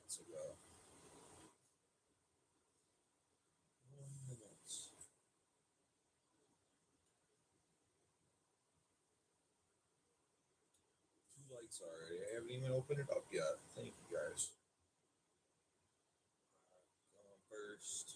minutes ago. 1 minute. Two likes already. I haven't even opened it up yet. Thank you guys. First.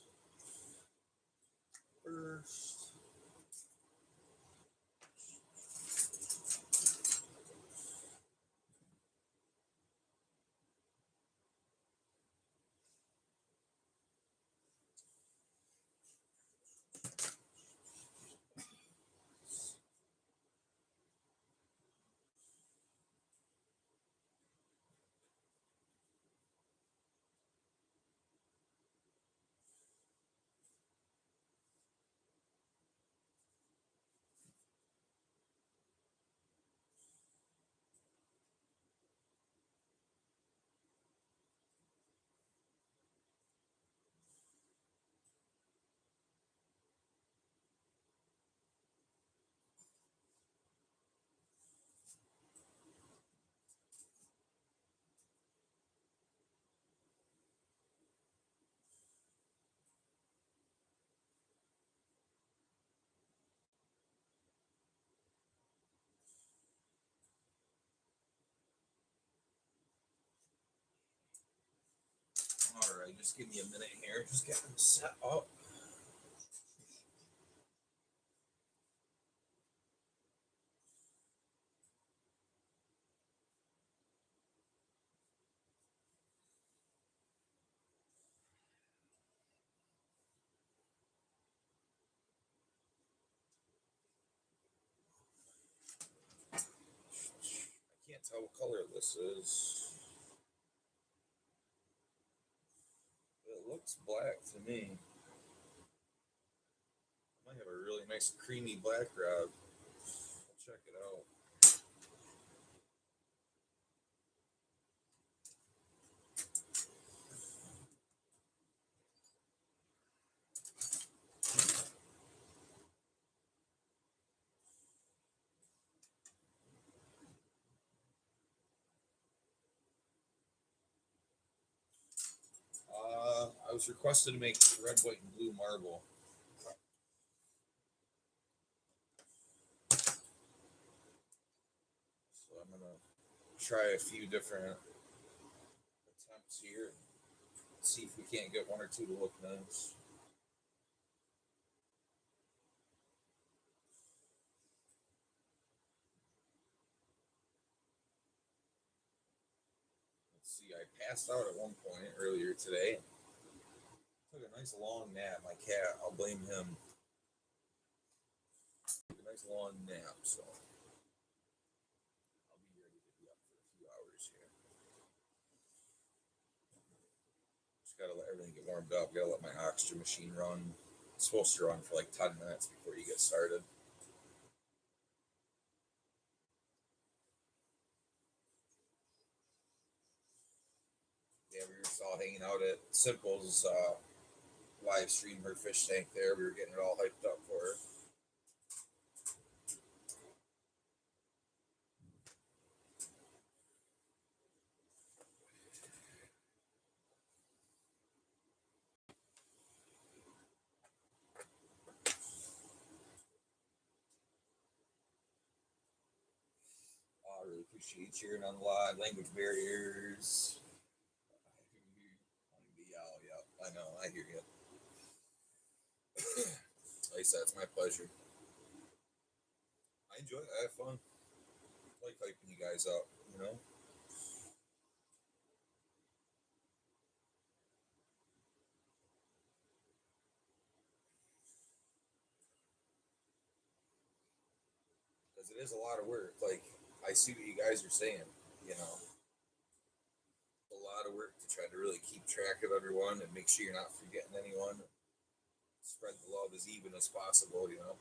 Alright, just give me a minute here. Just get them set up. I can't tell what color this is. It looks black to me. I might have a really nice creamy black rod. I'll check it out. I was requested to make red, white, and blue marble. So I'm going to try a few different attempts here. See if we can't get one or two to look nice. Let's see, I passed out at one point earlier today. Took a nice long nap. My cat, I'll blame him. Took a nice long nap, so I'll be ready to be up for a few hours here. Just gotta let everything get warmed up. Gotta let my oxygen machine run. It's supposed to run for like 10 minutes before you get started. Yeah, we were just all hanging out at Simple's live stream her fish tank there. We were getting it all hyped up for her. I really appreciate you cheering on live. Language barriers. Yeah, I know. I hear you. Like I said, it's my pleasure. I enjoy it. I have fun. I like hyping you guys up, you know? Because it is a lot of work. Like, I see what you guys are saying, you know? A lot of work to try to really keep track of everyone and make sure you're not forgetting anyone. Spread the love as even as possible, you know?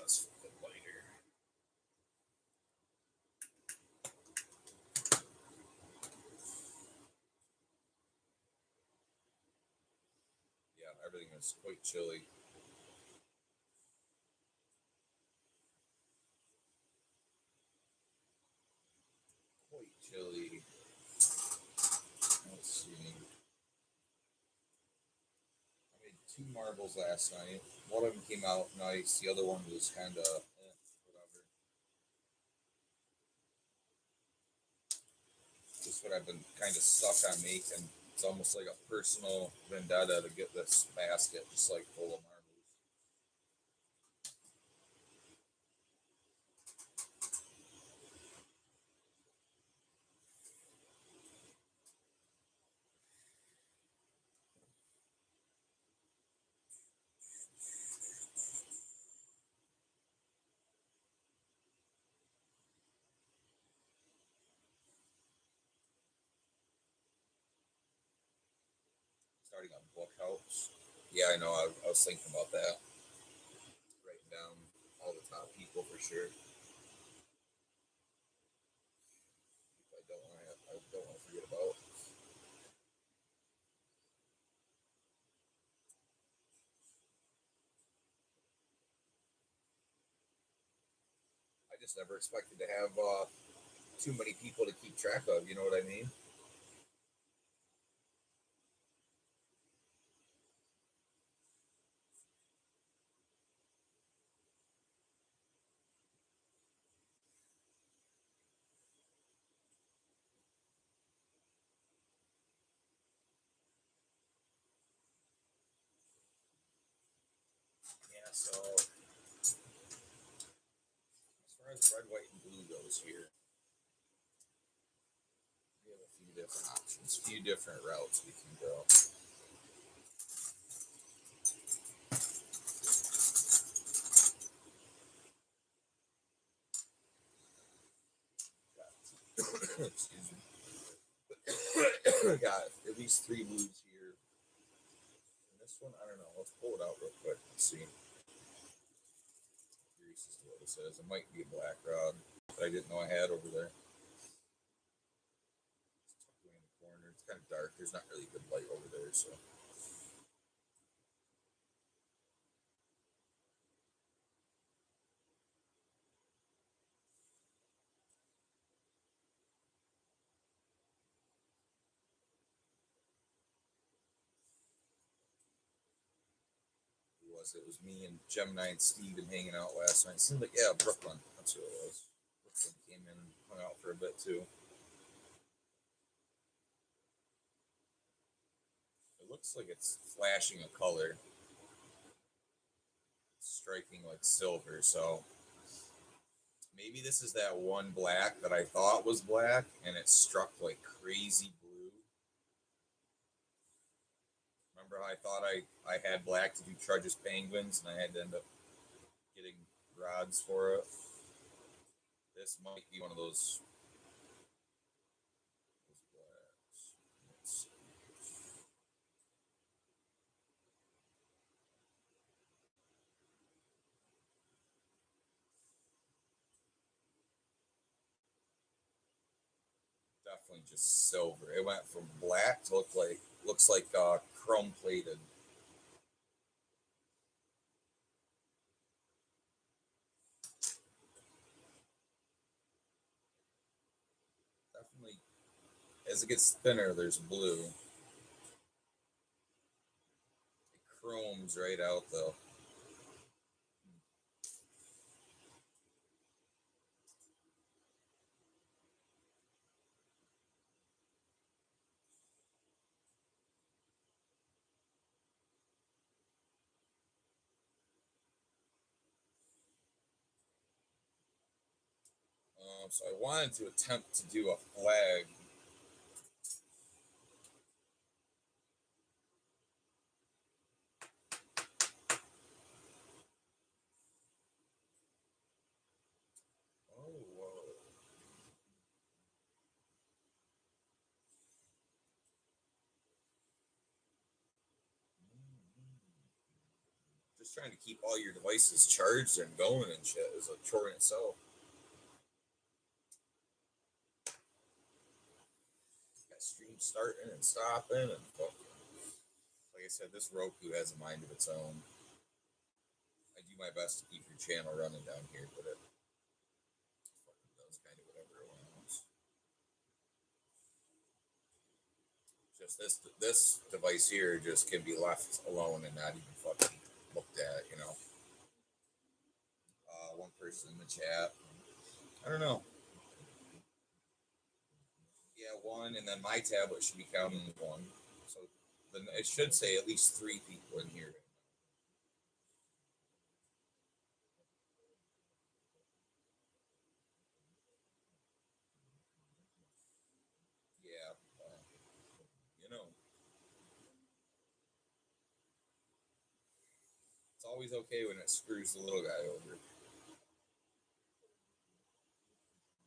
That's fucking lighter. it's quite chilly. Quite chilly. Let's see. I made 2 marbles last night. One of them came out nice. The other one was kind of whatever. Just what I've been kind of stuck on making. It's almost like a personal vendetta to get this basket just like full of marbles. Starting a book helps. Yeah, I know. I was thinking about that. Writing down all the top people for sure. I don't want to forget about. I just never expected to have too many people to keep track of. You know what I mean? Yeah. So as far as red, white, and blue goes here, we have a few different options, a few different routes we can go. Excuse me. Got at least 3 blues here. And this one, I don't know. Let's pull it out real quick and see. Curious as to what it says. It might be a black rod that I didn't know I had over there. It's tucked away in the corner. It's kind of dark. There's not really good light over there, so. It was me and Gemini and Steven hanging out last night. It seemed like, yeah, Brooklyn. That's who it was. Brooklyn came in and hung out for a bit too. It looks like it's flashing a color, striking like silver. So maybe this is that one black that I thought was black and it struck like crazy blue. Remember how I thought I had black to do Trudge's Penguins and I had to end up getting rods for it? This might be one of those blacks. Let's see. Definitely just silver. It went from black to looks like chrome plated. Definitely, as it gets thinner, there's blue. It chromes right out though. So I wanted to attempt to do a flag. Oh, whoa. Just trying to keep all your devices charged and going and shit is a chore in itself. Got streams starting and stopping and fucking like I said, this Roku has a mind of its own. I do my best to keep your channel running down here, but it fucking does kind of whatever it wants. Just this device here just can be left alone and not even fucking looked at, you know. One person in the chat. I don't know. Yeah, one, and then my tablet should be counting one. So then it should say at least 3 people in here. Yeah, you know, it's always okay when it screws the little guy over.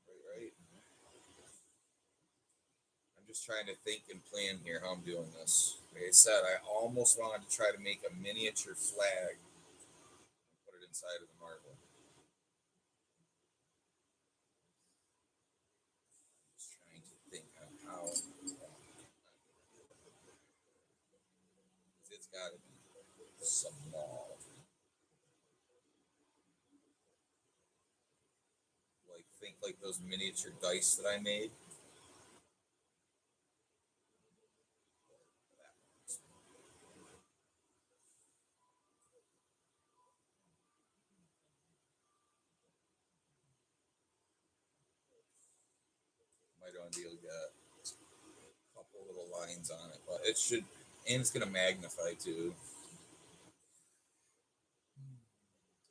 Right, right. I'm just trying to think and plan here how I'm doing this. Like I said, I almost wanted to try to make a miniature flag and put it inside of the marble. Just trying to think on how. It's got to be small. Like think like those miniature dice that I made. Might only be able to get a couple little lines on it, but it should, and it's gonna magnify too.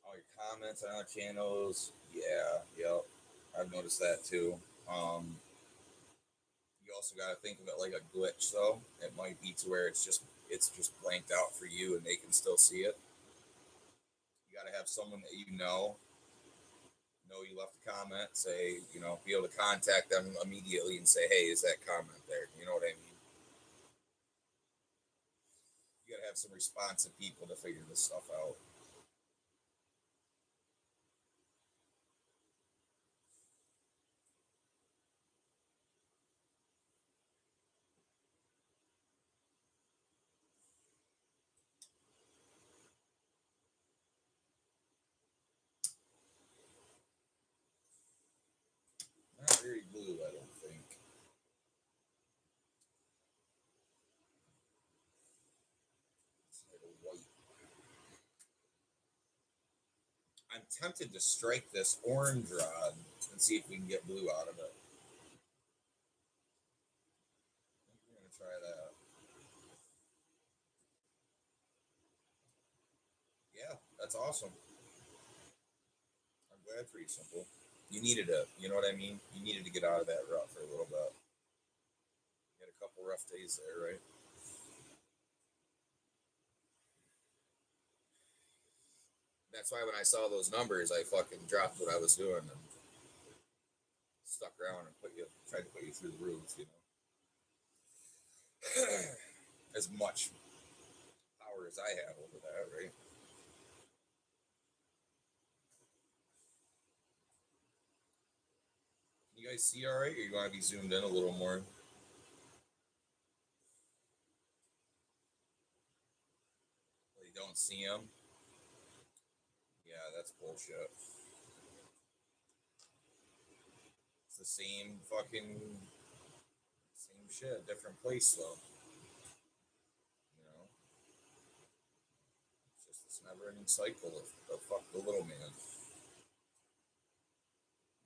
All your comments on our channels, yeah, yep, I've noticed that too. You also got to think of it like a glitch, though. It might be to where it's just blanked out for you, and they can still see it. You got to have someone that know you left a comment, say, be able to contact them immediately and say, hey, is that comment there? You know what I mean? You got to have some responsive people to figure this stuff out. Not very blue, I don't think. It's like a white. I'm tempted to strike this orange rod and see if we can get blue out of it. I think we're going to try that. Yeah, that's awesome. I'm glad for you, Simple. You needed it. You know what I mean? You needed to get out of that rut for a little bit. You had a couple rough days there, right? That's why when I saw those numbers, I fucking dropped what I was doing and stuck around and tried to put you through the roof, as much power as I have over that, right? Can you guys see all right, or you want to be zoomed in a little more? You don't see them? Yeah, that's bullshit. It's the same shit, different place though. You know, it's just this never-ending cycle of fuck the little man.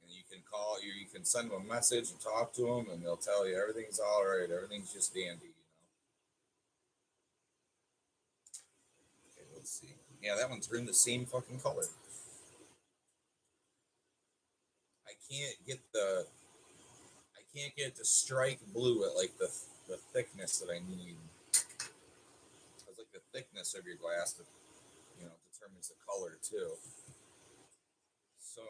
And you can call you can send them a message and talk to them, and they'll tell you everything's all right, everything's just dandy. Okay, let's see. Yeah, that one's in the same fucking color. I can't get the I can't get the strike blue at like the thickness that I need. Because like the thickness of your glass, determines the color too. So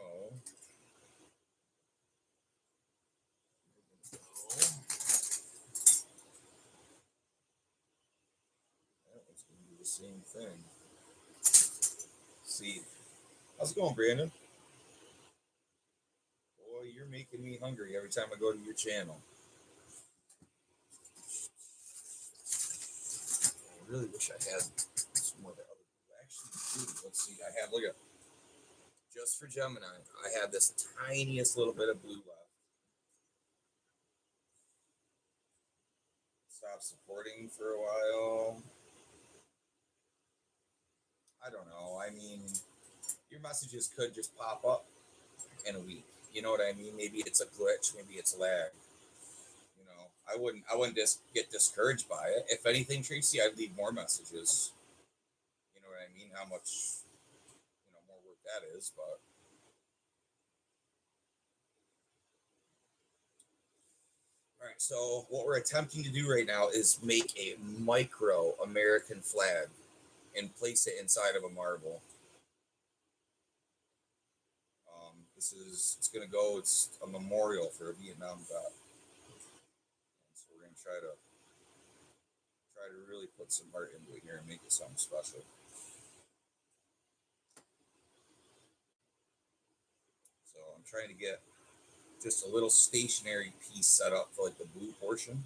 that one's gonna do the same thing. See, how's it going, Brandon? Boy, you're making me hungry every time I go to your channel. really wish I had some more of that other blue. Actually, dude, let's see. I have, look at, just for Gemini, I have this tiniest little bit of blue left. Stop supporting for a while. I don't know. I mean, your messages could just pop up in a week. You know what I mean? Maybe it's a glitch. Maybe it's lag. You know, I wouldn't just get discouraged by it. If anything, Tracy, I'd leave more messages. You know what I mean? How much, more work that is. But all right. So what we're attempting to do right now is make a micro American flag and place it inside of a marble. It's gonna go. It's a memorial for a Vietnam vet. And so we're gonna try to really put some heart into it here and make it something special. So I'm trying to get just a little stationary piece set up for like the blue portion.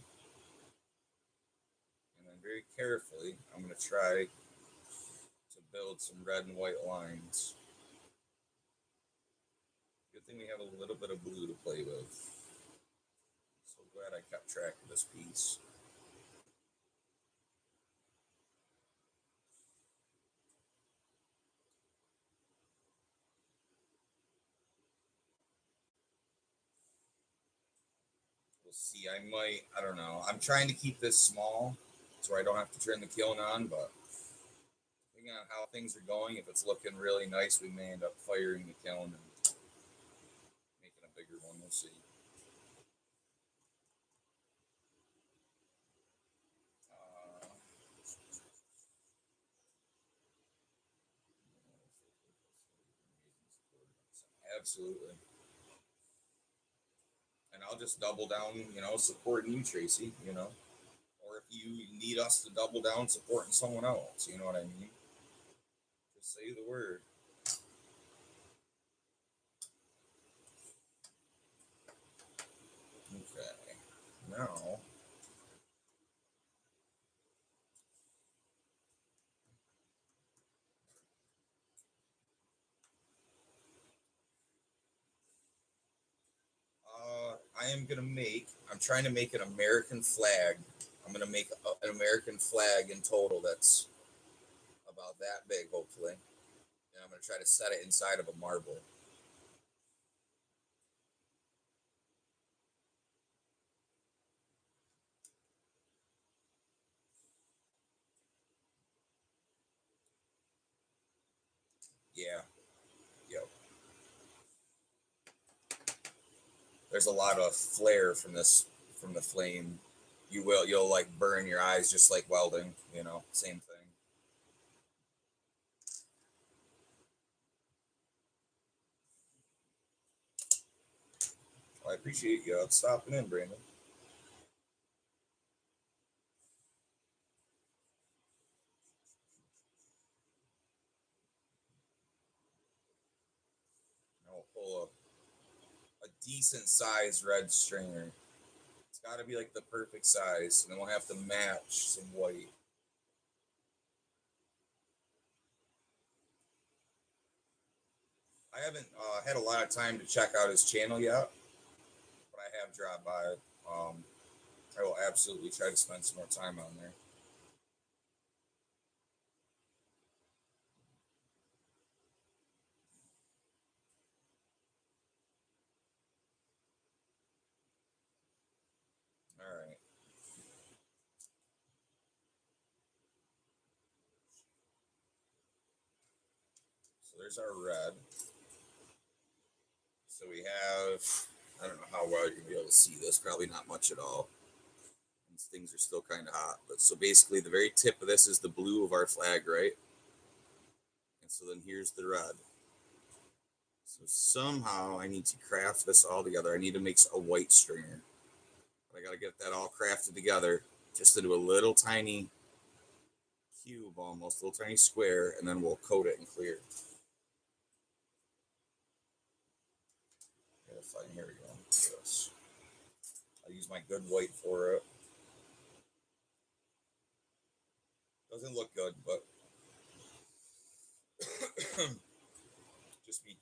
And then very carefully, I'm going to try to build some red and white lines. Good thing we have a little bit of blue to play with. So glad I kept track of this piece. We'll see. I don't know. I'm trying to keep this small so I don't have to turn the kiln on, but depending on how things are going, if it's looking really nice, we may end up firing the kiln and making a bigger one. We'll see. Absolutely. And I'll just double down, supporting you, Tracy, or if you need us to double down supporting someone else, you know what I mean? Just say the word. Okay. Now, I'm trying to make an American flag. I'm going to make an American flag in total that's about that big, hopefully. And I'm going to try to set it inside of a marble. Yeah. Yep. There's a lot of flare from the flame. You'll like burn your eyes just like welding, same thing. Well, I appreciate you stopping in, Brandon. I'll pull a decent size red stringer. It's got to be like the perfect size, and then we'll have to match some white. I haven't had a lot of time to check out his channel yet, but I have dropped by. Um, I will absolutely try to spend some more time on there. All right. So there's our red. So we have, I don't know how well you're going to be able to see this, probably not much at all. These things are still kind of hot. But so basically, the very tip of this is the blue of our flag, right? And so then here's the red. So somehow I need to craft this all together. I need to make a white stringer. But I got to get that all crafted together just to do a little tiny cube almost, a little tiny square, and then we'll coat it and clear. Here we go. Yes. I'll use my good white for it. Doesn't look good, but just me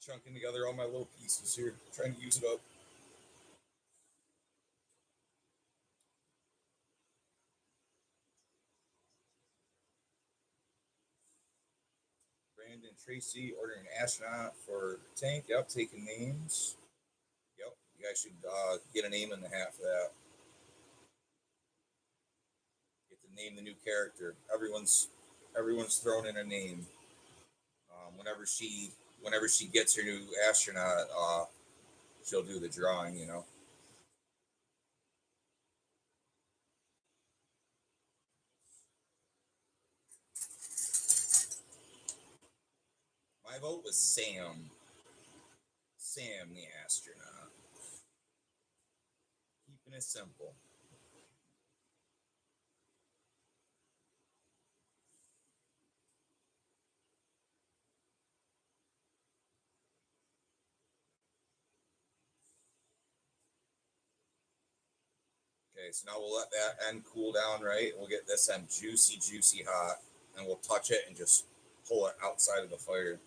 chunking together all my little pieces here, trying to use it up. Brandon Tracy ordering an astronaut for the tank. Yep, taking names. Yep, you guys should get a name in the hat for that. Get to name the new character. Everyone's thrown in a name. Whenever she gets her new astronaut, she'll do the drawing. You know. My vote was Sam. Sam the astronaut. Keeping it simple. Okay, so now we'll let that end cool down, right? We'll get this end juicy, juicy hot, and we'll touch it and just pull it outside of the fire.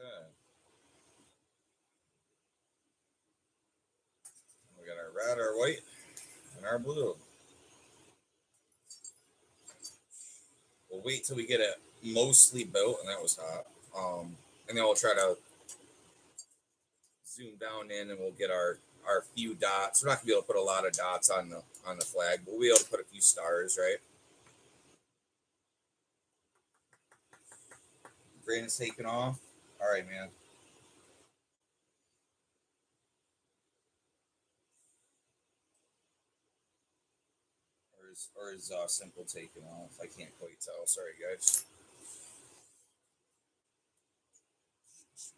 Okay. We got our red, our white, and our blue. We'll wait till we get it mostly built, and that was hot. And then we'll try to zoom down in, and we'll get our few dots. We're not gonna be able to put a lot of dots on the flag, but we'll be able to put a few stars, right? Brandon's taking off. All right, man. Or is simple taking off? I can't quite tell. Sorry, guys.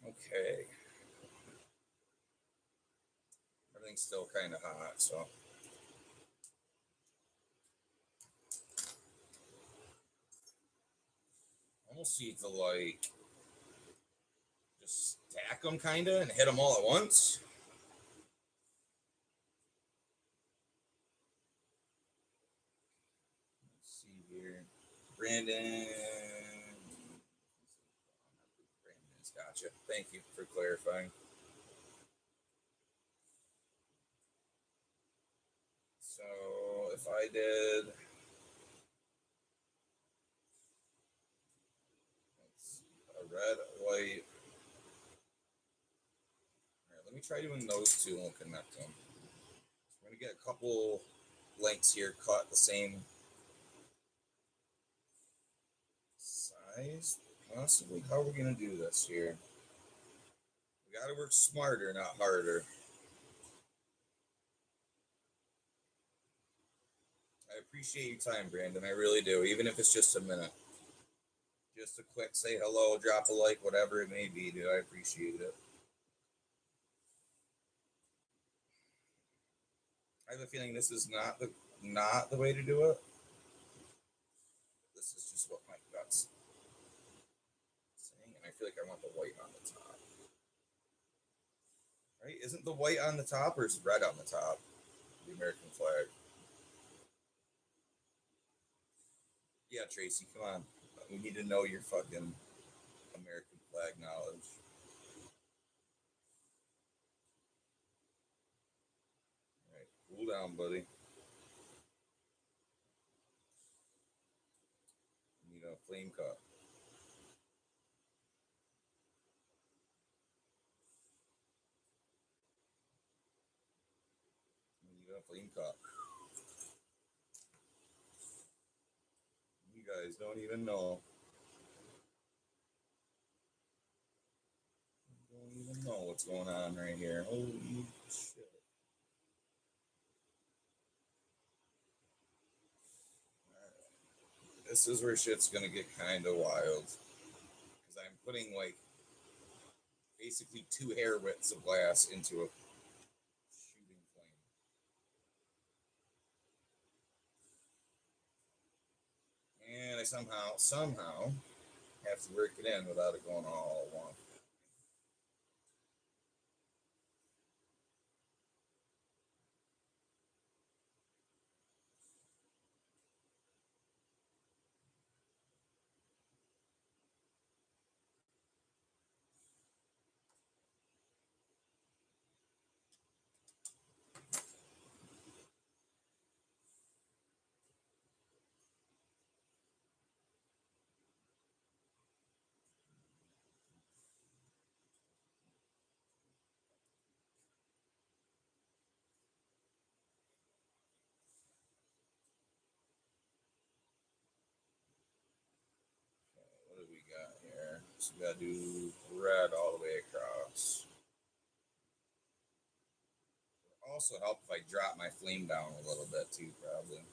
Okay. Everything's still kind of hot, so almost see to like just stack them kind of and hit them all at once. Let's see here. Brandon. Brandon's gotcha. Thank you for clarifying. So if I did, let's see, a red, a white. All right, let me try doing those two and we'll connect them. So we're gonna get a couple links here cut the same size, possibly. How are we gonna do this here? We gotta work smarter, not harder. I appreciate your time, Brandon. I really do, even if it's just a minute. Just a quick say hello, drop a like, whatever it may be, dude. I appreciate it. I have a feeling this is not the way to do it. This is just what my gut's saying, and I feel like I want the white on the top. Right? Isn't the white on the top or is red on the top? The American flag. Yeah, Tracy, come on. We need to know your fucking American flag knowledge. All right, cool down, buddy. You need a flame cut. You need a flame cut. You guys don't even know. Don't even know what's going on right here. Holy shit. Right. This is where shit's gonna get kind of wild. Because I'm putting like basically two hair widths of glass into a shooting flame. I somehow have to work it in without it going all along. What do we got here? So we gotta do red all the way across. Also help if I drop my flame down a little bit too, probably.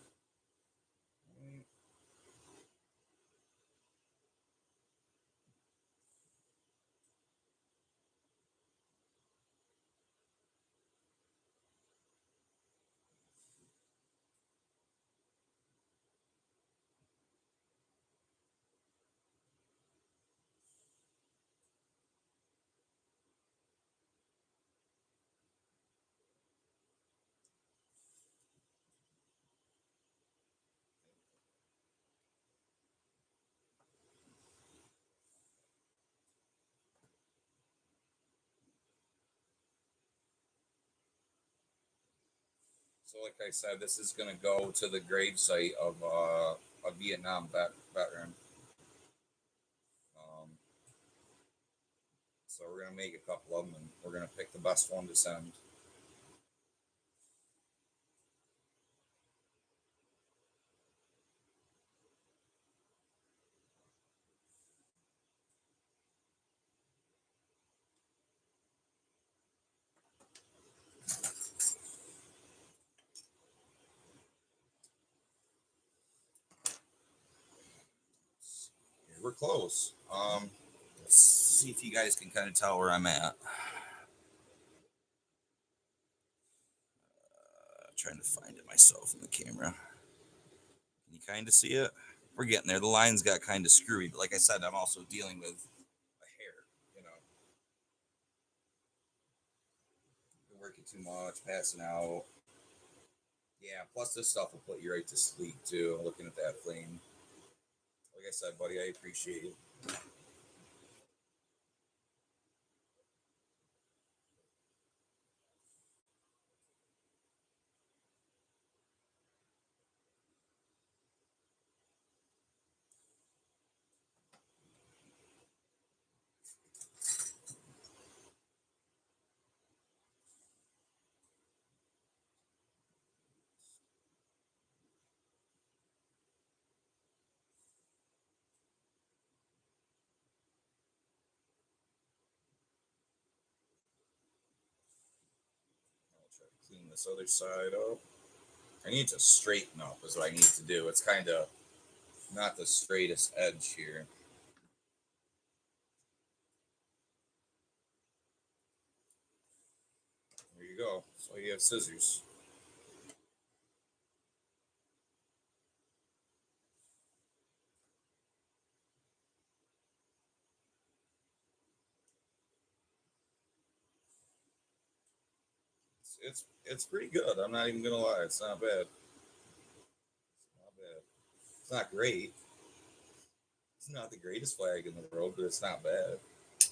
So, like I said, this is going to go to the grave site of a Vietnam veteran. Um, so we're going to make a couple of them, and we're going to pick the best one to send. We're close. Let's see if you guys can kind of tell where I'm at. Trying to find it myself in the camera. Can you kind of see it? We're getting there. The lines got kind of screwy, but like I said, I'm also dealing with a hair. You know, been working too much, passing out. Yeah. Plus, this stuff will put you right to sleep too. Looking at that flame. Like I said, buddy, I appreciate it. I'll try to clean this other side up. I need to straighten up, is what I need to do. It's kind of not the straightest edge here. There you go. So you have scissors. It's pretty good. I'm not even gonna lie. It's not bad. It's not bad. It's not great. It's not the greatest flag in the world, but it's not bad. Okay,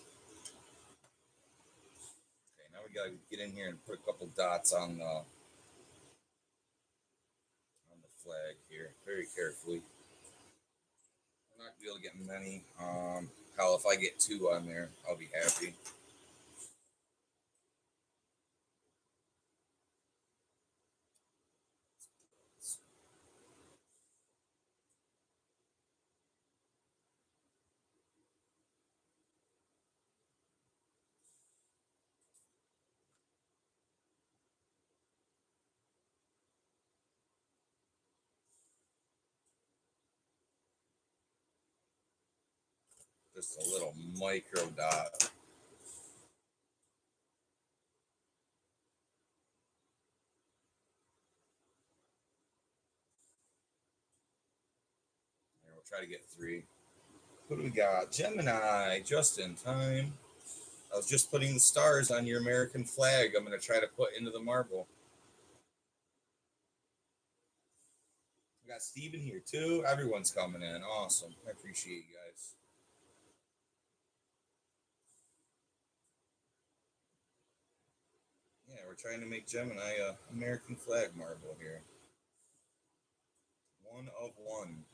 now we gotta get in here and put a couple dots on the flag here, very carefully. I'm not gonna be able to get many. Hell, if I get two on there, I'll be happy. Just a little micro dot. try to get 3. What do we got? Gemini, just in time. I was just putting the stars on your American flag. I'm going to try to put into the marble. We got Steven here too. Everyone's coming in. Awesome. I appreciate you guys. Yeah, we're trying to make Gemini a American flag marble here. One of one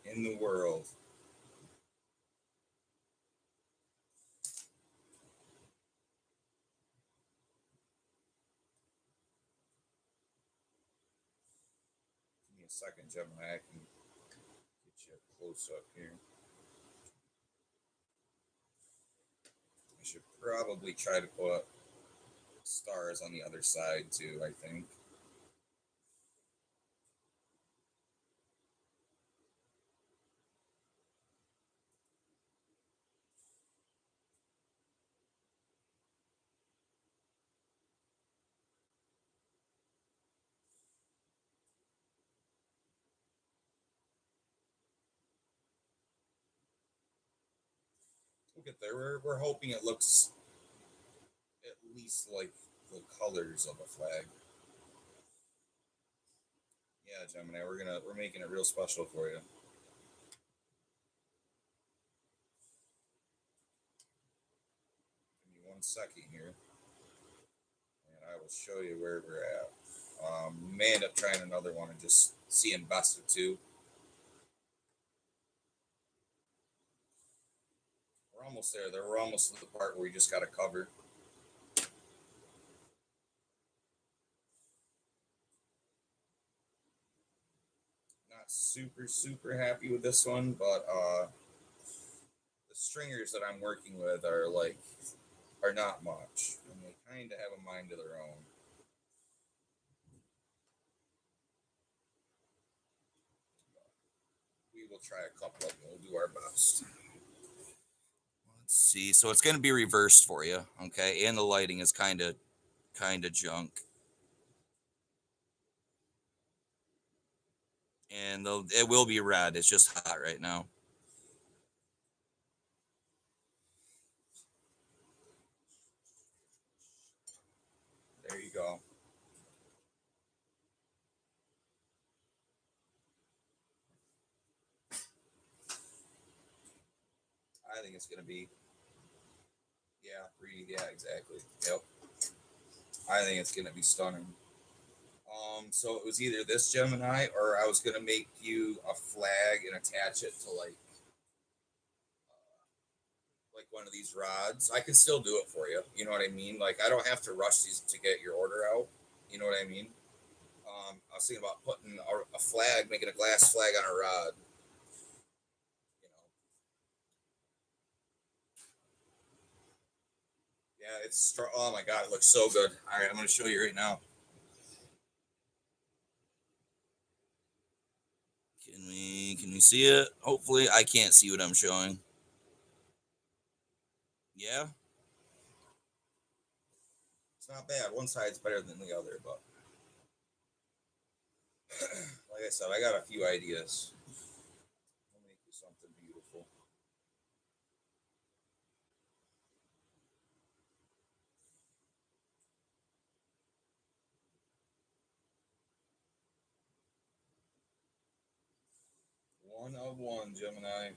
in the world. Give me a second, Gemini. I can get you a close up here. I should probably try to put stars on the other side too, I think. We'll get there. We're hoping it looks at least like the colors of a flag. Yeah, Gemini, we're making it real special for you. Give me 1 second here, and I will show you where we're at. We may end up trying another one and just seeing best of 2. We're almost there. We're almost to the part where we just got to cover. Not super happy with this one, but the stringers that I'm working with are not much, and they kind of have a mind of their own. We will try a couple of them. We'll do our best. Let's see. So it's going to be reversed for you, okay? And the lighting is kind of junk. And it will be red. It's just hot right now. There you go. I think it's going to be, yeah, breathe. Yeah, exactly. Yep. I think it's going to be stunning. So it was either this Gemini or I was going to make you a flag and attach it to like one of these rods. I can still do it for you. You know what I mean? Like I don't have to rush these to get your order out. You know what I mean? I was thinking about putting a flag, making a glass flag on a rod. You know, yeah, it's strong. Oh my god, it looks so good. All right, I'm going to show you right now. Can we see it? Hopefully, I can't see what I'm showing. Yeah, it's not bad. One side's better than the other, but like I said, I got a few ideas. I'll make you something beautiful. One of one, Gemini.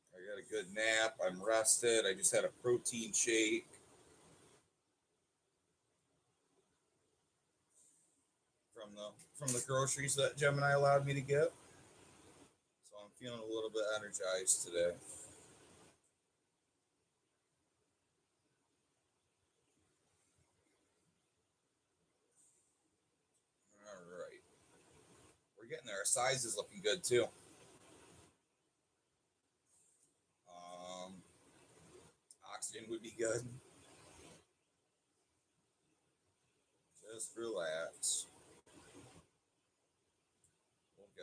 I got a good nap. I'm rested. I just had a protein shake from the groceries that Gemini allowed me to get. So I'm feeling a little bit energized today. All right. We're getting there. Our size is looking good too. Um, Oxygen would be good. Just relax.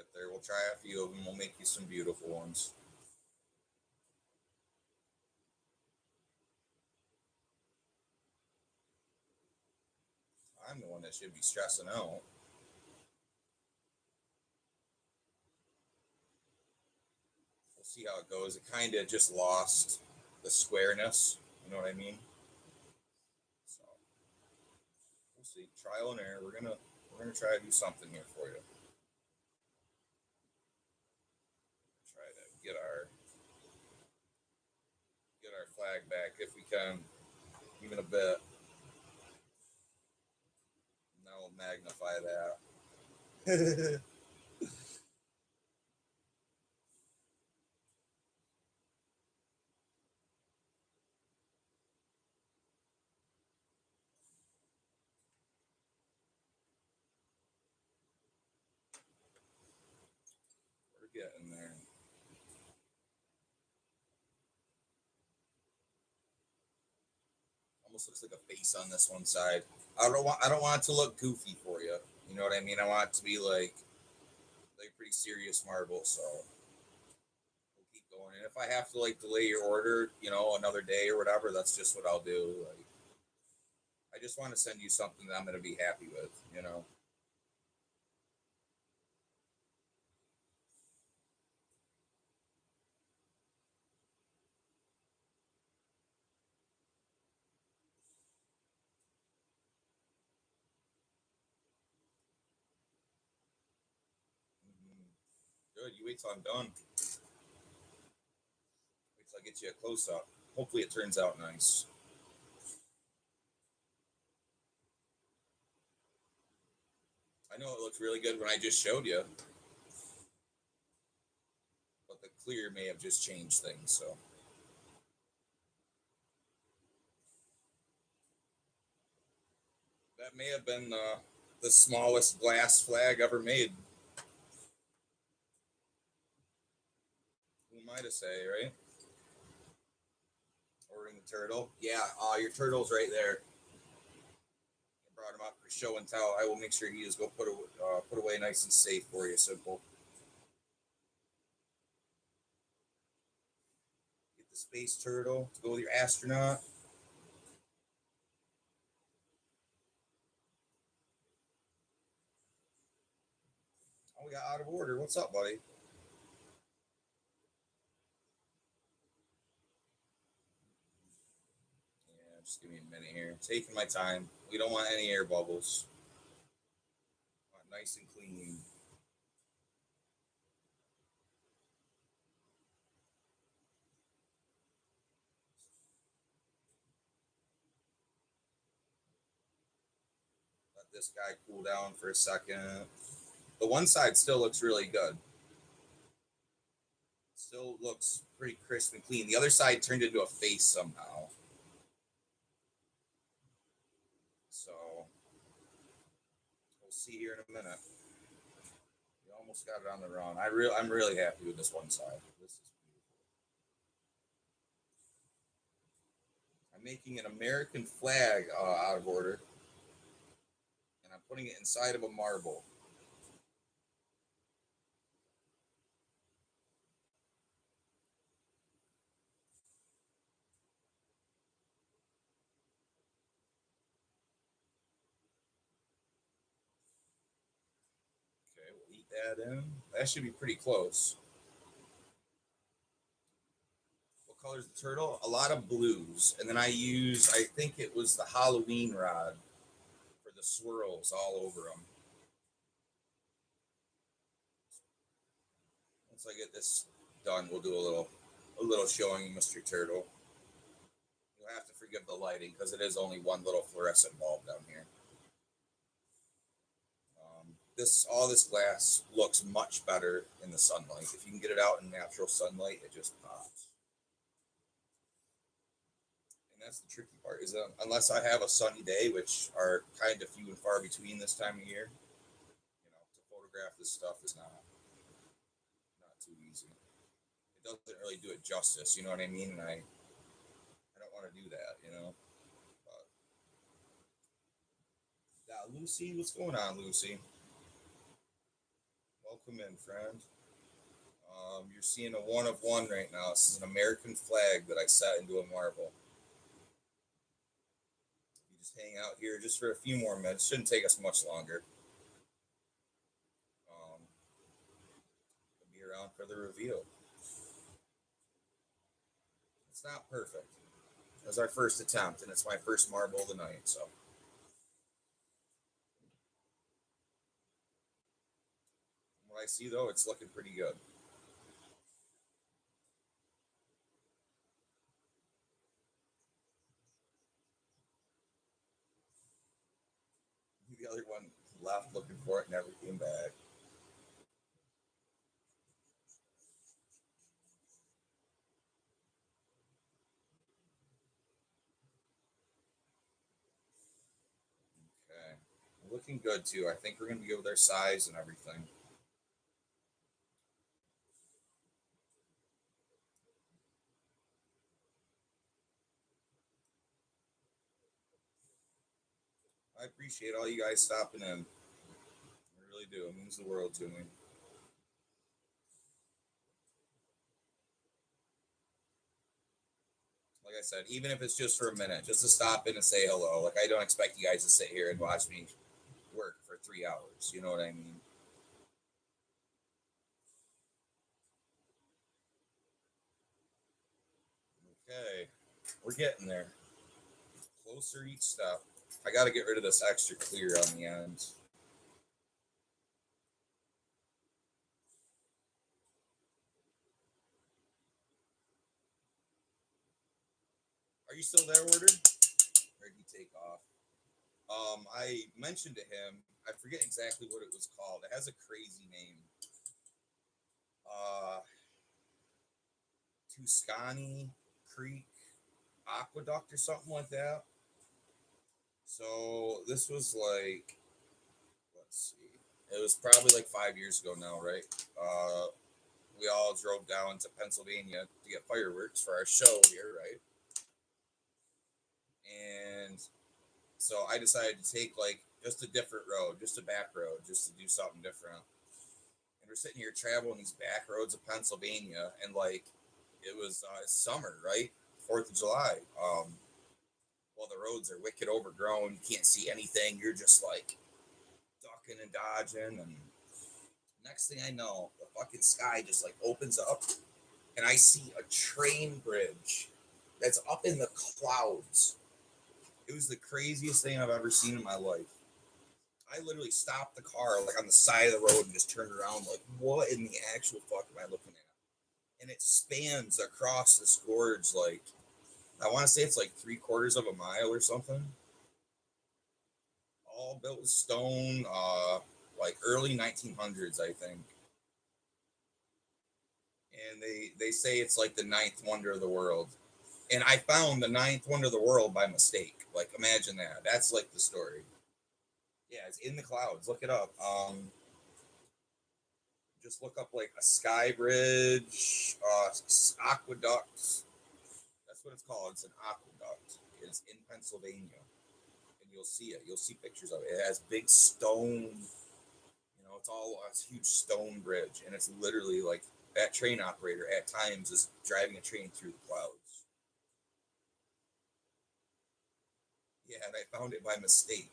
get there. We'll try a few of them. We'll make you some beautiful ones. I'm the one that should be stressing out. We'll see how it goes. It kind of just lost the squareness. You know what I mean? So we'll see. Trial and error. We're gonna try to do something here for you. Try to get our flag back if we can, even a bit. Now we'll magnify that. We're getting there. Almost looks like a face on this one side. I don't want it to look goofy for you. You know what I mean? I want it to be like pretty serious marble. So we'll keep going. And if I have to like delay your order, another day or whatever, that's just what I'll do. Like I just want to send you something that I'm gonna be happy with. Mhm. Good. You wait till I'm done. Wait till I get you a close up. Hopefully it turns out nice. I know it looks really good when I just showed you, but the clear may have just changed things. So that may have been the smallest glass flag ever made. Who am I to say, right? Ordering the turtle. Yeah, your turtle's right there. I brought him up for show and tell. I will make sure he is go put away nice and safe for you. Simple. Get the space turtle to go with your astronaut. Oh, we got out of order. What's up, buddy? Yeah, just give me a minute here. Taking my time. We don't want any air bubbles. Want nice and clean. Let this guy cool down for a second. The one side still looks really good. Still looks pretty crisp and clean. The other side turned into a face somehow. So we'll see here in a minute. You almost got it on the run. I'm really happy with this one side. This is beautiful. I'm making an American flag out of order, and I'm putting it inside of a marble. Okay, we'll eat that in. That should be pretty close. What color is the turtle? A lot of blues, and then I think it was the Halloween rod for the swirls all over them. Once I get this done, we'll do a little showing, Mr. Turtle. You'll have to forgive the lighting because it is only one little fluorescent bulb down here. This all this glass looks much better in the sunlight. If you can get it out in natural sunlight, it just pops. And that's the tricky part is that unless I have a sunny day, which are kind of few and far between this time of year, to photograph this stuff is not too easy. It doesn't really do it justice, you know what I mean? And I don't want to do that. But Lucy, what's going on, Lucy? Welcome in, friend. You're seeing a one of one right now. This is an American flag that I set into a marble. You just hang out here just for a few more minutes. Shouldn't take us much longer. We'll be around for the reveal. It's not perfect. It was our first attempt, and it's my first marble of the night. So, from what I see though, it's looking pretty good. The other one left looking for it, never came back. Okay, looking good too. I think we're gonna be good with our size and everything. I appreciate all you guys stopping in. I really do. It means the world to me. Like I said, even if it's just for a minute, just to stop in and say hello. Like I don't expect you guys to sit here and watch me work for 3 hours. You know what I mean? Okay, we're getting there. Closer each step. I got to get rid of this extra clear on the ends. Are you still there, Order? Or did you take off? I mentioned to him. I forget exactly what it was called. It has a crazy name. Uh, Tuscany Creek Aqueduct or something like that. So this was like, let's see, it was probably like 5 years ago now, right? We all drove down to Pennsylvania to get fireworks for our show here, right? And so I decided to take like just a different road, just a back road, just to do something different. And we're sitting here traveling these back roads of Pennsylvania, and like it was summer, right? 4th of July. Well, the roads are wicked overgrown. You can't see anything. You're just like ducking and dodging, and next thing I know, the fucking sky just like opens up, and I see a train bridge that's up in the clouds. It was the craziest thing I've ever seen in my life. I literally stopped the car like on the side of the road and just turned around like, what in the actual fuck am I looking at? And it spans across this gorge like I want to say it's like 3/4 of a mile or something. All built with stone, like early 1900s, I think. And they say it's like the ninth wonder of the world. And I found the ninth wonder of the world by mistake. Like imagine that. That's like the story. Yeah, it's in the clouds. Look it up. Just look up like a sky bridge, aqueduct. That's what it's called. It's an aqueduct. It's in Pennsylvania, and you'll see it. You'll see pictures of it. It has big stone. It's all a huge stone bridge, and it's literally like that train operator at times is driving a train through the clouds. Yeah, and I found it by mistake.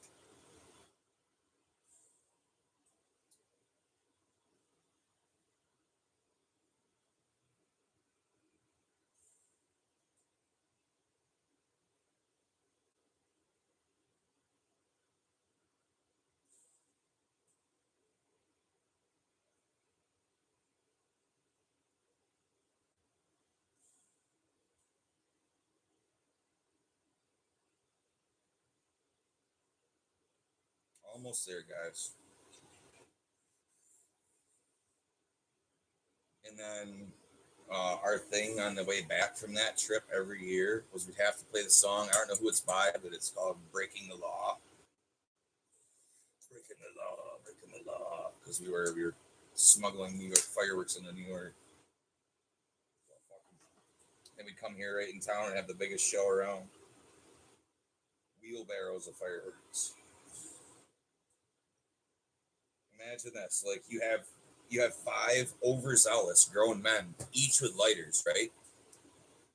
Almost there, guys. And then our thing on the way back from that trip every year was we'd have to play the song. I don't know who it's by, but it's called "Breaking the Law." Breaking the law, breaking the law, because we were smuggling New York fireworks into New York. And we'd come here right in town and have the biggest show around. Wheelbarrows of fireworks. Imagine this: like you have You have five overzealous grown men, each with lighters, right?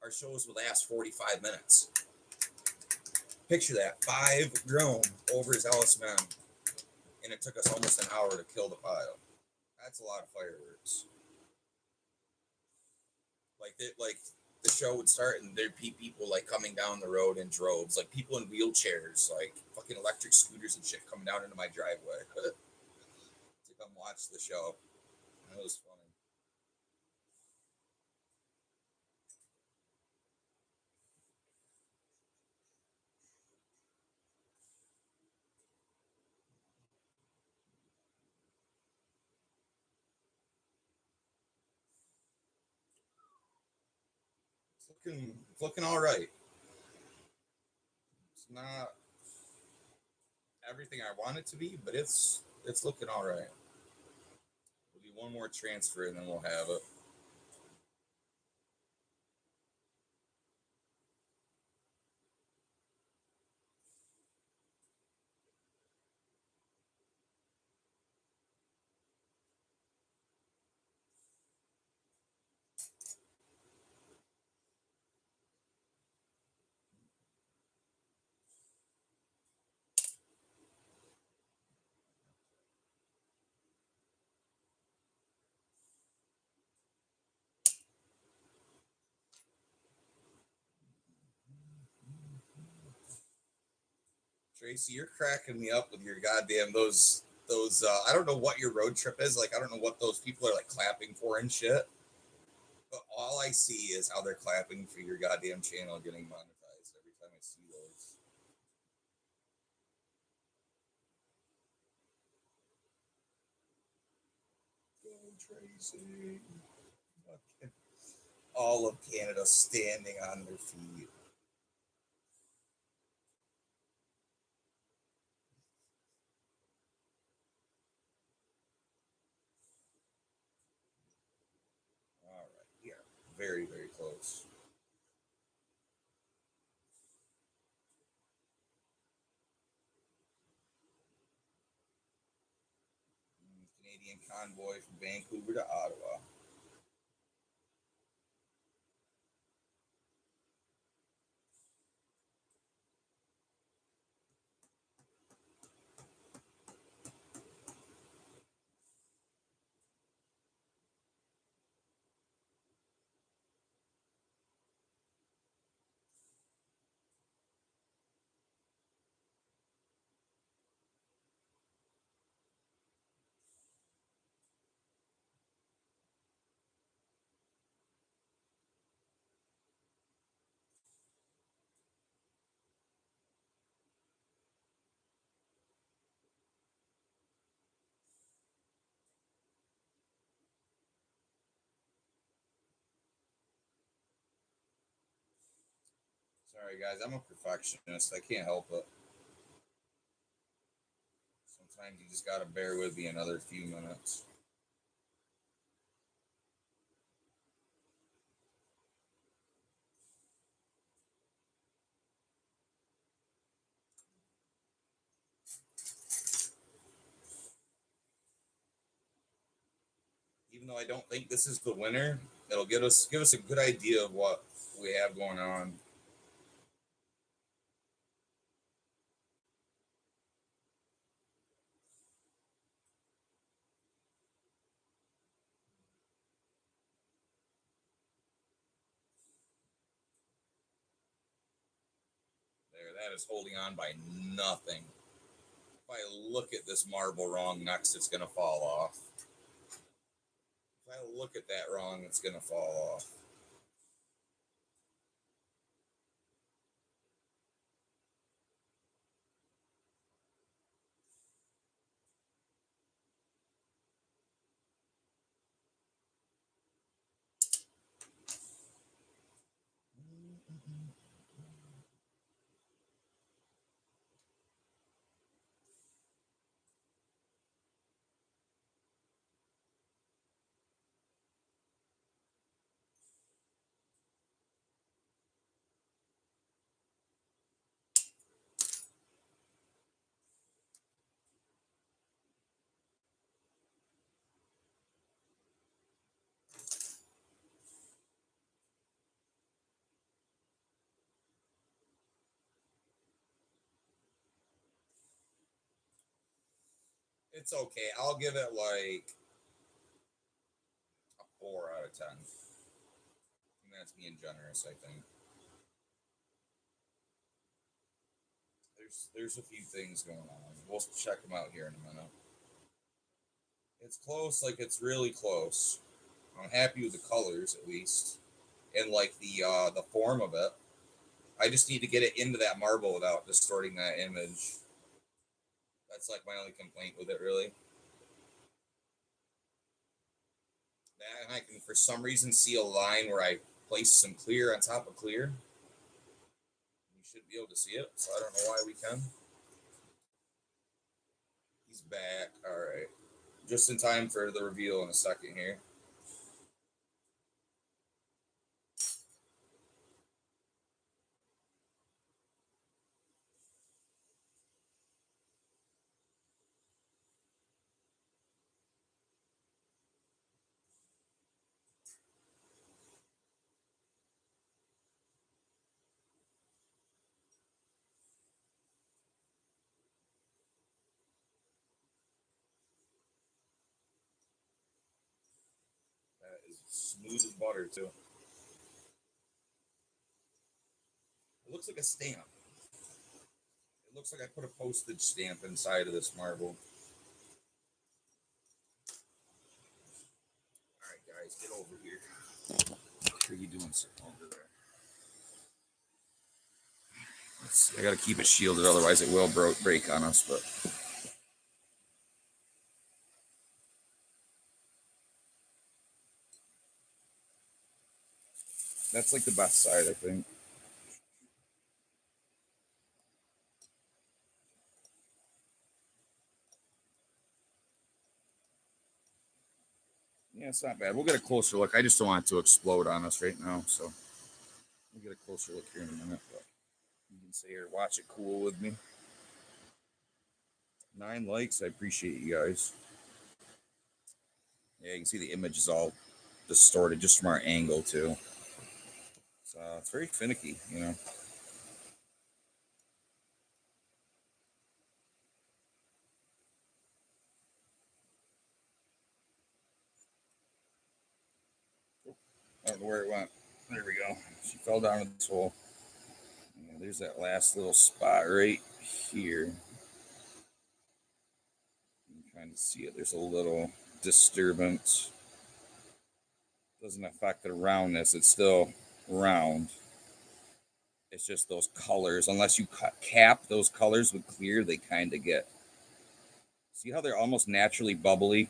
Our shows would last 45 minutes. Picture that, five grown overzealous men, and it took us almost an hour to kill the pile. That's a lot of fireworks. Like the show would start and there'd be people like coming down the road in droves, like people in wheelchairs, like fucking electric scooters and shit coming down into my driveway to come watch the show. That was funny. It's looking all right. It's not everything I want it to be, but it's looking all right. We'll do one more transfer and then we'll have it. Tracy, you're cracking me up with your goddamn those. I don't know what your road trip is like. I don't know what those people are like clapping for and shit. But all I see is how they're clapping for your goddamn channel getting monetized every time I see those. Go Tracy! Fucking all of Canada standing on their feet. All right, yeah, very very close. Canadian convoy from Vancouver to Ottawa. Sorry guys, I'm a perfectionist. I can't help it. Sometimes you just gotta bear with me another few minutes. Even though I don't think this is the winner, it'll give us a good idea of what we have going on. There, that is holding on by nothing. If I look at this marble wrong next, it's gonna fall off. If I look at that wrong, it's gonna fall off. It's okay. I'll give it like a 4 out of 10. And that's being generous, I think. There's a few things going on. We'll check them out here in a minute. It's close, like it's really close. I'm happy with the colors at least, and like the form of it. I just need to get it into that marble without distorting that image. That's like my only complaint with it, really. That, and I can for some reason see a line where I place some clear on top of clear. You should be able to see it, so I don't know why we can. He's back. All right, just in time for the reveal in a second here. That is smooth as butter too. It looks like a stamp. It looks like I put a postage stamp inside of this marble. All right, guys, get over here. What are you doing sitting over there? I got to keep it shielded, otherwise it will break on us. But that's like the best side, I think. Yeah, it's not bad. We'll get a closer look. I just don't want it to explode on us right now, so we'll get a closer look here in a minute. But you can sit here, watch it cool with me. 9 likes. I appreciate you guys. Yeah, you can see the image is all distorted just from our angle too. So it's very finicky, you know. I don't know where it went. There we go. She fell down in this hole. Yeah, there's that last little spot right here. I'm trying to see it. There's a little disturbance. Doesn't affect the roundness. It's still round. It's just those colors. Unless you cap those colors with clear, they kind of get. See how they're almost naturally bubbly?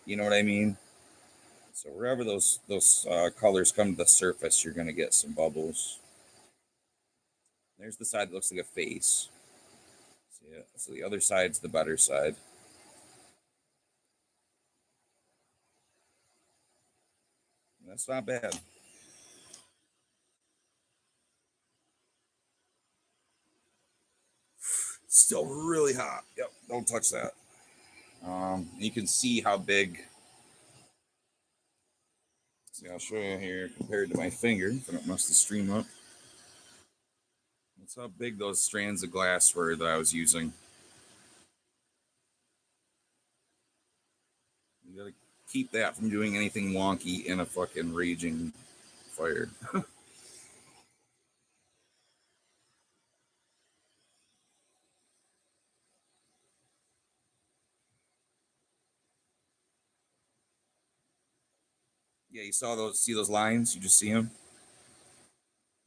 You know what I mean? So wherever those colors come to the surface, you're going to get some bubbles. There's the side that looks like a face. See it? So the other side's the better side. That's not bad. Still really hot. Yep, don't touch that. You can see how big. See, I'll show you here compared to my finger. If I don't mess the stream up. That's how big those strands of glass were that I was using. You gotta keep that from doing anything wonky in a fucking raging fire. Yeah, you saw those. See those lines? You just see them.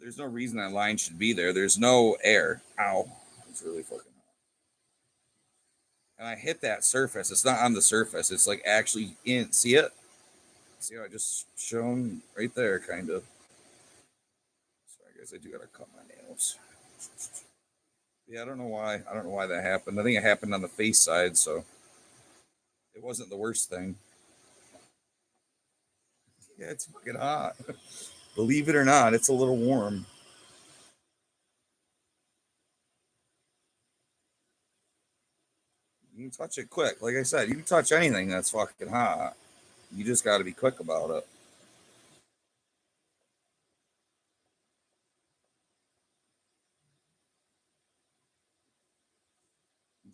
There's no reason that line should be there. There's no air. Ow! It's really fucking hot. And I hit that surface. It's not on the surface. It's like actually in. See it? See how I just shown right there, kind of. Sorry, guys. I do gotta cut my nails. Yeah, I don't know why. I don't know why that happened. I think it happened on the face side, so it wasn't the worst thing. Yeah, it's fucking hot. Believe it or not, it's a little warm. You can touch it quick. Like I said, you can touch anything that's fucking hot. You just got to be quick about it.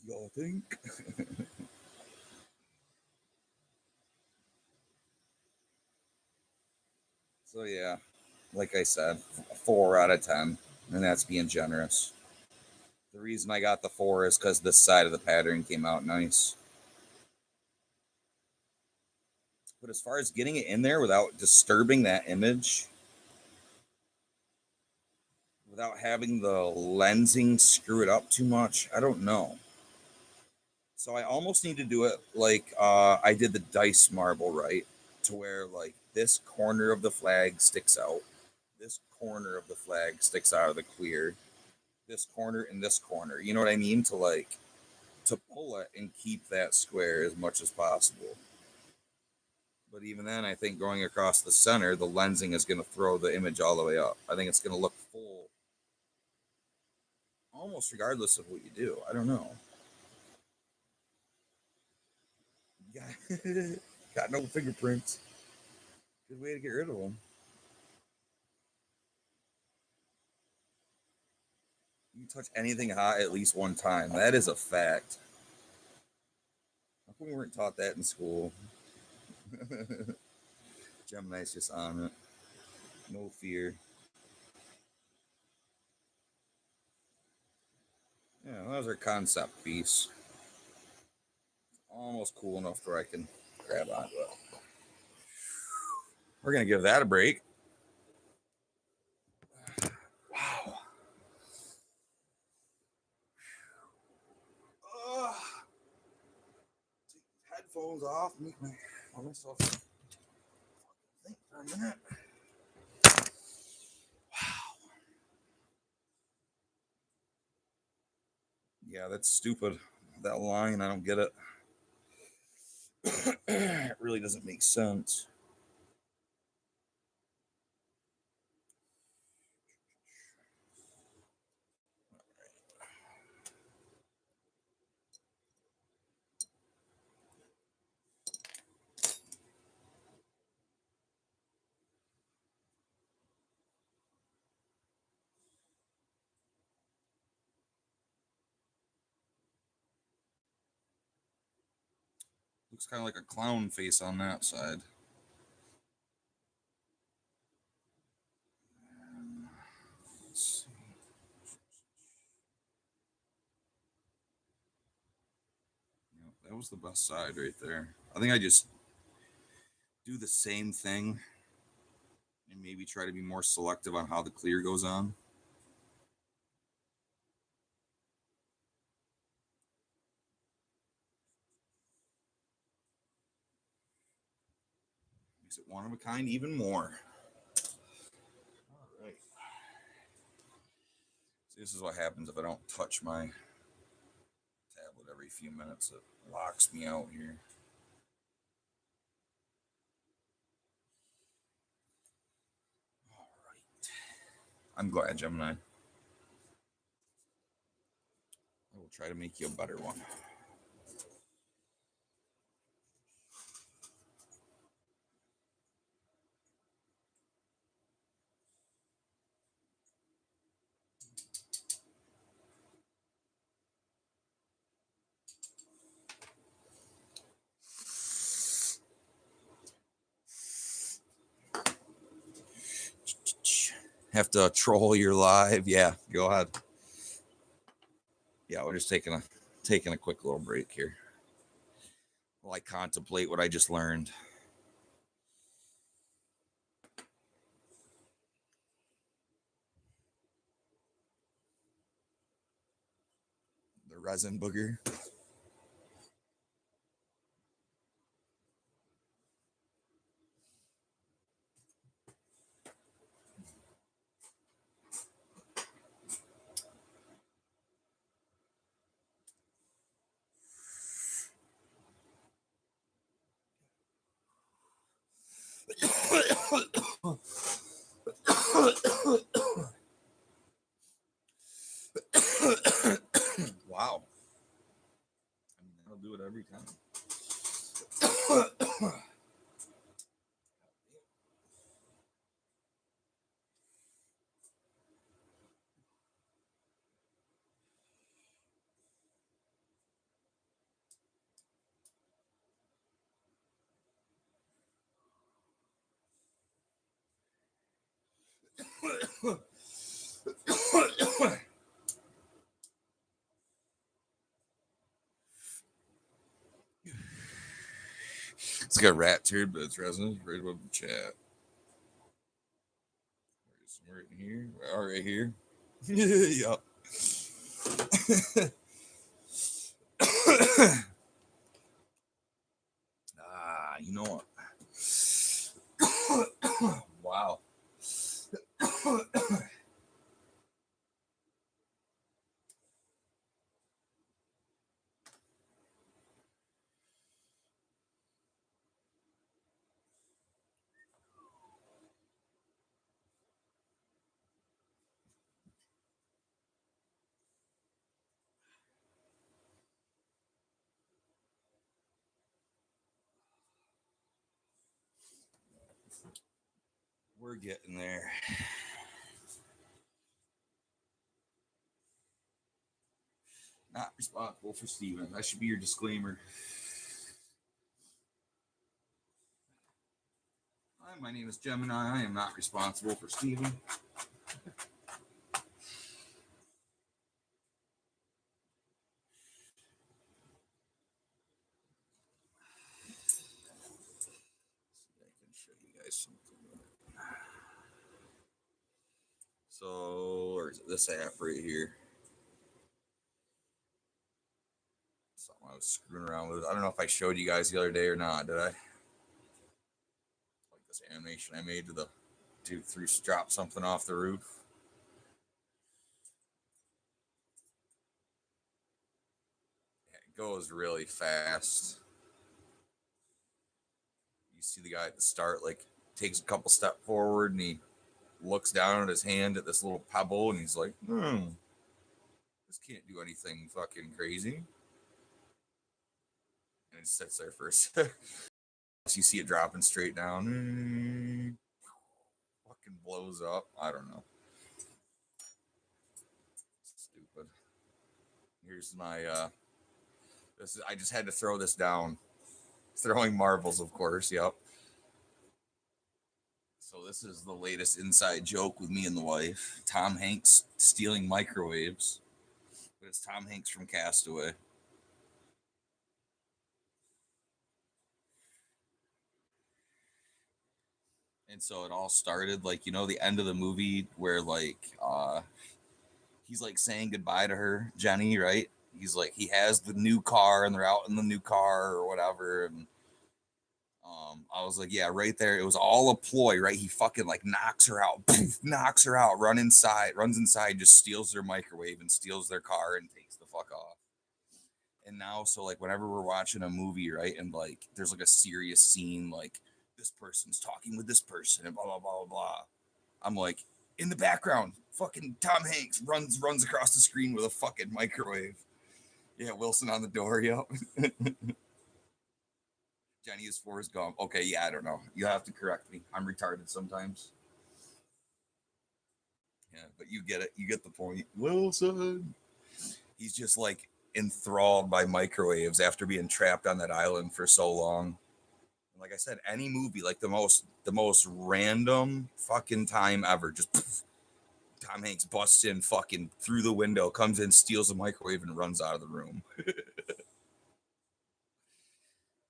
Y'all think? So yeah, like I said, 4 out of 10, and that's being generous. The reason I got the 4 is because this side of the pattern came out nice. But as far as getting it in there without disturbing that image, without having the lensing screw it up too much, I don't know. So I almost need to do it like I did the dice marble, right? To where like this corner of the flag sticks out, this corner of the flag sticks out of the clear, this corner and this corner. You know what I mean? To like to pull it and keep that square as much as possible. But even then, I think going across the center, the lensing is going to throw the image all the way up. I think it's going to look full, almost regardless of what you do. I don't know. Got, got no fingerprints. Good way to get rid of them. You touch anything hot at least one time. That is a fact. How come we weren't taught that in school? Gemini's just on it. No fear. Yeah, well, that was our concept piece. Almost cool enough where I can grab onto it. We're going to give that a break. Wow. Uh, take headphones off. Make myself think for a minute. Yeah, that's stupid. That line, I don't get it. It really doesn't make sense. Looks kind of like a clown face on that side. Let's see. Yeah, that was the best side right there. I think I just do the same thing and maybe try to be more selective on how the clear goes on. Makes it one of a kind even more. All right. See, this is what happens if I don't touch my tablet every few minutes. It locks me out here. All right. I'm glad, Gemini. I will try to make you a better one. Have to troll your live. Yeah, go ahead. Yeah, we're just taking a quick little break here while I contemplate what I just learned. The resin booger. Wow. I mean, I'll do it every time. It's got a rat turd, but it's resin right above the chat. Somewhere in here. All right here. Yup. You know what? Wow. We're getting there. Not responsible for Steven. That should be your disclaimer. Hi, my name is Gemini. I am not responsible for Steven. I can show you guys something. So, or is it this app right here? Something I was screwing around with. I don't know if I showed you guys the other day or not. Did I? Like this animation I made to the to drop something off the roof. It goes really fast. You see the guy at the start, like, takes a couple steps forward and he looks down at his hand at this little pebble and he's like, this can't do anything fucking crazy. And it sits there for a second. You see it dropping straight down. Fucking blows up. I don't know. Stupid. Here's my this is I just had to throw this down. Throwing marbles, of course, yep. So this is the latest inside joke with me and the wife. Tom Hanks stealing microwaves. But it's Tom Hanks from Castaway. And so it all started like, the end of the movie where like he's like saying goodbye to her, Jenny, right? He's like he has the new car and they're out in the new car or whatever. And I was like, yeah, right there. It was all a ploy, right? He fucking like knocks her out, poof, knocks her out, runs inside, just steals their microwave and steals their car and takes the fuck off. And now, so like whenever we're watching a movie, right, and like there's like a serious scene, like this person's talking with this person and blah blah blah blah blah. I'm like, in the background, fucking Tom Hanks runs across the screen with a fucking microwave. Yeah, Wilson on the door. Yep. Jenny is Forrest Gump. Okay, yeah, I don't know. You have to correct me. I'm retarded sometimes. Yeah, but you get it. You get the point. Wilson. He's just like enthralled by microwaves after being trapped on that island for so long. Like I said, any movie, like the most random fucking time ever, just poof, Tom Hanks busts in fucking through the window, comes in, steals the microwave, and runs out of the room.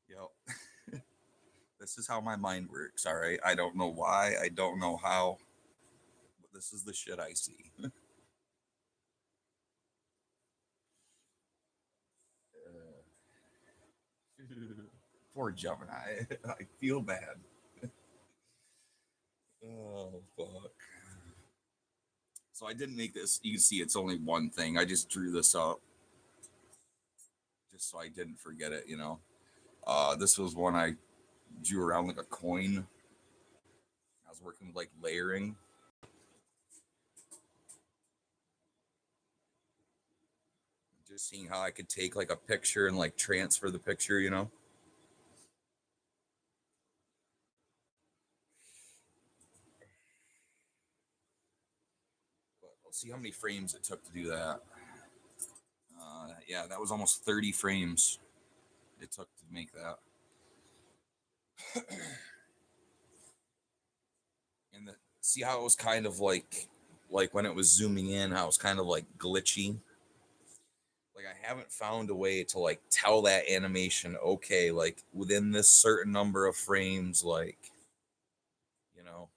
Yep. This is how my mind works, all right? I don't know why, I don't know how, but this is the shit I see. Poor Gemini. I feel bad. Oh, fuck. So I didn't make this. You can see it's only one thing. I just drew this up just so I didn't forget it. This was one I drew around like a coin. I was working with like layering. Just seeing how I could take like a picture and like transfer the picture. But we'll see how many frames it took to do that. Yeah, that was almost 30 frames it took to make that. And See how it was kind of like when it was zooming in, how it was kind of like glitchy. Like I haven't found a way to like tell that animation, okay, like within this certain number of frames, like, you know,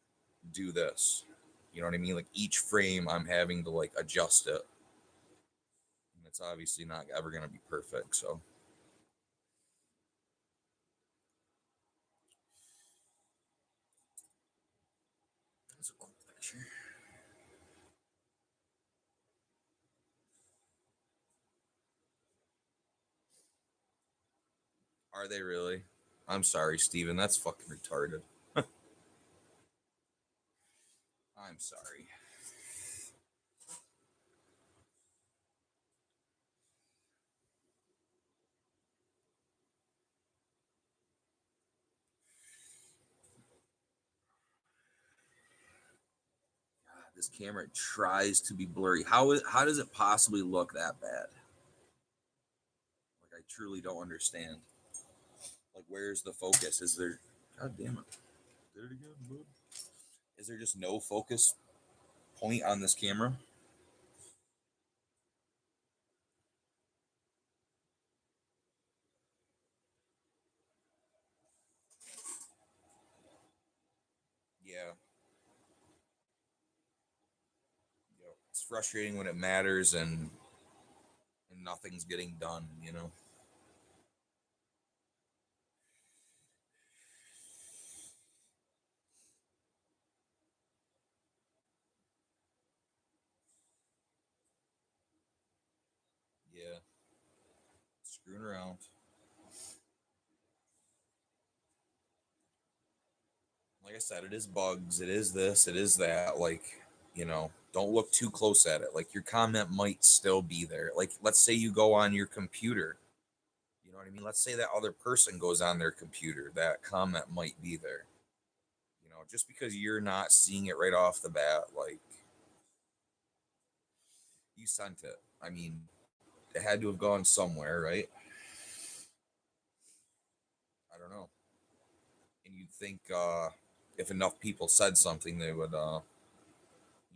do this. You know what I mean? Like each frame I'm having to like adjust it. And it's obviously not ever gonna be perfect, so that's a cool picture. Are they really? I'm sorry, Steven. That's fucking retarded. I'm sorry. God, this camera tries to be blurry. How does it possibly look that bad? Like I truly don't understand. Like where's the focus? Is there God damn it. Did it again, bud? Is there just no focus point on this camera? Yeah. It's frustrating when it matters and nothing's getting done, you know. Yeah. Screwing around. Like I said, it is bugs, it is this, it is that. Like, you know, don't look too close at it. Like your comment might still be there. Like, let's say you go on your computer. You know what I mean? Let's say that other person goes on their computer. That comment might be there. You know, just because you're not seeing it right off the bat, like you sent it. I mean, it had to have gone somewhere, right? I don't know. And you'd think if enough people said something, they would, you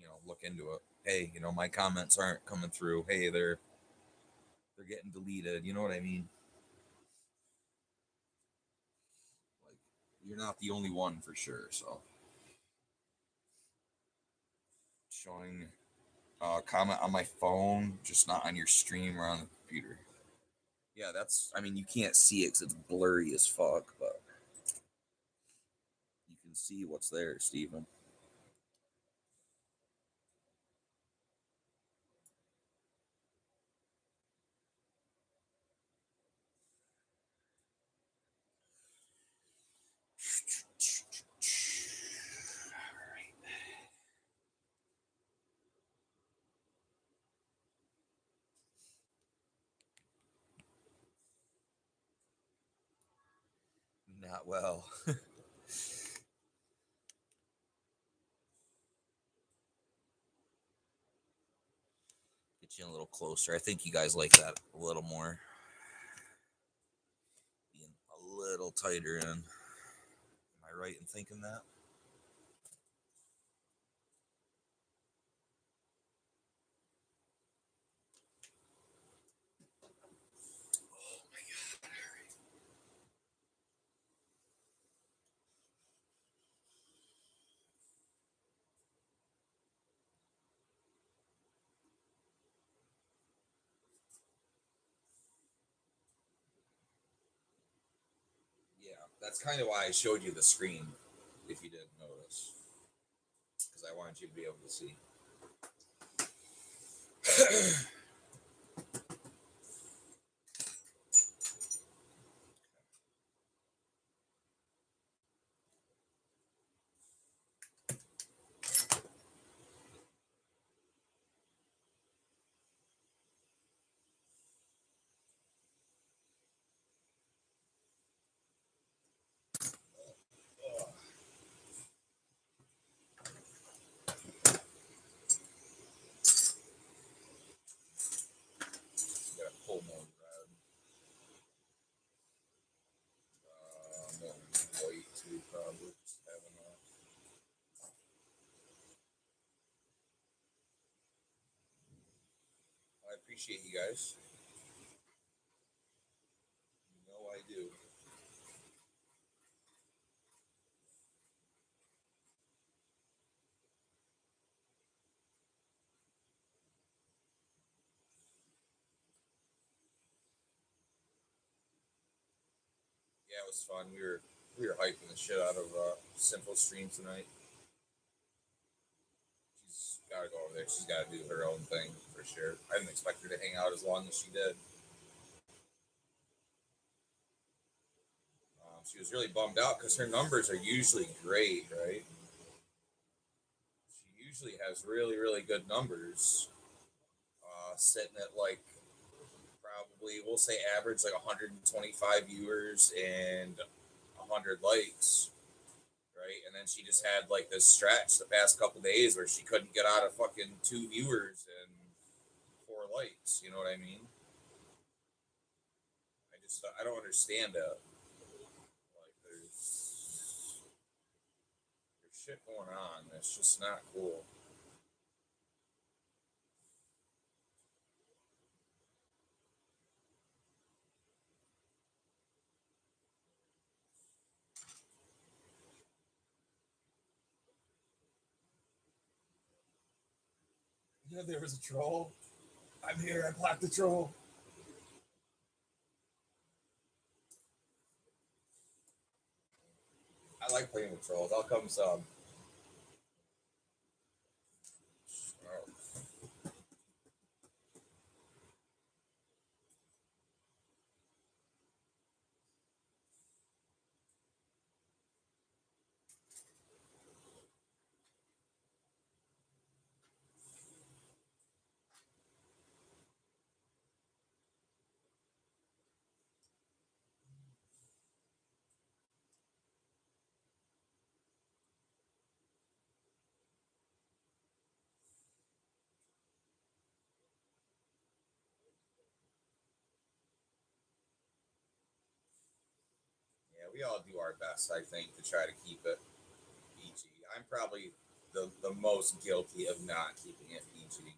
know, look into it. Hey, you know, my comments aren't coming through. Hey, they're getting deleted. You know what I mean? Like, you're not the only one for sure. So, showing comment on my phone, just not on your stream or on the computer. Yeah, that's. I mean, you can't see it because it's blurry as fuck, but you can see what's there, Steven. Not well. Get you a little closer. I think you guys like that a little more. Being a little tighter in. Am I right in thinking that? Yeah, that's kind of why I showed you the screen, if you didn't notice, because I wanted you to be able to see. appreciate you guys. You know I do. Yeah, it was fun. We were hiking the shit out of Simple Stream tonight. She's got to go over there. She's got to do her own thing for sure. I didn't expect her to hang out as long as she did. She was really bummed out because her numbers are usually great, right? She usually has really, really good numbers, sitting at like probably, we'll say average like 125 viewers and 100 likes, right? And then she just had like this stretch the past couple days where she couldn't get out of fucking 2 viewers and 4 likes. You know what I mean? I don't understand it. Like there's shit going on. It's just not cool. Yeah, there was a troll. I'm here. I blocked the troll. I like playing with trolls. I'll come some. Oh, yeah, we all do our best, I think, to try to keep it PG. I'm probably the most guilty of not keeping it PG.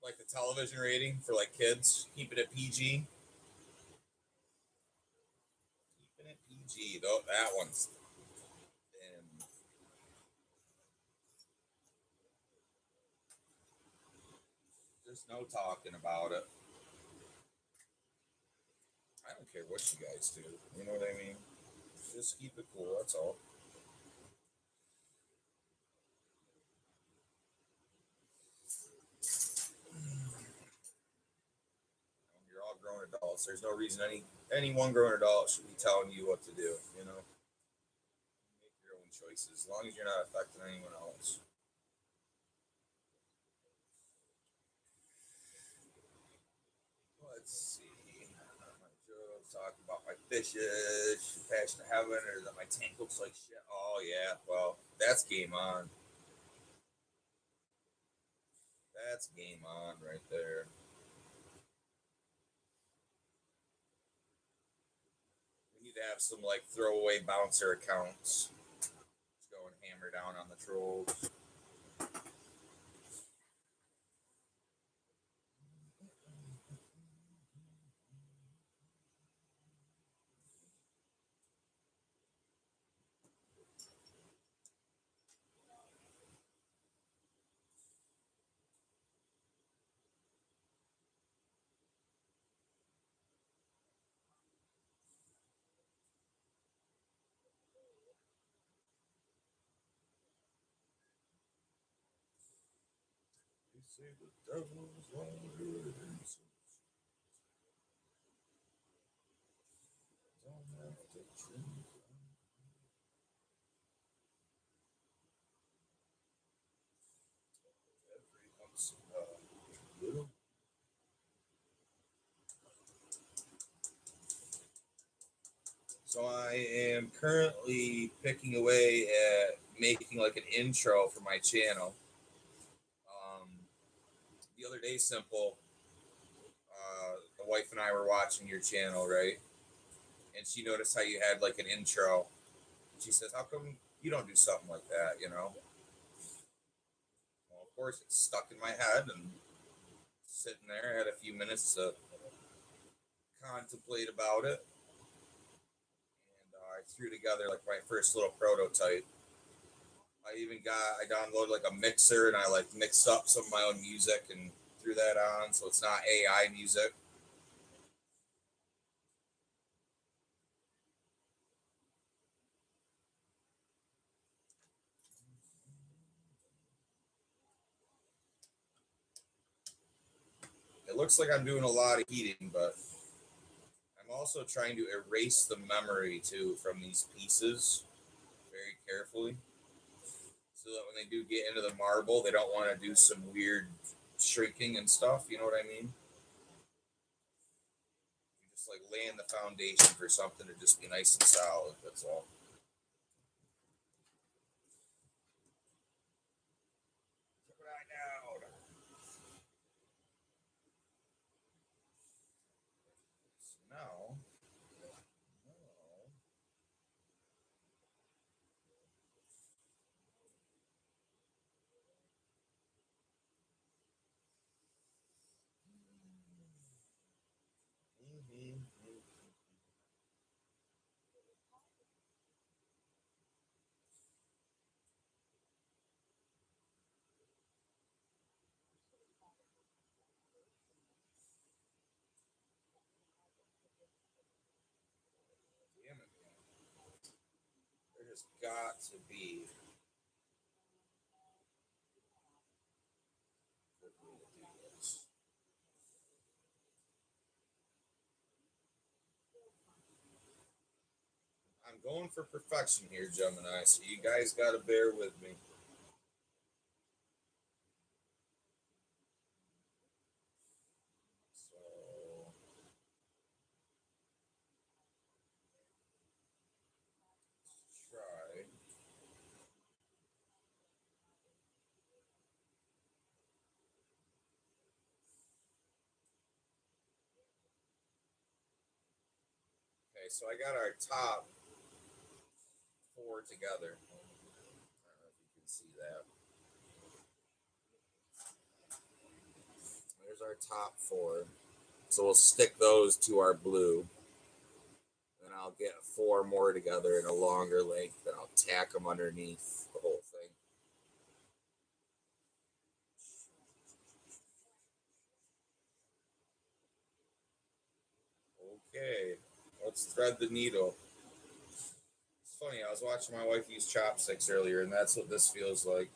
Like the television rating for like kids, keeping it PG. Keeping it PG, though, that one's. And there's no talking about it. I don't care what you guys do. You know what I mean? Just keep it cool. That's all. You're all grown adults. There's no reason any one grown adult should be telling you what to do. You know, make your own choices as long as you're not affecting anyone else. Let's see. My jokes, talk about my fishes, passion to heaven, or that my tank looks like shit. Oh yeah, well that's game on. That's game on right there. We need to have some like throwaway bouncer accounts. Just go and hammer down on the trolls. They say the devil's longer than don't have to trim. So I am currently picking away at making like an intro for my channel. Um, the other day, Simple, the wife and I were watching your channel, right? And she noticed how you had like an intro. She says, "How come you don't do something like that?" You know. Well, of course, it's stuck in my head, and sitting there, I had a few minutes to contemplate about it, and I threw together like my first little prototype. I downloaded like a mixer, and I like mixed up some of my own music and threw that on, so it's not AI music. It looks like I'm doing a lot of heating, but I'm also trying to erase the memory too from these pieces very carefully, so that when they do get into the marble, they don't want to do some weird shrinking and stuff. You know what I mean? You just like laying the foundation for something to just be nice and solid. That's all. Check it out now. So now, damn it, man. There just got to be a good way to do this. I'm going for perfection here, Gemini, so you guys got to bear with me. So, let's try. Okay, so I got our top four together. I don't know if you can see that. There's our top four. So we'll stick those to our blue. Then I'll get four more together in a longer length, and I'll tack them underneath the whole thing. Okay, let's thread the needle. It's funny, I was watching my wife use chopsticks earlier, and that's what this feels like.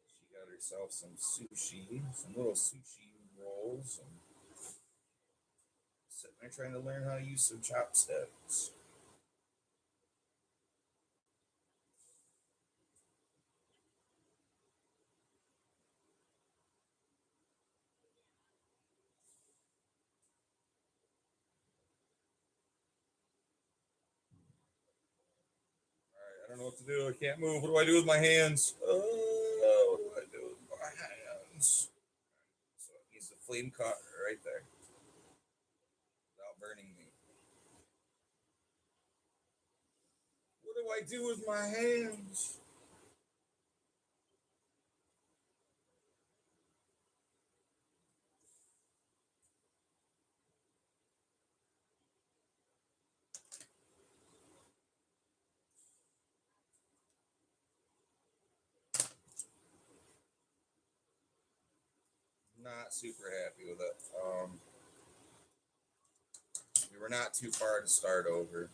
She got herself some sushi, some little sushi rolls, and sitting there trying to learn how to use some chopsticks. Alright, I don't know what to do. I can't move. What do I do with my hands? What do I do with my hands? So it needs the flame cut right there without burning me. What do I do with my hands? Not super happy with it. We were not too far to start over.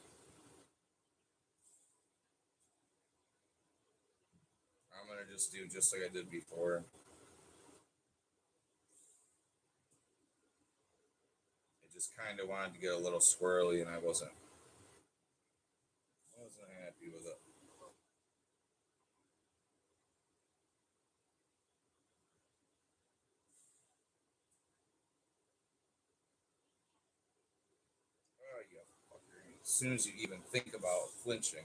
I'm gonna just do just like I did before. It just kind of wanted to get a little squirrely, and I wasn't happy with it. as soon as you even think about flinching.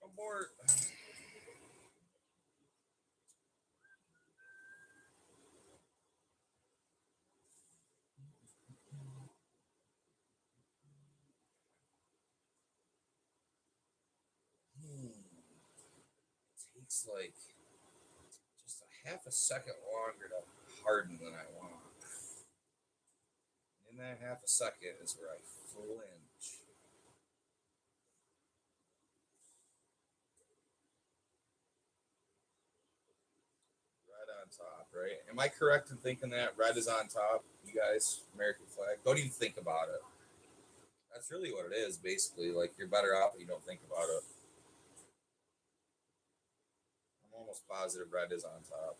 Abort. Takes like just a half a second longer to harden than I want. In that half a second is where I flinch. Red on top, right? Am I correct in thinking that red is on top? You guys, American flag. Don't even think about it. That's really what it is, basically. Like you're better off if you don't think about it. I'm almost positive red is on top.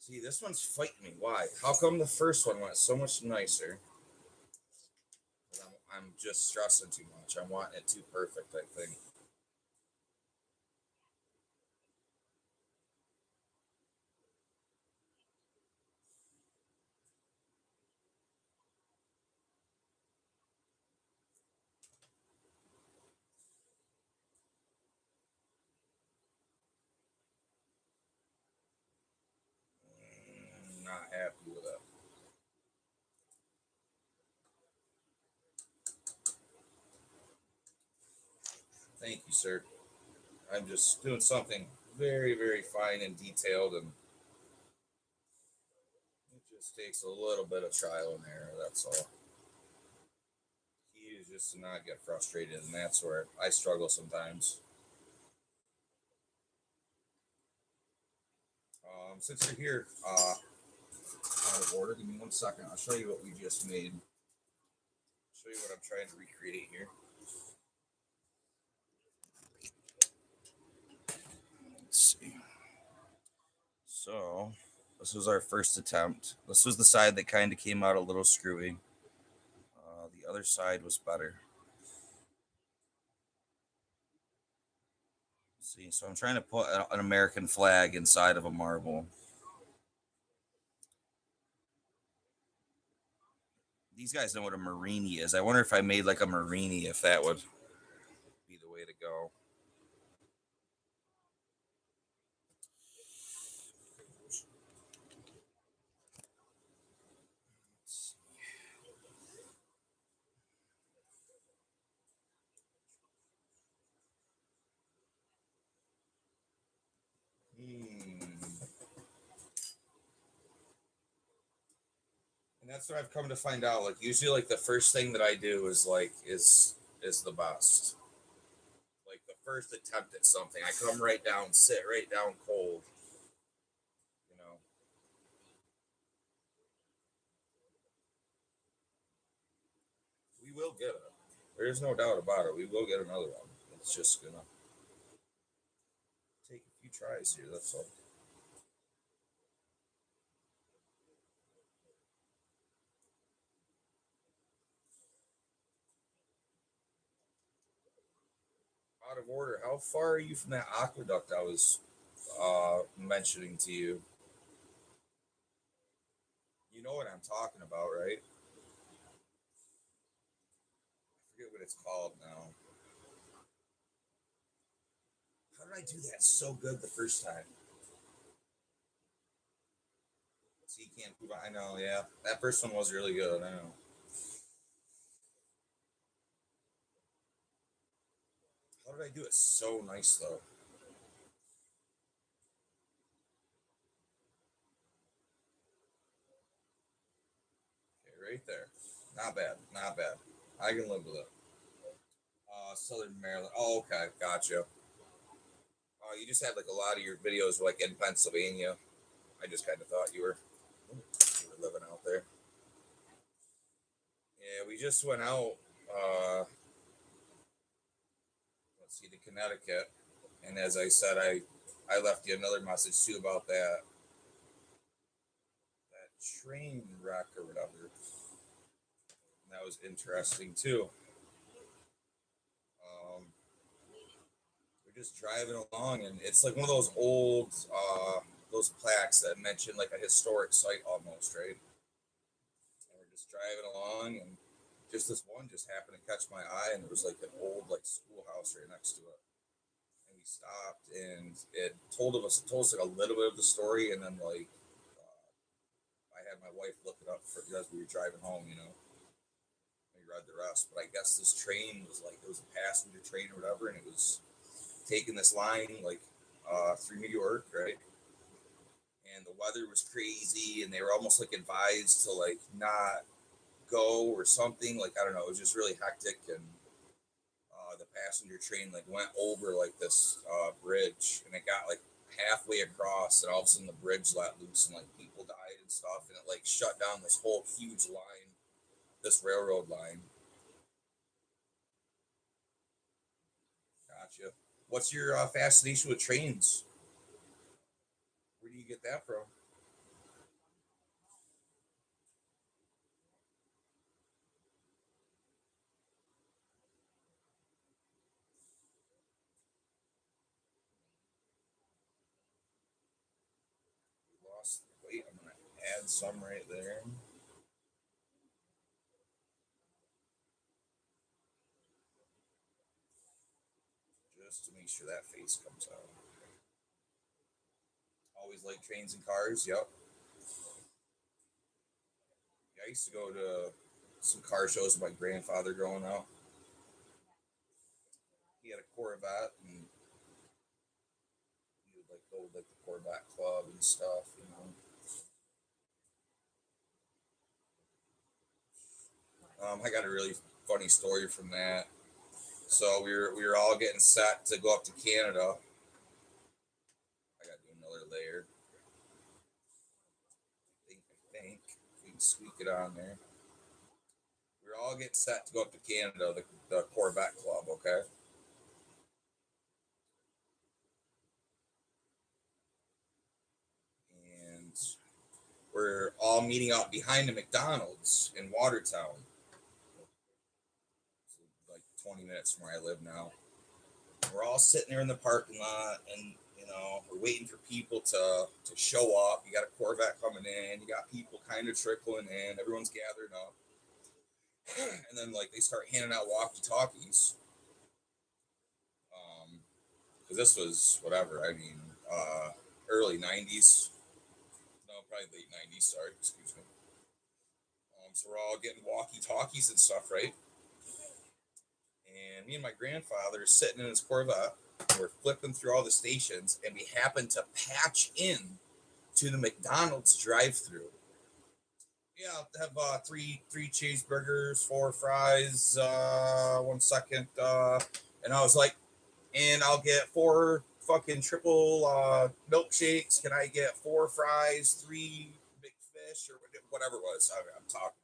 See, this one's fighting me. Why? How come the first one went so much nicer? I'm just stressing too much. I'm wanting it too perfect, I think. Not happy with it. Thank you, sir. I'm just doing something very, very fine and detailed, and it just takes a little bit of trial and error. That's all. Key is just to not get frustrated, and that's where I struggle sometimes. Since you're here, out of order, give me 1 second. I'll show you what we just made. Show you what I'm trying to recreate here. Let's see. So, this was our first attempt. This was the side that kind of came out a little screwy. The other side was better. See, so I'm trying to put an American flag inside of a marble. These guys know what a marini is. I wonder if I made like a marini, if that would be the way to go. And that's what I've come to find out. Like usually, like the first thing that I do is like is the best. Like the first attempt at something, I come right down, sit right down cold. You know, we will get it. There's no doubt about it. We will get another one. It's just gonna take a few tries here. That's all. Out of order. How far are you from that aqueduct I was mentioning to you? You know what I'm talking about, right? I forget what it's called now. How did I do that so good the first time? So you can't prove. I know, yeah. That first one was really good. I know. How did I do it so nice though? Okay, right there. Not bad. Not bad. I can live with it. Southern Maryland. Oh, okay. Gotcha. Oh, you just had like a lot of your videos were like in Pennsylvania. I just kind of thought you were living out there. Yeah, we just went out. Let's see to Connecticut, and as I said, I left you another message too about that train wreck or whatever. And that was interesting too. We're just driving along, and it's like one of those old those plaques that mention like a historic site almost, right? And we're just driving along, and just this one just happened to catch my eye, and there was like an old like schoolhouse right next to it. And we stopped, and it told us like a little bit of the story, and then like I had my wife look it up for as we were driving home, we read the rest. But I guess this train was like it was a passenger train or whatever, and it was taking this line like through New York, right? And the weather was crazy, and they were almost like advised to like not go or something. Like I don't know, it was just really hectic, and the passenger train like went over like this bridge, and it got like halfway across, and all of a sudden the bridge let loose, and like people died and stuff, and it like shut down this whole huge line, this railroad line. Gotcha. What's your fascination with trains? Where do you get that from? We lost. Wait, I'm gonna add some right there just to make sure that face comes out. Always like trains and cars. Yep. Yeah, I used to go to some car shows with my grandfather growing up. He had a Corvette, and we would like go to like the Corvette club and stuff. I got a really funny story from that. So we were all getting set to go up to Canada. I got to do another layer. I think we can squeak it on there. We were all getting set to go up to Canada, the Corvette club. Okay, and we're all meeting up behind the McDonald's in Watertown, so like 20 minutes from where I live now. We're all sitting there in the parking lot, and we're waiting for people to show up. You got a Corvette coming in. You got people kind of trickling in. Everyone's gathering up, and then like they start handing out walkie talkies. Because this was whatever. I mean, early '90s. No, probably late '90s. Sorry, excuse me. So we're all getting walkie talkies and stuff, right? And me and my grandfather are sitting in his Corvette. We're flipping through all the stations, and we happen to patch in to the McDonald's drive-through. Yeah, I'll have three cheeseburgers, four fries, 1 second, and I was like, and I'll get four fucking triple milkshakes. Can I get four fries, three big fish, or whatever it was? I'm talking.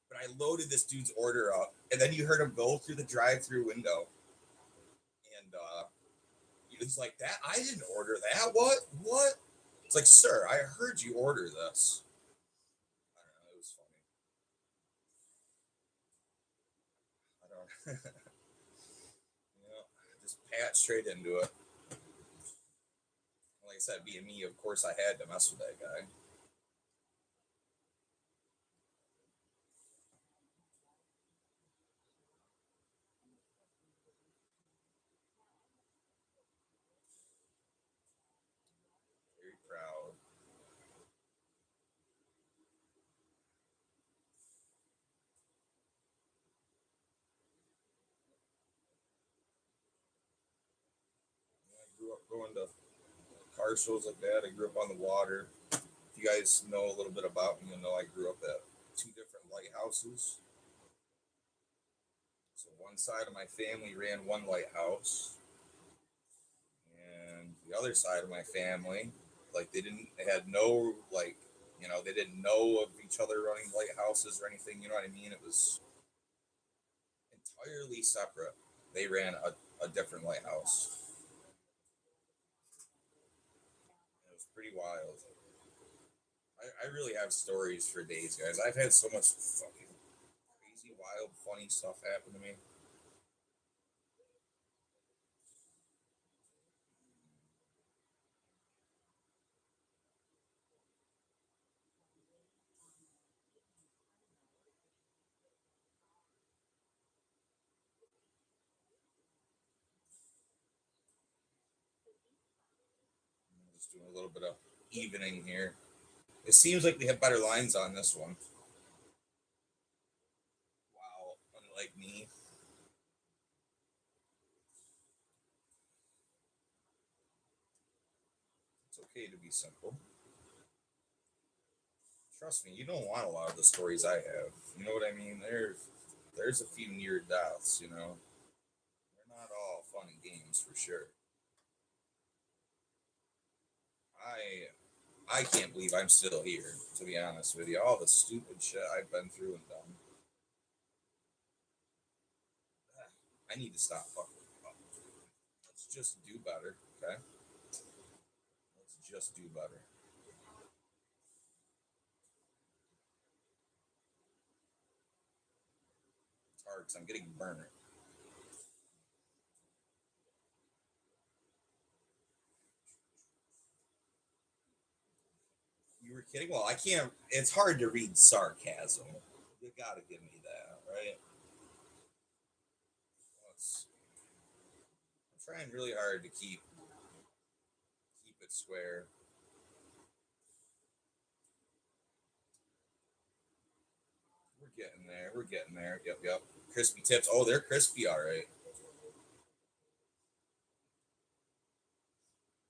But I loaded this dude's order up, and then you heard him go through the drive-through window, and he's like, "That I didn't order that. What? What?" It's like, "Sir, I heard you order this." I don't know. It was funny. I don't. Just pat straight into it. Like I said, being me, of course, I had to mess with that guy. Very proud. I grew up going to car shows like that. I grew up on the water. If you guys know a little bit about me, you'll know I grew up at two different lighthouses. So one side of my family ran one lighthouse, and the other side of my family, like they had no like, they didn't know of each other running lighthouses or anything. You know what I mean? It was entirely separate. they ran a different lighthouse. It was pretty wild. I really have stories for days, guys. I've had so much fucking crazy, wild, funny stuff happen to me. I'm just doing a little bit of evening here. It seems like we have better lines on this one. Wow, unlike me. It's okay to be simple. Trust me, you don't want a lot of the stories I have. You know what I mean? There's a few near deaths, you know. They're not all fun and games for sure. I can't believe I'm still here, to be honest with you. All the stupid shit I've been through and done. I need to stop fucking up. Let's just do better, okay? Let's just do better. It's hard because I'm getting burnt. You were kidding? Well, I can't. It's hard to read sarcasm. You gotta give me that, right? Let's, I'm trying really hard to keep it square. We're getting there. We're getting there. Yep, yep. Crispy tips. Oh, they're crispy, all right.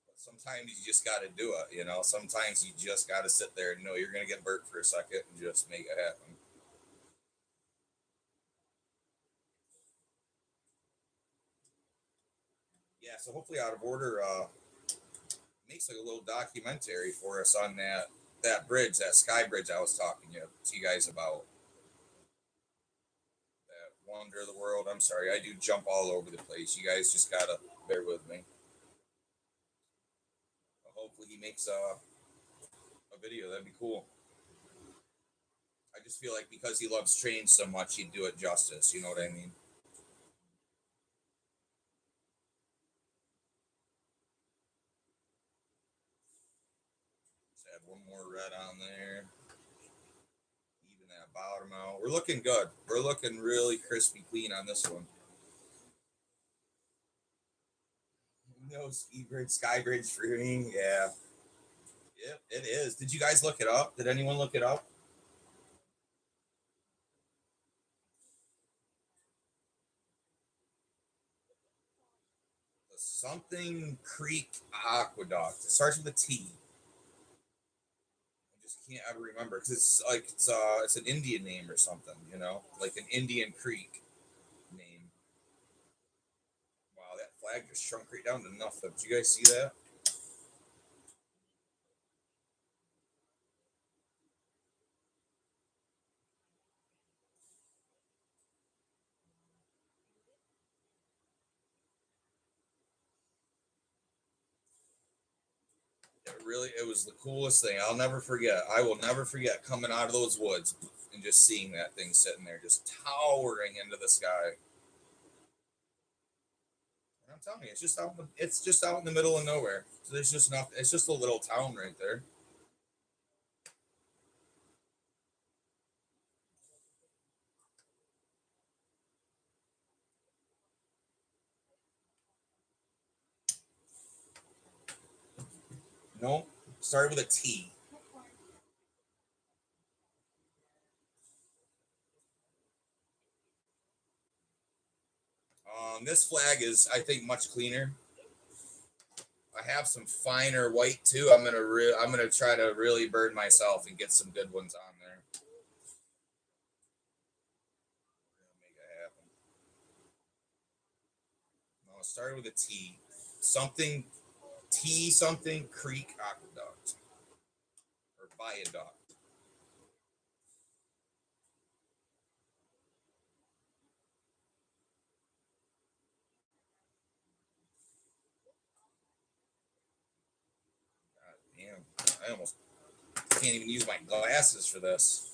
But sometimes you just got to do it. You know, sometimes you just got to sit there and know you're gonna get burnt for a second and just make it happen. Yeah. So hopefully, out of order makes like a little documentary for us on that bridge, that sky bridge I was talking to you guys about. That wonder of the world. I'm sorry, I do jump all over the place. You guys just gotta bear with me. Hopefully, he makes a video. That'd be cool. I just feel like because he loves trains so much, he'd do it justice. You know what I mean? Just add one more red on there. Even that bottom out. We're looking good. We're looking really crispy clean on this one. No ski bridge, sky bridge for me. Yeah. Yep, it is. Did you guys look it up? Did anyone look it up? The something Creek Aqueduct. It starts with a T. I just can't ever remember because it's like it's an Indian name or something. You know, like an Indian Creek name. Wow, that flag just shrunk right down to nothing. Did you guys see that? It was the coolest thing. I'll never forget. I will never forget coming out of those woods and just seeing that thing sitting there, just towering into the sky. And I'm telling you, it's just out in the middle of nowhere. So there's just nothing. It's just a little town right there. No, started with a T. This flag is, I think, much cleaner. I have some finer white too. I'm gonna try to really burn myself and get some good ones on there. We're gonna make it happen. No, it started with a T. Something T something Creek Aqueduct or Viaduct. Damn, I almost can't even use my glasses for this.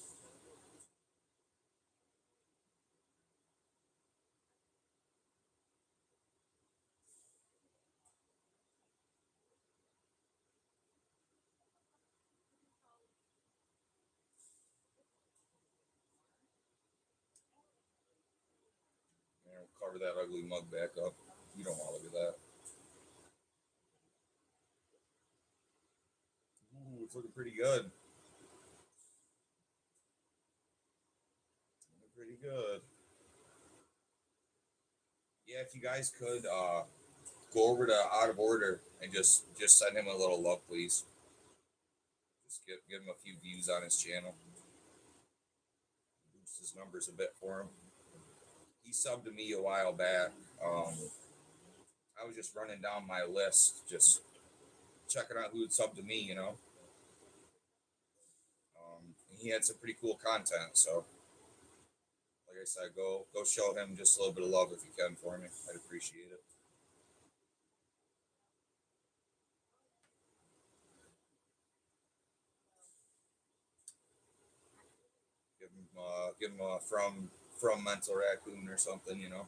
Cover that ugly mug back up. You don't want to look at that. Ooh, it's looking pretty good. Looking pretty good. Yeah, if you guys could go over to Out of Order and just send him a little love, please. Just give him a few views on his channel. Boost his numbers a bit for him. He subbed to me a while back. I was just running down my list, just checking out who had subbed to me, you know. He had some pretty cool content, so like I said, go show him just a little bit of love if you can for me. I'd appreciate it. Give him from Mental Raccoon or something, you know.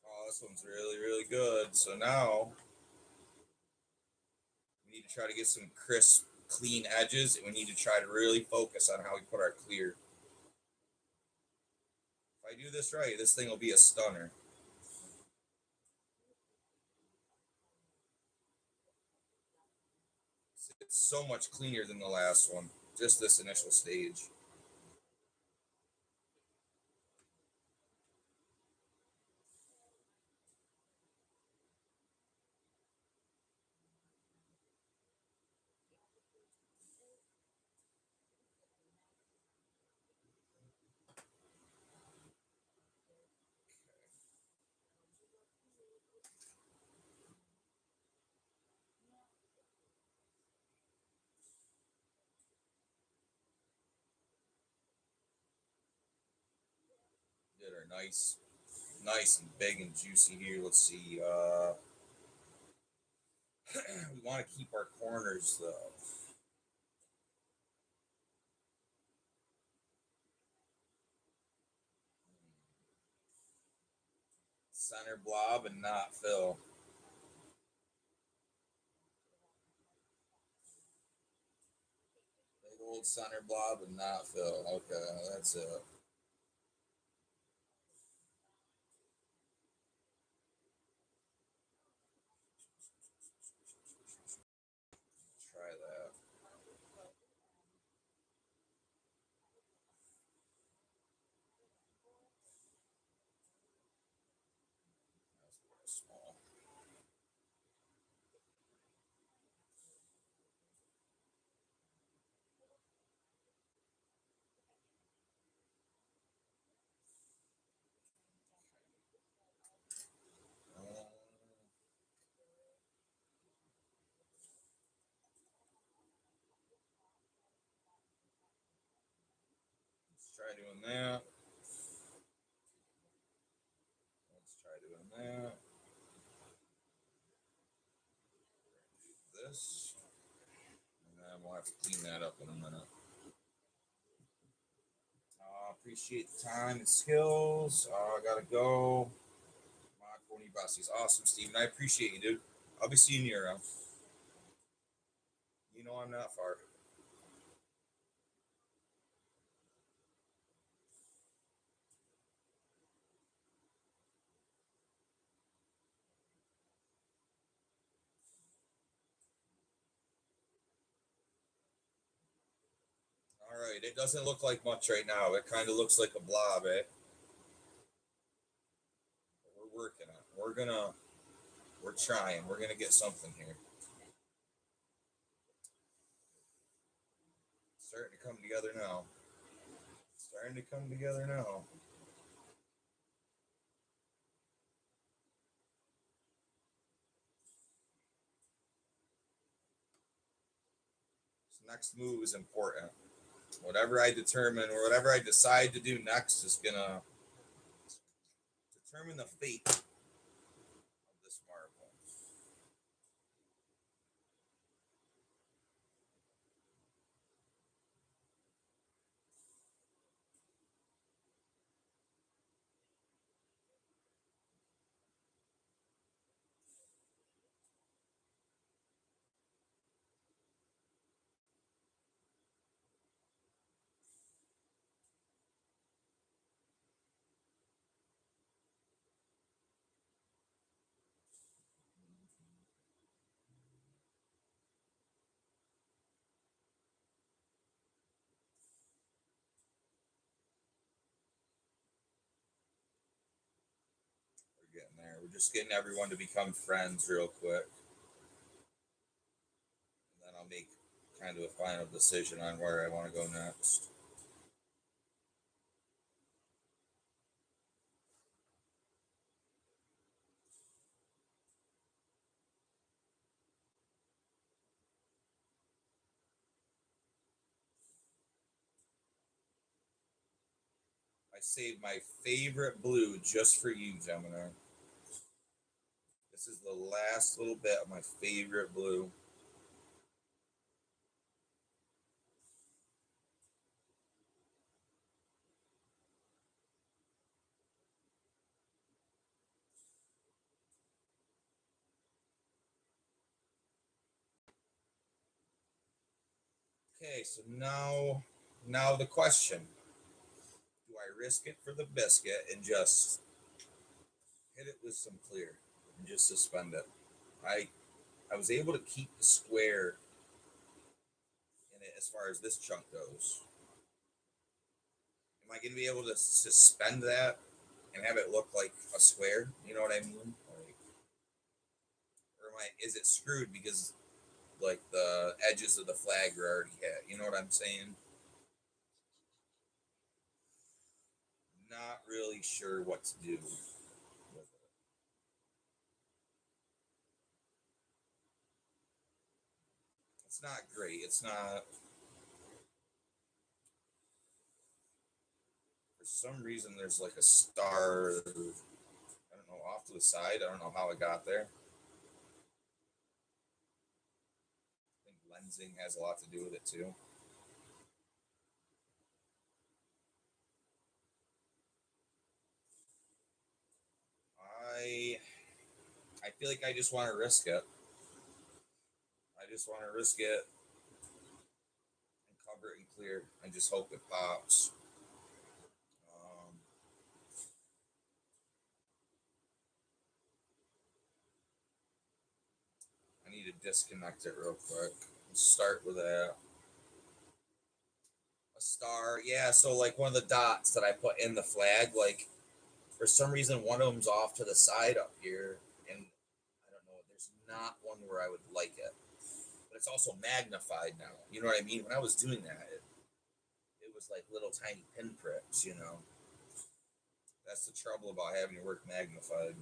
Oh, this one's really really good. So now we need to try to get some crisp, clean edges, and we need to try to really focus on how we put our clear. If I do this right, this thing will be a stunner. It's so much cleaner than the last one. Just this initial stage. That are nice and big and juicy here. Let's see. We want to keep our corners though. Center blob and not fill. Big old center blob and not fill. Okay, that's it. Try that. That's a little small. Let's try doing that. Let's try doing that. This. And then we'll have to clean that up in a minute. Appreciate the time and skills. I gotta go. My Pony Bossies. Awesome, Steven. I appreciate you, dude. I'll be seeing you around. You know I'm not far. All right. It doesn't look like much right now. It kind of looks like a blob, eh? But we're working on it. We're trying. We're gonna get something here. It's starting to come together now. It's starting to come together now. It's Next move is important. Whatever I determine or whatever I decide to do next is gonna determine the fate of this marble. We're getting there. We're just getting everyone to become friends real quick. And then I'll make kind of a final decision on where I want to go next. I saved my favorite blue just for you, Gemini. This is the last little bit of my favorite blue. Okay, so now the question. Do I risk it for the biscuit and just hit it with some clear and just suspend it? I was able to keep the square in it as far as this chunk goes. Am I going to be able to suspend that and have it look like a square? You know what I mean? Like, or is it screwed because like the edges of the flag are already hit? You know what I'm saying? Not really sure what to do with it. It's not great. It's not. For some reason, there's like a star. I don't know, off to the side. I don't know how it got there. I think lensing has a lot to do with it too. I I feel like I just want to risk it. I just want to risk it and cover it and clear and just hope it pops. Um, I need to disconnect it real quick. Let's start with a star. Yeah, so like one of the dots that I put in the flag, like for some reason one of them's off to the side up here, and I don't know. There's not one where I would like it, but it's also magnified now. You know what I mean? When I was doing that, it was like little tiny pinpricks. You know, that's the trouble about having your work magnified.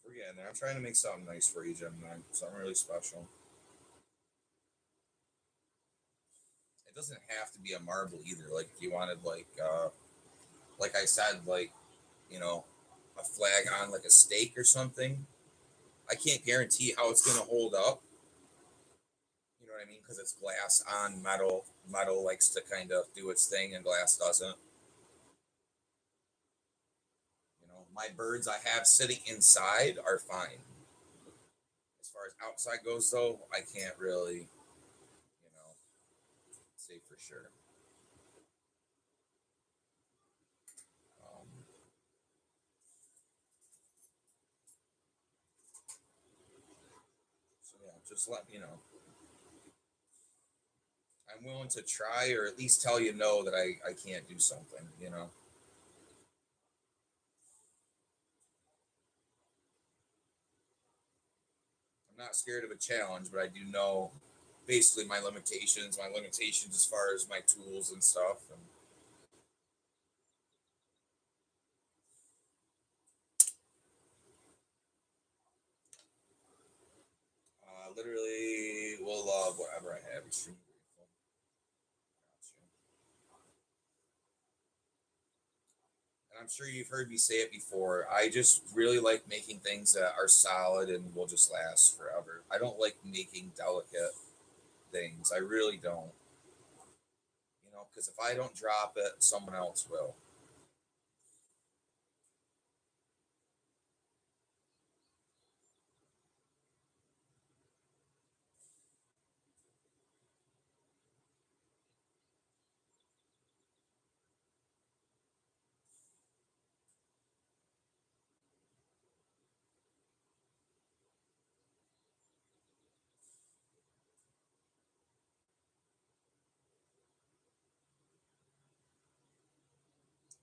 We're getting there. I'm trying to make something nice for you, Gemini. Something really special. It doesn't have to be a marble either. Like if you wanted like I said, like, you know, a flag on like a stake or something. I can't guarantee how it's gonna hold up. You know what I mean? Because it's glass on metal. Metal likes to kind of do its thing, and glass doesn't. You know, my birds I have sitting inside are fine. As far as outside goes, though, I can't really, say for sure. Um, so yeah, just let me know. I'm willing to try, or at least tell you no that I can't do something. I'm I'm not scared of a challenge, but I do know basically my limitations as far as my tools and stuff. And literally will love whatever I have. Extremely grateful. Gotcha. And I'm sure you've heard me say it before. I just really like making things that are solid and will just last forever. I don't like making delicate things. I really don't. Because if I don't drop it, someone else will.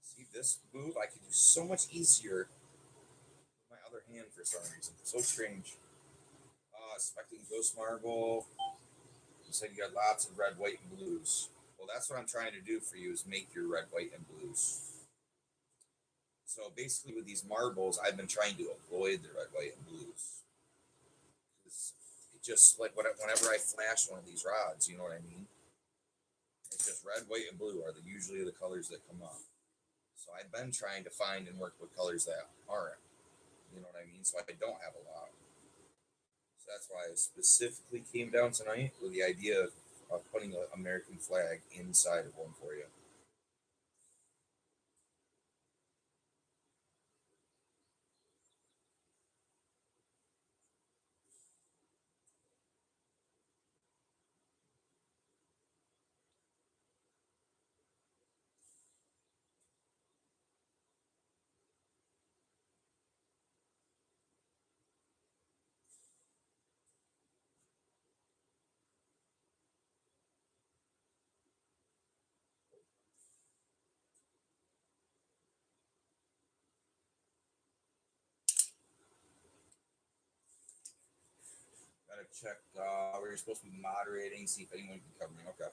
See this move, I could do so much easier with my other hand for some reason. So strange. Expecting Ghost Marble. You said you got lots of red, white, and blues. Well, that's what I'm trying to do for you is make your red, white, and blues. So basically, with these marbles, I've been trying to avoid the red, white, and blues. Because it just like whenever I flash one of these rods, you know what I mean? It's just red, white, and blue are usually the colors that come up. So I've been trying to find and work with colors that aren't. You know what I mean? So I don't have a lot. So that's why I specifically came down tonight with the idea of putting an American flag inside of one for you. Gotta check where you're supposed to be moderating, see if anyone can cover me. Okay.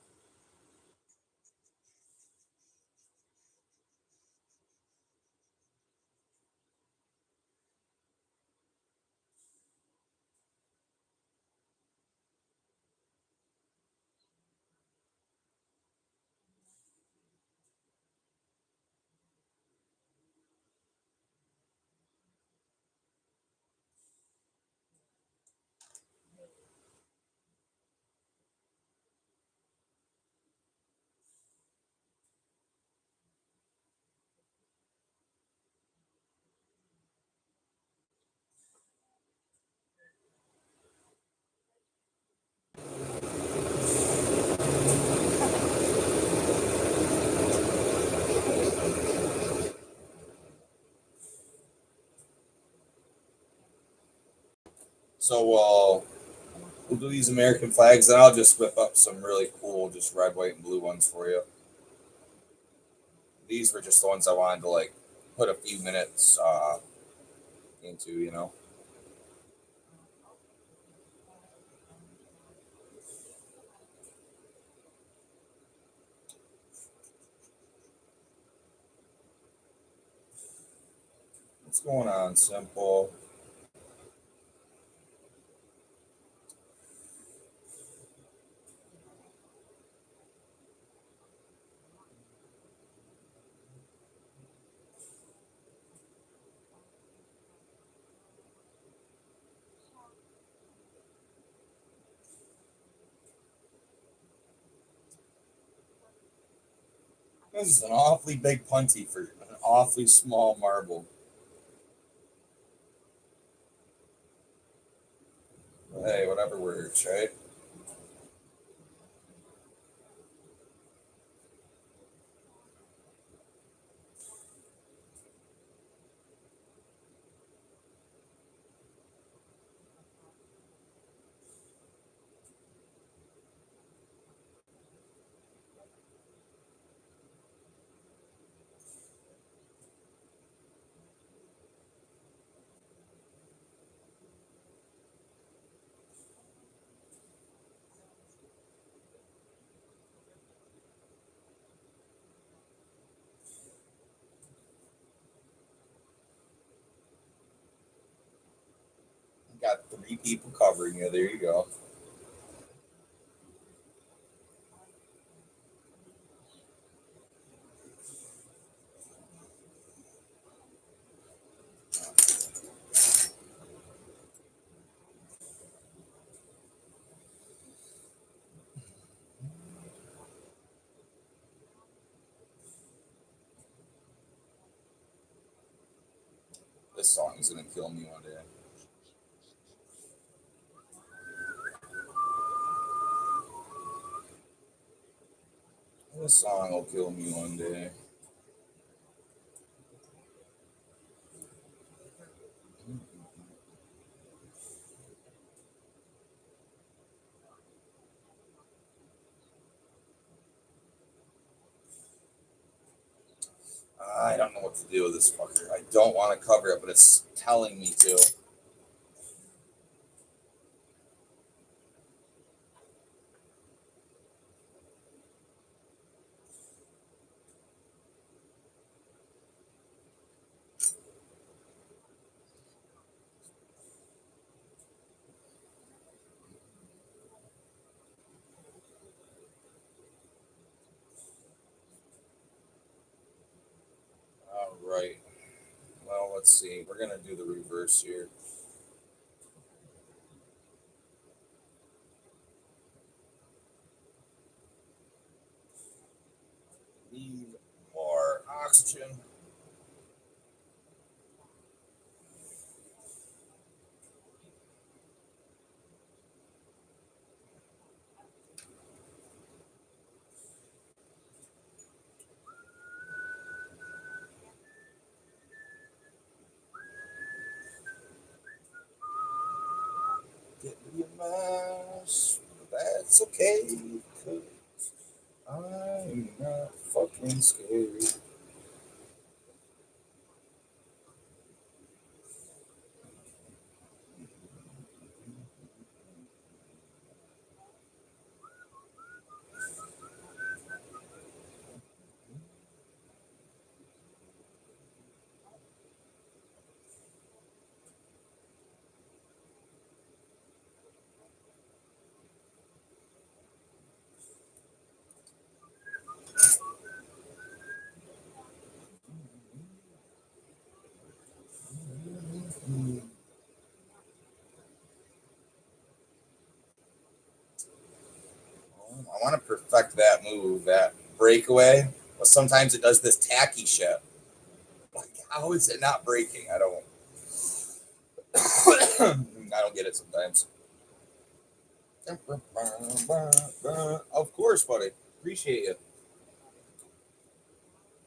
So we'll do these American flags, and I'll just whip up some really cool, just red, white, and blue ones for you. These were just the ones I wanted to like put a few minutes into, you know. What's going on, Simple? This is an awfully big punty for an awfully small marble. But hey, whatever works, right? got 3 people covering you. There you go. This song is gonna kill me one day. This song will kill me one day. I don't know what to do with this fucker. I don't want to cover it, but it's telling me to. All right. Well, let's see. We're gonna do the reverse here. Need more oxygen. Get me a mouse. That's okay, because I'm not fucking scared. I want to perfect that move, that breakaway. But sometimes it does this tacky shit. Like, how is it not breaking? I don't. I don't get it sometimes. Of course, buddy. Appreciate you.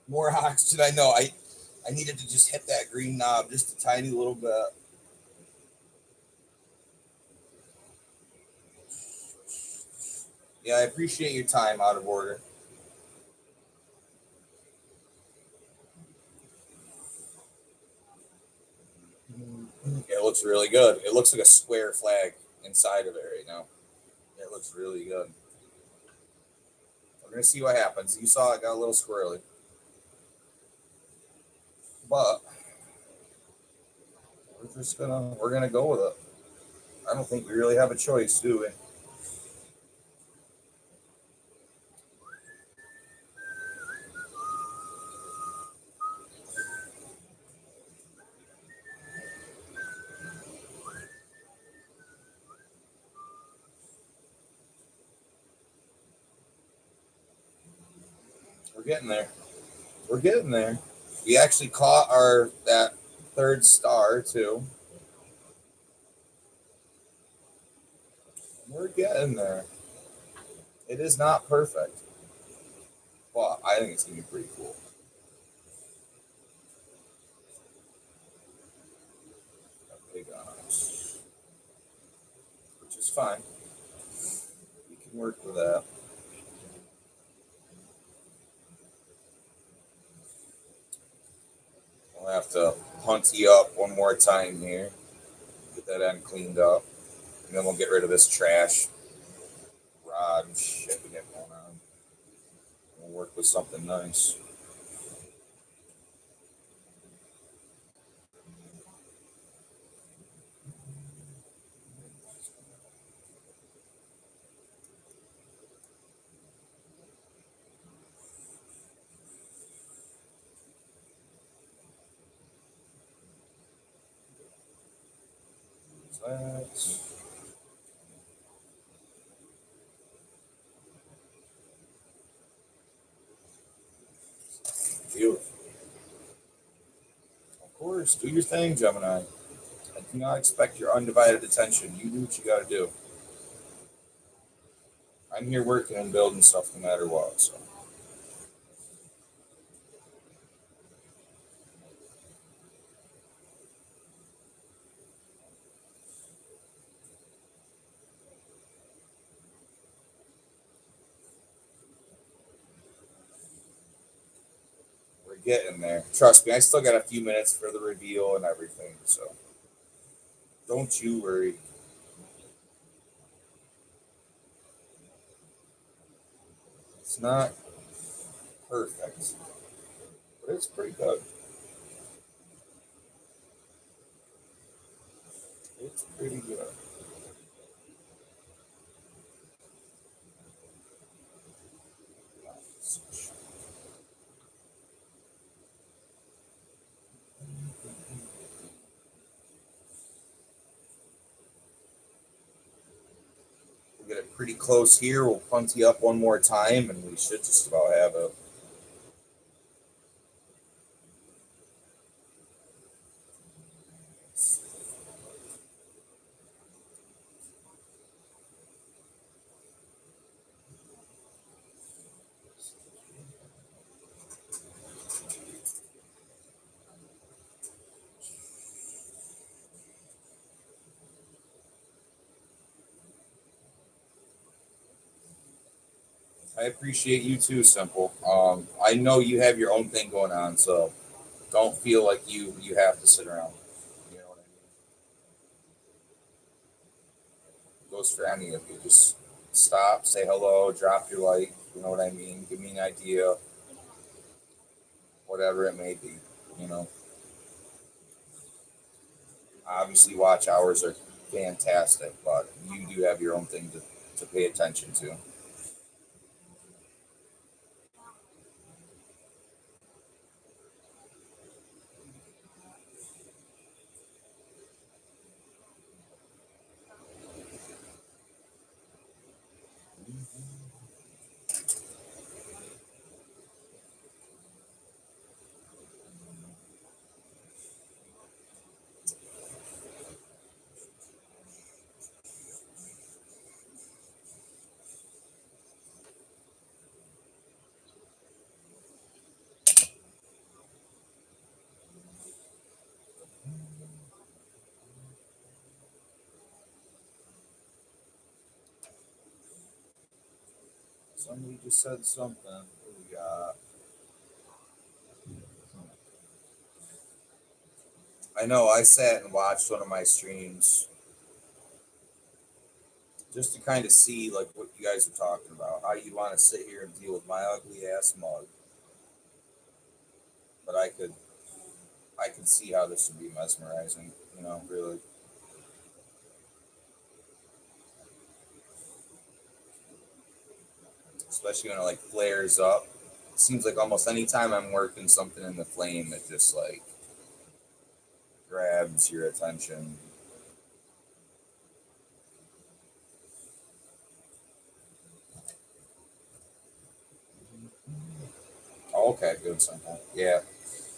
More oxygen. I know. I needed to just hit that green knob just a tiny little bit. Yeah, I appreciate your time, out of order. It looks really good. It looks like a square flag inside of it right now. It looks really good. We're gonna see what happens. You saw it got a little squirrely, but we're gonna go with it. I don't think we really have a choice, do we? We're getting there. We're getting there. We actually caught our that third star too. We're getting there. It is not perfect, but I think it's gonna be pretty cool. Big eyes, which is fine. We can work with that. We'll have to punty up one more time here, get that end cleaned up, and then we'll get rid of this trash rod and shit we got going on. We'll work with something nice. Relax. Beautiful. Of course, do your thing, Gemini. I do not expect your undivided attention. You do what you got to do. I'm here working and building stuff no matter what. So we're getting there. Trust me, I still got a few minutes for the reveal and everything. So don't you worry. It's not perfect, but it's pretty good. It's pretty good. We'll get it pretty close here. We'll punt you up one more time, and we should just about have it. I appreciate you too, Simple. I know you have your own thing going on, so don't feel like you have to sit around. You know what I mean? It goes for any of you. Just stop, say hello, drop your like. You know what I mean? Give me an idea, whatever it may be. You know, obviously, watch hours are fantastic, but you do have your own thing to pay attention to. Somebody just said something. What do we got? I know I sat and watched one of my streams just to kind of see like what you guys are talking about, how you want to sit here and deal with my ugly ass mug. But I could see how this would be mesmerizing, really. Especially when it like flares up. It seems like almost any time I'm working something in the flame, it just like grabs your attention. Oh, okay, good something. Yeah,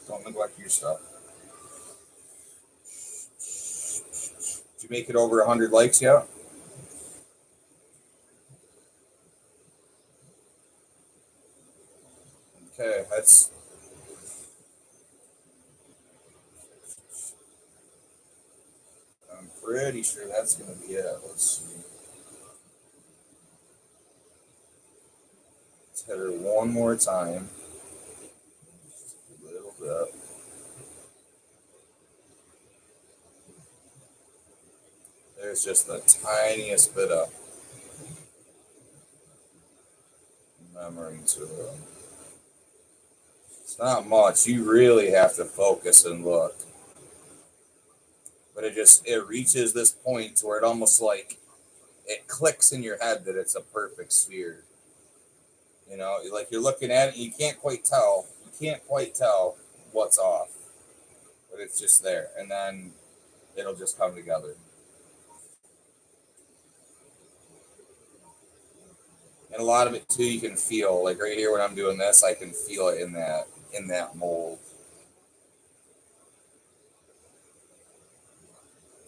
don't neglect your stuff. Did you make it over 100 likes yet? Okay, I'm pretty sure that's gonna be it. Let's see. Let's hit her one more time. A little bit. There's just the tiniest bit of memory to it. It's not much. You really have to focus and look. But it reaches this point to where it almost like it clicks in your head that it's a perfect sphere. Like you're looking at it and you can't quite tell. You can't quite tell what's off. But it's just there. And then it'll just come together. And a lot of it too, you can feel like right here when I'm doing this, I can feel it in that mold.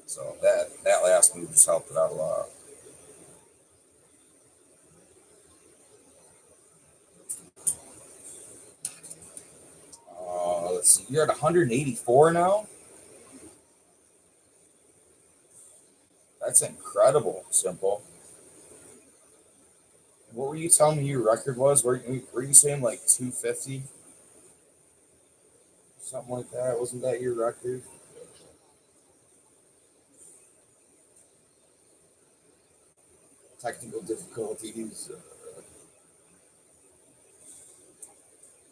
So that last move just helped it out a lot. Let's see, you're at 184 now. That's incredible, Simple. What were you telling me your record was? Were you saying like 250? Something like that. Wasn't that your record? Technical difficulties.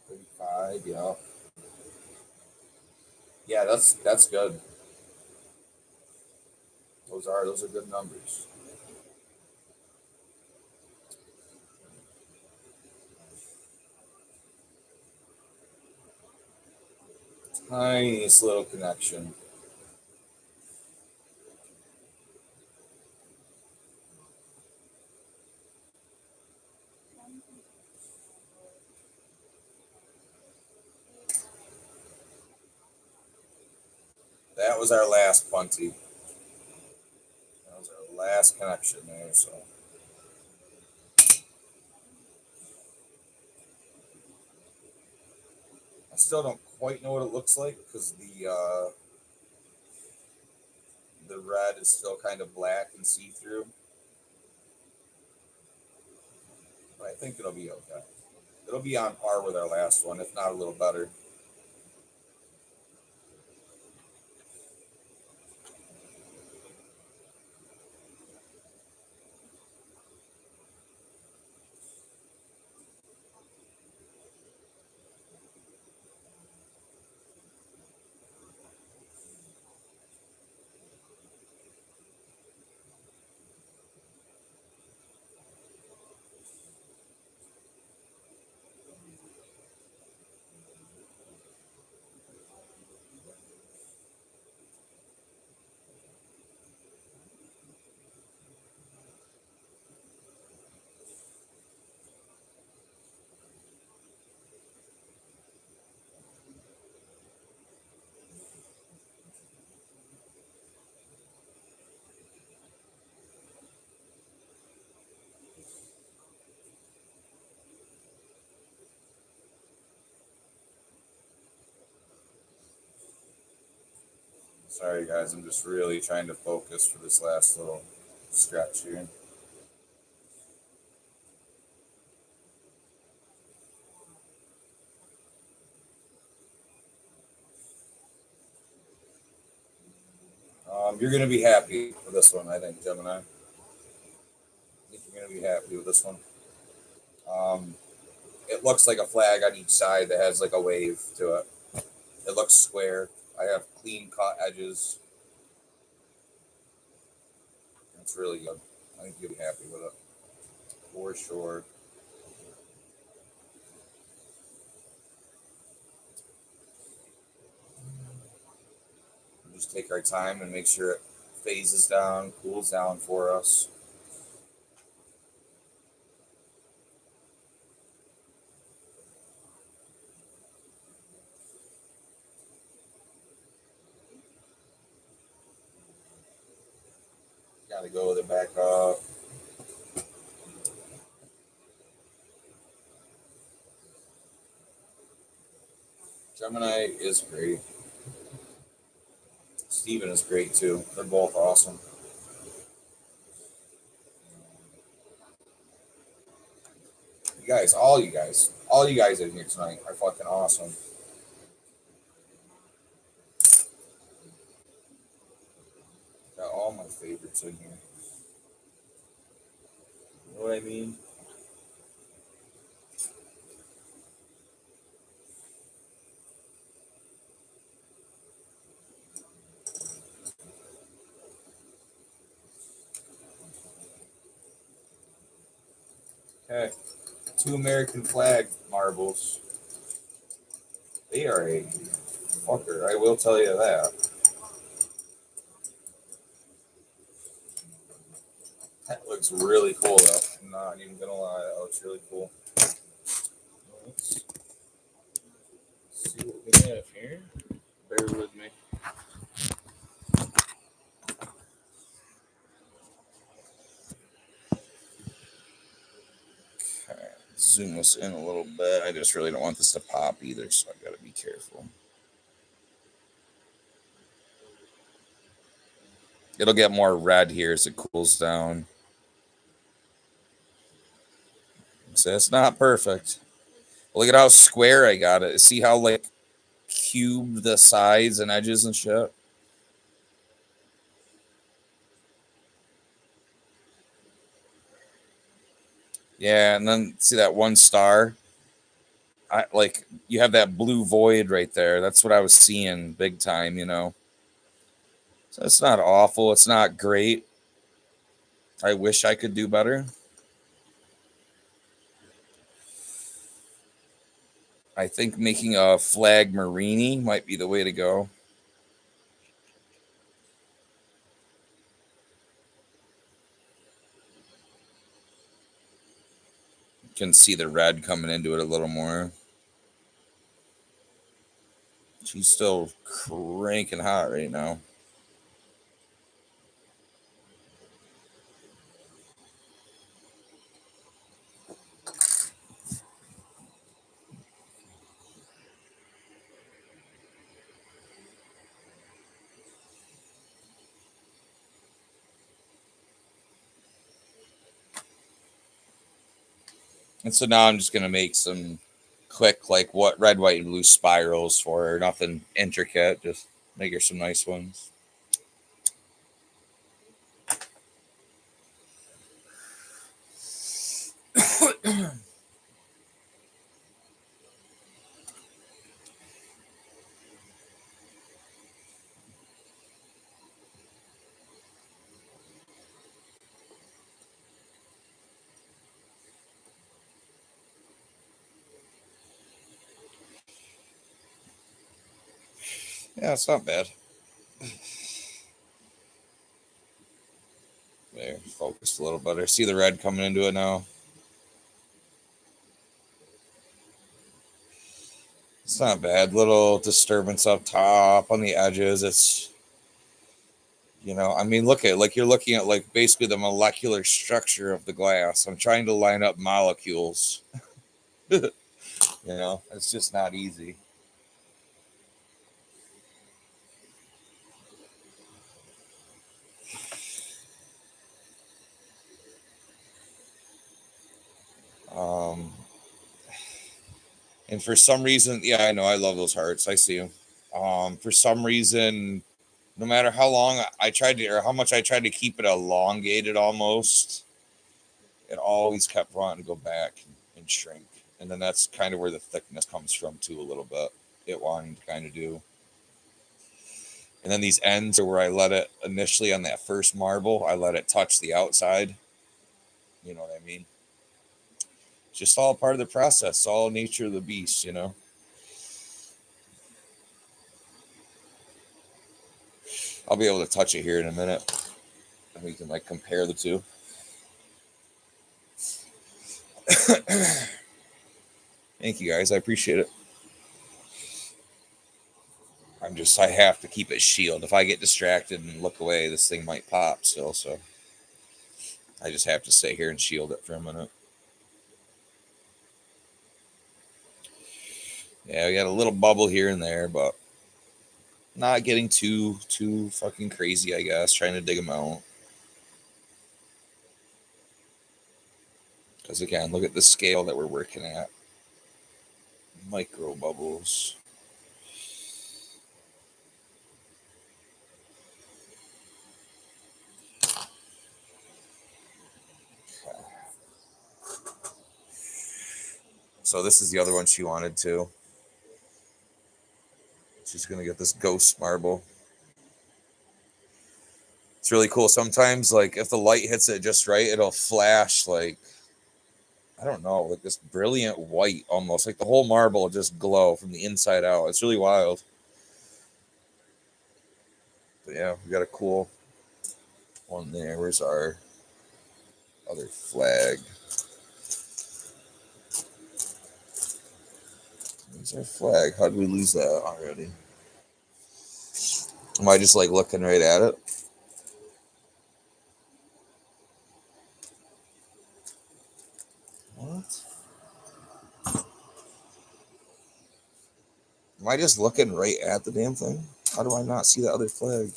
35. Yeah. Yeah, that's good. Those are good numbers. Tiniest little connection. That was our last punty. That was our last connection there. So I still don't quite know what it looks like because the red is still kind of black and see through. But I think it'll be okay. It'll be on par with our last one, if not a little better. Sorry, guys. I'm just really trying to focus for this last little scratch here. You're going to be happy with this one, I think, Gemini. I think you're going to be happy with this one. It looks like a flag on each side that has like a wave to it. It looks square. I have clean cut edges. It's really good. I think you'll be happy with it for sure. We'll just take our time and make sure it phases down, cools down for us. Got to go with it back up. Gemini is great. Steven is great too. They're both awesome. All you guys in here tonight are fucking awesome. Got all my favorites in here. You know what I mean? Okay. 2 American flag marbles. They are a fucker, I will tell you that. That looks really cool though. I'm not even gonna lie, that looks really cool. Let's see what we have here. Bear with me. Okay, zoom this in a little bit. I just really don't want this to pop either, so I gotta be careful. It'll get more red here as it cools down. So it's not perfect. Look at how square I got it. See how like cubed the sides and edges and shit? Yeah, and then see that one star? I like you have that blue void right there. That's what I was seeing big time, you know. So it's not awful. It's not great. I wish I could do better. I think making a flag marini might be the way to go. You can see the red coming into it a little more. She's still cranking hot right now. And so now I'm just going to make some quick, like what red, white, and blue spirals for her. Nothing intricate. Just make her some nice ones. Yeah, it's not bad. There, focused a little better. See the red coming into it now? It's not bad. Little disturbance up top on the edges. It's, you know, I mean, look at like you're looking at like basically the molecular structure of the glass. I'm trying to line up molecules. You know, it's just not easy. Um, and for some reason, yeah, I know I love those hearts. I see them. For some reason, no matter how long I tried to, or how much I tried to keep it elongated almost, it always kept wanting to go back and shrink. And then that's kind of where the thickness comes from too, a little bit. It wanting to kind of do. And then these ends are where I let it initially on that first marble, I let it touch the outside. You know what I mean? Just all part of the process, all nature of the beast, you know. I'll be able to touch it here in a minute. And we can like compare the two. Thank you guys. I appreciate it. I have to keep it shielded. If I get distracted and look away, this thing might pop still. So I just have to stay here and shield it for a minute. Yeah, we got a little bubble here and there, but not getting too fucking crazy, I guess, trying to dig them out. Because again, look at the scale that we're working at. Micro bubbles. So this is the other one she wanted too. She's gonna get this ghost marble. It's really cool. Sometimes, like if the light hits it just right, it'll flash like I don't know, like this brilliant white almost. Like the whole marble will just glow from the inside out. It's really wild. But yeah, we got a cool one there. Where's our other flag. There's our flag. How did we lose that already? Am I just like looking right at it? What? Am I just looking right at the damn thing? How do I not see the other flag?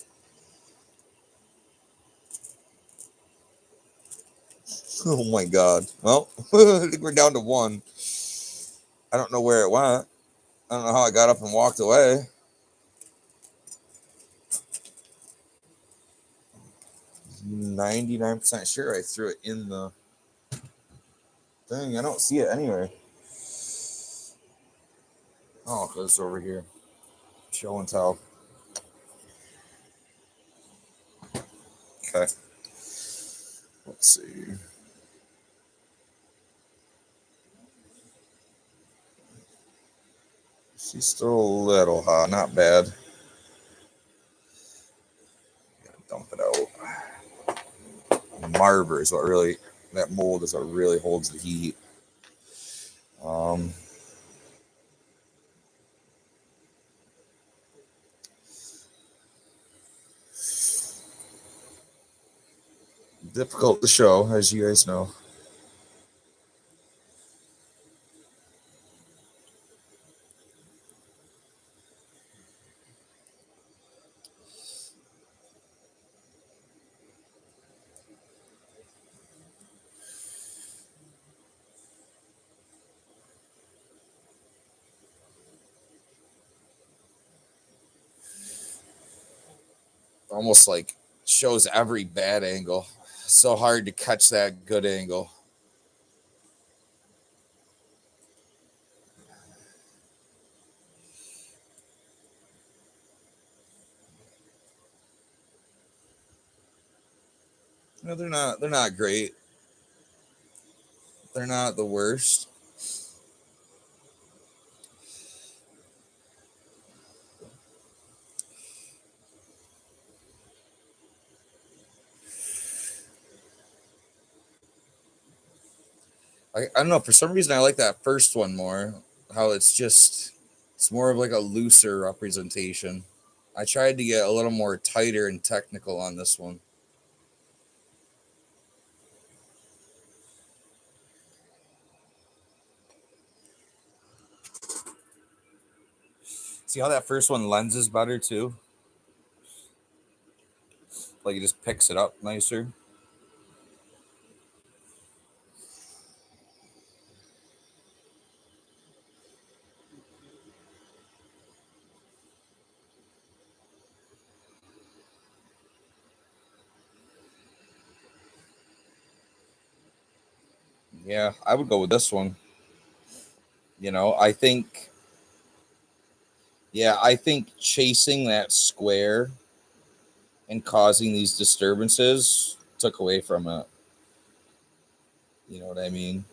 Oh my god. Well, I think we're down to one. I don't know where it went. I don't know how I got up and walked away. 99% sure I threw it in the thing. I don't see it anywhere. Oh, it's over here. Show and tell. Okay. Let's see. She's still a little hot. Not bad. Gotta dump it out. Marber is what really, that mold is what really holds the heat. Difficult to show, as you guys know. Almost like shows every bad angle. So hard to catch that good angle. No, they're not. They're not great. They're not the worst. I don't know. For some reason, I like that first one more. How it's more of like a looser representation. I tried to get a little more tighter and technical on this one. See how that first one lenses better too? Like it just picks it up nicer. Yeah, I would go with this one. I think, yeah, I think chasing that square and causing these disturbances took away from it. You know what I mean?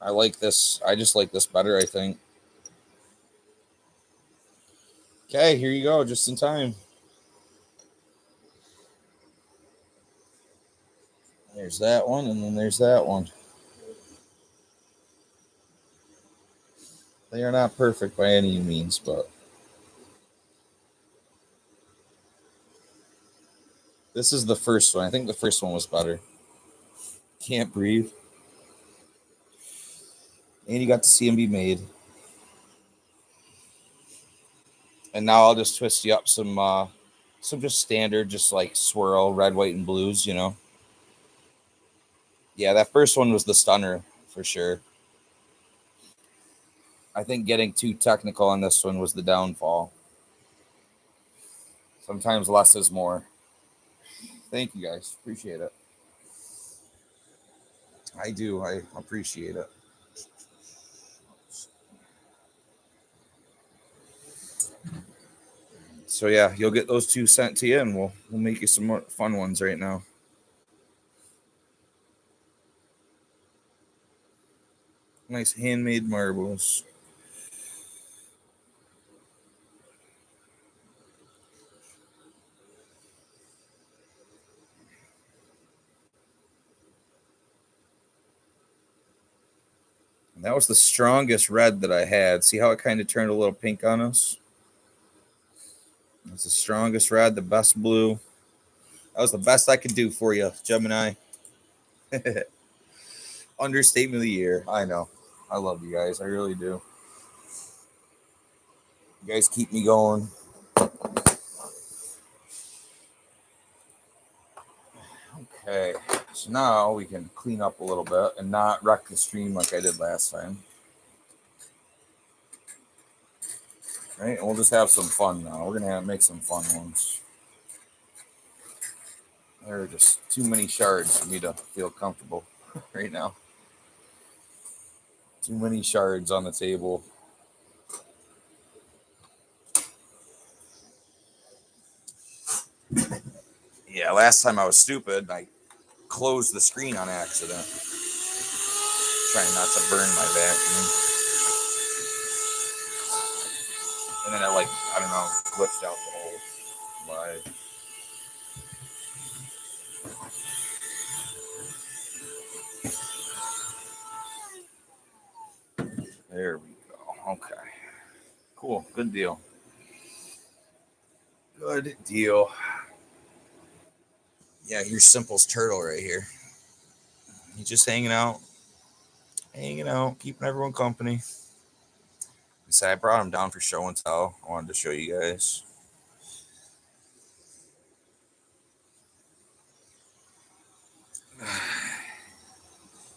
I like this. I just like this better, I think. Okay, here you go, just in time. There's that one, and then there's that one. They are not perfect by any means, but this is the first one. I think the first one was better. Can't breathe. And you got to see them be made. And now I'll just twist you up some just standard, just like swirl, red, white, and blues. Yeah, that first one was the stunner for sure. I think getting too technical on this one was the downfall. Sometimes less is more. Thank you guys. Appreciate it. I do. I appreciate it. So yeah, you'll get those two sent to you, and we'll make you some more fun ones right now. Nice handmade marbles. That was the strongest red that I had. See how it kind of turned a little pink on us? It's the strongest red, the best blue. That was the best I could do for you, Gemini. Understatement of the year. I know. I love you guys. I really do. You guys keep me going. Okay. So now we can clean up a little bit and not wreck the stream like I did last time. Right? And we'll just have some fun now. We're going to make some fun ones. There are just too many shards for me to feel comfortable right now. Too many shards on the table. Yeah, last time I was stupid. I closed the screen on accident. Trying not to burn my vacuum. And then I don't know, glitched out the whole live. There we go. Okay. Cool. Good deal. Good deal. Yeah, here's Simple's turtle right here. He's just hanging out, keeping everyone company. I said I brought him down for show and tell. I wanted to show you guys.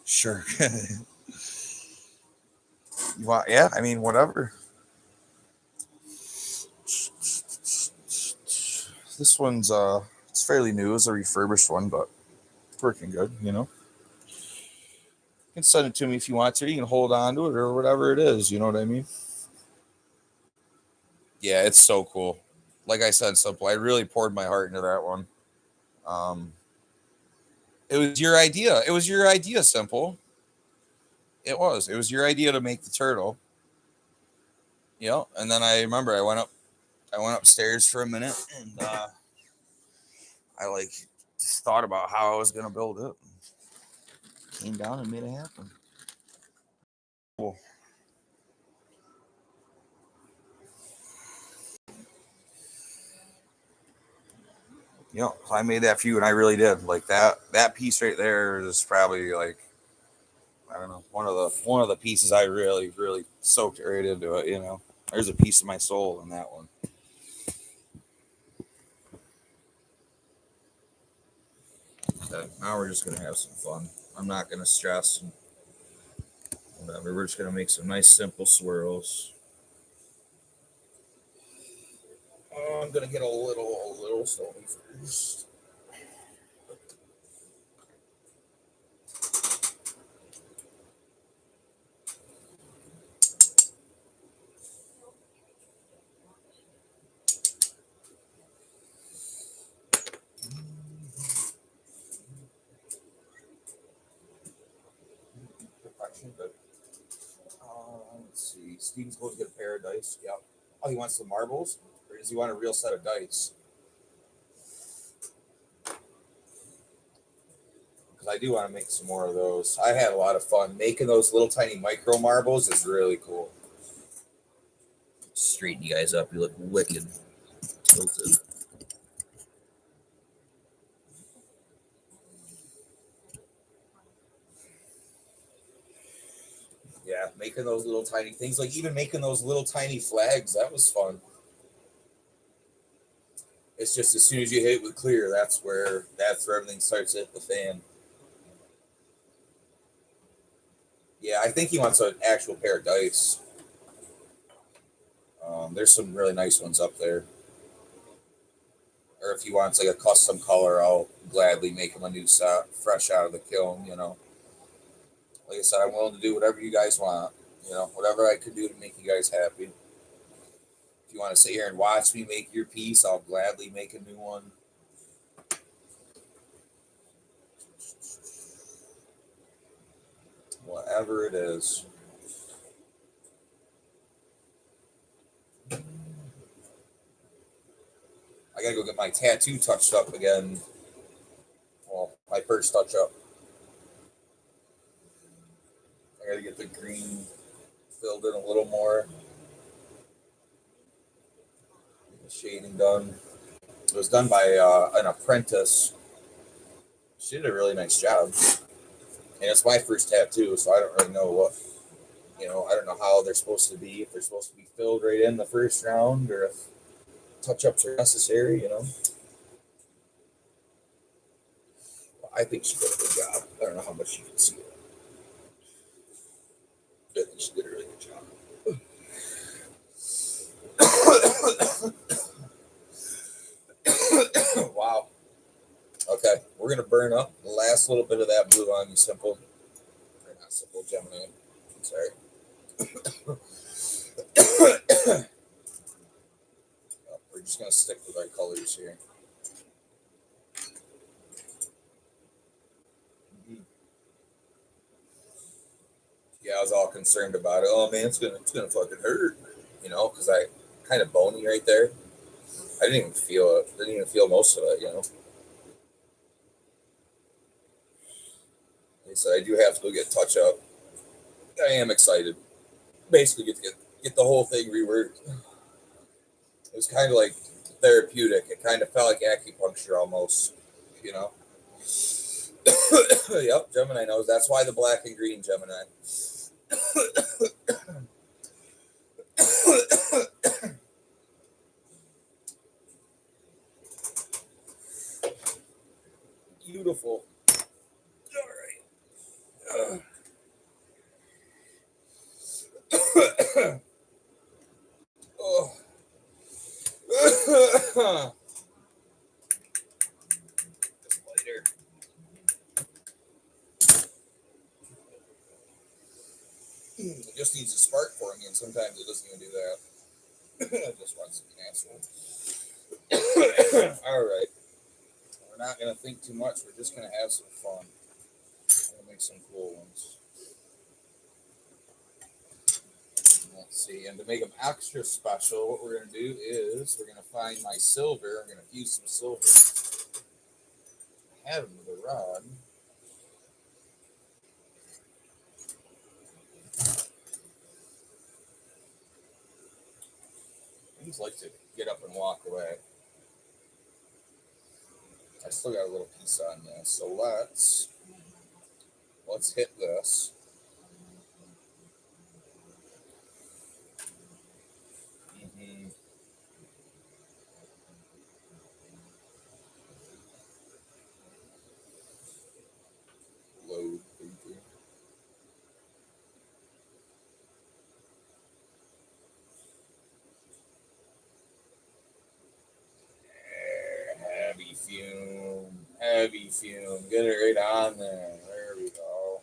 Sure. You want? Yeah, I mean, whatever. This one's it's fairly new. It's a refurbished one, but it's working good. You can send it to me if you want to. You can hold on to it or whatever it is. You know what I mean? Yeah, it's so cool. Like I said, Simple, I really poured my heart into that one. It was your idea. It was your idea, Simple. It was. It was your idea to make the turtle. And then I remember I went upstairs for a minute and I just thought about how I was gonna build it. Came down and made it happen. Cool. So I made that for you, and I really did. Like that piece right there is probably I don't know, one of the pieces I really, really soaked right into it. There's a piece of my soul in that one. Okay, now we're just gonna have some fun. I'm not gonna stress and whatever. We're just gonna make some nice simple swirls. Oh, I'm gonna get a little stony first. But let's see. Steven's going to get a pair of dice. Yep. Oh, he wants some marbles, or does he want a real set of dice? Because I do want to make some more of those. I had a lot of fun making those little tiny micro marbles. Is really cool. Straighten you guys up. You look wicked tilted. Yeah, making those little tiny things, like even making those little tiny flags, that was fun. It's just as soon as you hit it with clear, that's where everything starts to hit the fan. Yeah, I think he wants an actual pair of dice. There's some really nice ones up there. Or if he wants a custom color, I'll gladly make him a new set, fresh out of the kiln. Like I said, I'm willing to do whatever you guys want. Whatever I can do to make you guys happy. If you want to sit here and watch me make your piece, I'll gladly make a new one. Whatever it is. I gotta go get my tattoo touched up again. Well, my first touch up. I gotta get the green filled in a little more. The shading done. It was done by an apprentice. She did a really nice job. And it's my first tattoo, so I don't really know what, I don't know how they're supposed to be, if they're supposed to be filled right in the first round or if touch ups are necessary. I think she did a good job. I don't know how much you can see it. I think she did a really good job. Wow. Okay, we're gonna burn up the last little bit of that blue on you, simple. Or not simple, Gemini. I'm sorry. We're just gonna stick with our colors here. Yeah, I was all concerned about it. Oh man, it's gonna fucking hurt, because I kind of bony right there. I didn't even feel it. Didn't even feel most of it. They said I do have to go get touch up. I am excited. Basically, get the whole thing reworked. It was kind of like therapeutic. It kind of felt like acupuncture almost. You know. Yep, Gemini knows. That's why the black and green Gemini. Beautiful. All right. Oh. Just later. It just needs a spark for me, and sometimes it doesn't even do that. It just wants to be an asshole. All right. We're not going to think too much. We're just going to have some fun. I'm going to make some cool ones. Let's see. And to make them extra special, what we're going to do is we're going to find my silver. I'm going to fuse some silver. I have them with a rod. I just like to get up and walk away. I still got a little piece on this. So let's hit this. Mm-hmm. Load. Heavy fume. Heavy fume. Get it right on there. There we go.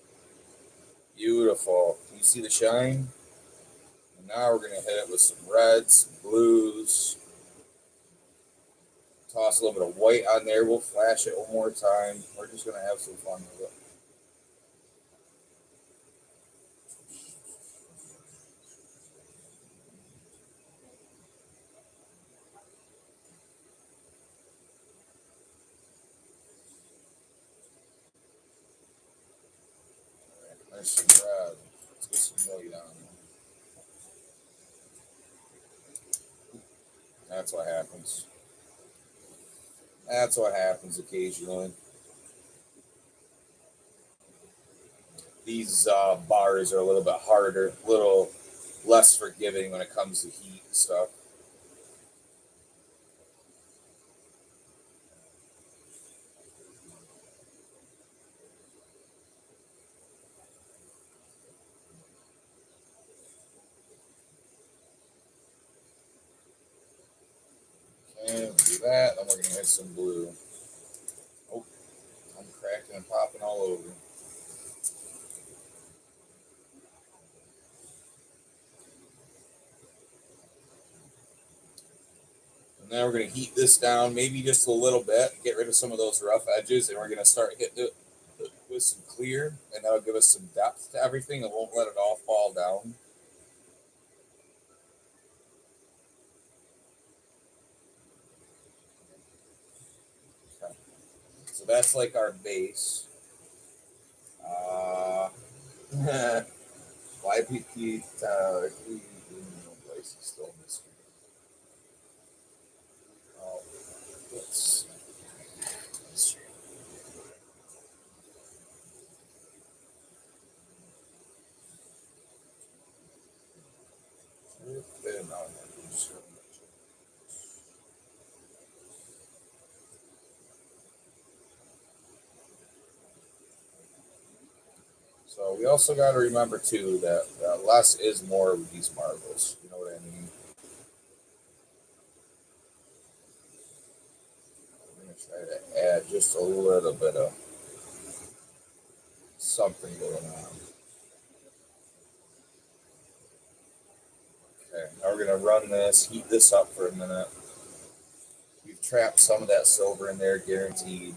Beautiful. You see the shine? And now we're going to hit it with some reds, some blues. Toss a little bit of white on there. We'll flash it one more time. We're just going to have some fun with it. There's some red. Let's get some white on there. That's what happens. That's what happens occasionally. These bars are a little bit harder, a little less forgiving when it comes to heat and stuff. Okay, we'll do that. Then we're going to hit some blue. Oh, I'm cracking and popping all over. And then we're going to heat this down maybe just a little bit, get rid of some of those rough edges, and we're going to start hitting it with some clear, and that'll give us some depth to everything. It won't let it all fall down. Okay. So that's like our base. YPP, place is still missing. Oh, let's see. So we also got to remember too that less is more with these marbles. You know what I mean? I'm gonna try to add just a little bit of something going on. Okay, now we're gonna run this, heat this up for a minute. We've trapped some of that silver in there, guaranteed.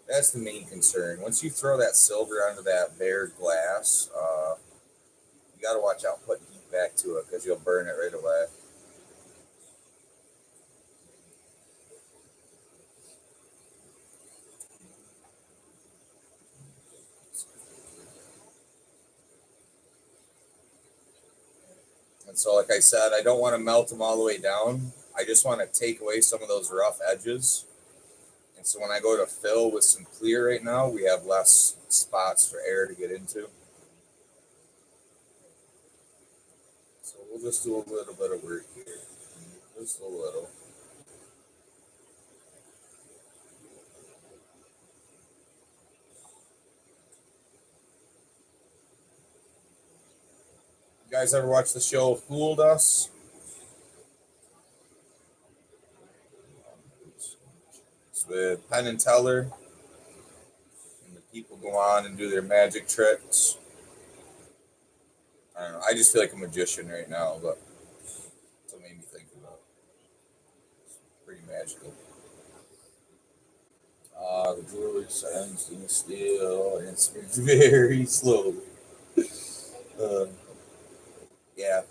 That's the main concern. Once you throw that silver onto that bare glass, you got to watch out putting heat back to it because you'll burn it right away. And so, like I said, I don't want to melt them all the way down. I just want to take away some of those rough edges. And so when I go to fill with some clear right now, we have less spots for air to get into. So we'll just do a little bit of work here. Just a little. You guys ever watch the show Fooled Us? It's with Penn and Teller. And the people go on and do their magic tricks. I don't know. I just feel like a magician right now, but that's what made me think about it. It's pretty magical. The jewelry stands still and spins very slowly. Uh, yeah,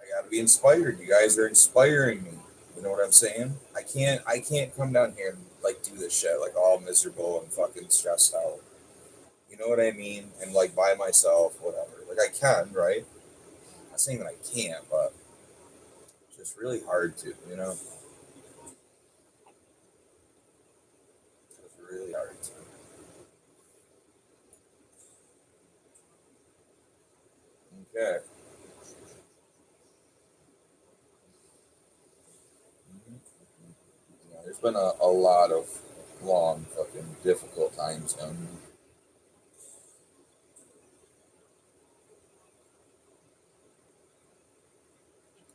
I gotta be inspired. You guys are inspiring me. You know what I'm saying? I can't come down here and like do this shit like all miserable and fucking stressed out. You know what I mean? And like by myself, whatever. Like I can, right? I'm not saying that I can't, but it's just really hard to, you know? It's really hard to. Okay. Yeah, there's been a lot of long, fucking difficult times down here.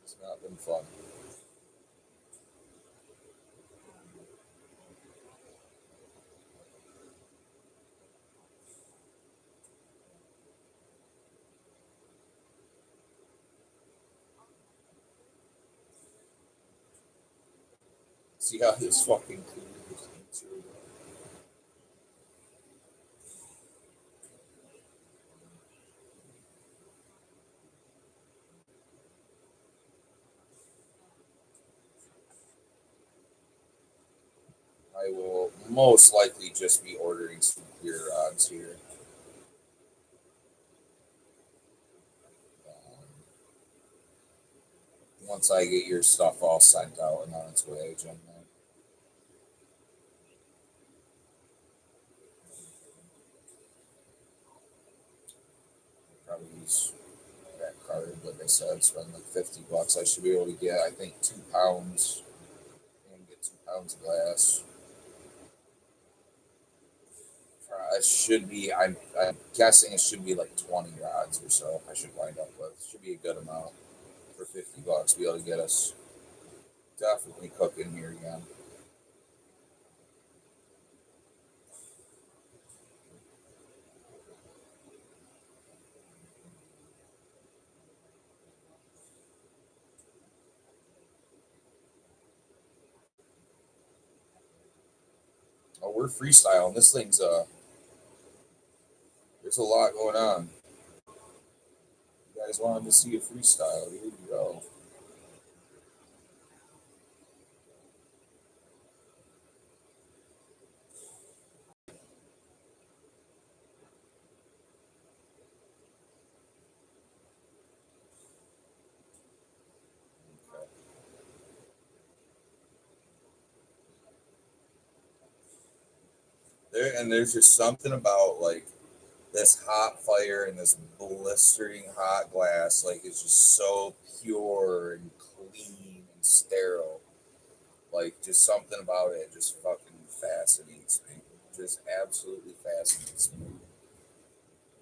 It's not been fun. See how this fucking clears. I will most likely just be ordering some clear rods here. Um, Once I get your stuff all sent out and on its way, Jen. Probably use that card, like I said, spend like $50. I should be able to get, I think, 2 pounds and get 2 pounds of glass. It should be, I'm guessing it should be like 20 rods or so. I should wind up with. Should be a good amount for $50. Be able to get us definitely cooking here again. Oh, we're freestyling. This thing's there's a lot going on. You guys wanted to see a freestyle? Here you go. There's just something about like this hot fire and this blistering hot glass, like it's just so pure and clean and sterile. Like just something about it just fucking fascinates me. Just absolutely fascinates me.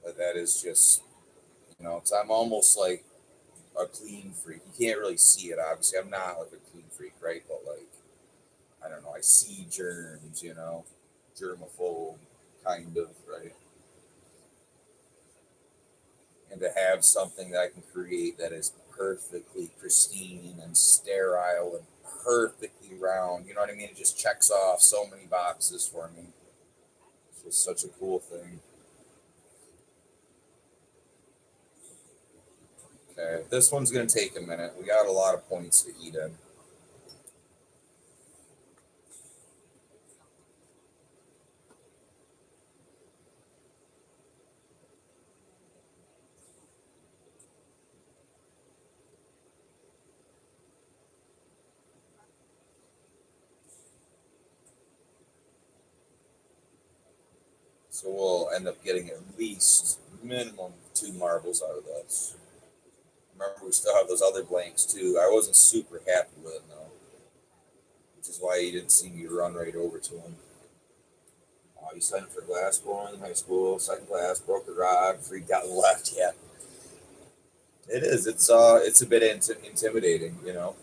But that is just, you know, 'cause I'm almost like a clean freak. You can't really see it, obviously. I'm not like a clean freak, right? But like, I don't know. I see germs, you know, germaphobe, kind of, right? And to have something that I can create that is perfectly pristine and sterile and perfectly round, you know what I mean? It just checks off so many boxes for me. It's just such a cool thing. Okay, this one's gonna take a minute. We got a lot of points to eat in. So we'll end up getting at least minimum 2 marbles out of this. Remember, we still have those other blanks too. I wasn't super happy with them though, which is why you didn't see me run right over to them. Oh, you signed up for glass blowing in high school, second class, broke a rod, freaked out and left. Yeah, it is. It's a bit intimidating, you know.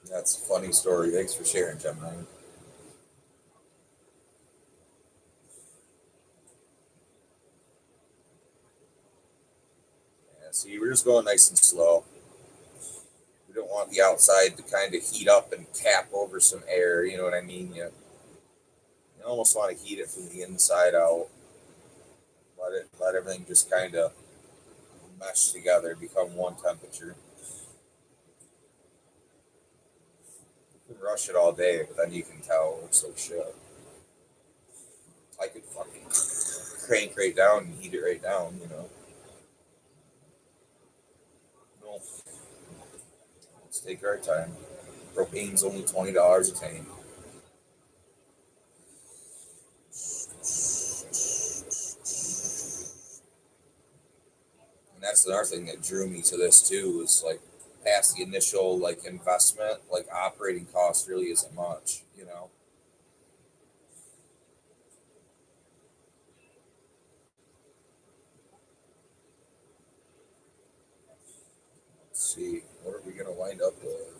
That's a funny story. Thanks for sharing, Gemini. Yeah, see, we're just going nice and slow. We don't want the outside to kind of heat up and tap over some air. You know what I mean? You almost want to heat it from the inside out. Let everything just kind of mesh together, become one temperature. You can rush it all day, but then you can tell it looks like shit. I could fucking crank right down and heat it right down. You know. No, let's take our time. Propane's only $20 a tank. And that's another thing that drew me to this too was like past the initial like investment, like operating cost really isn't much, you know. Let's see, what are we gonna wind up with?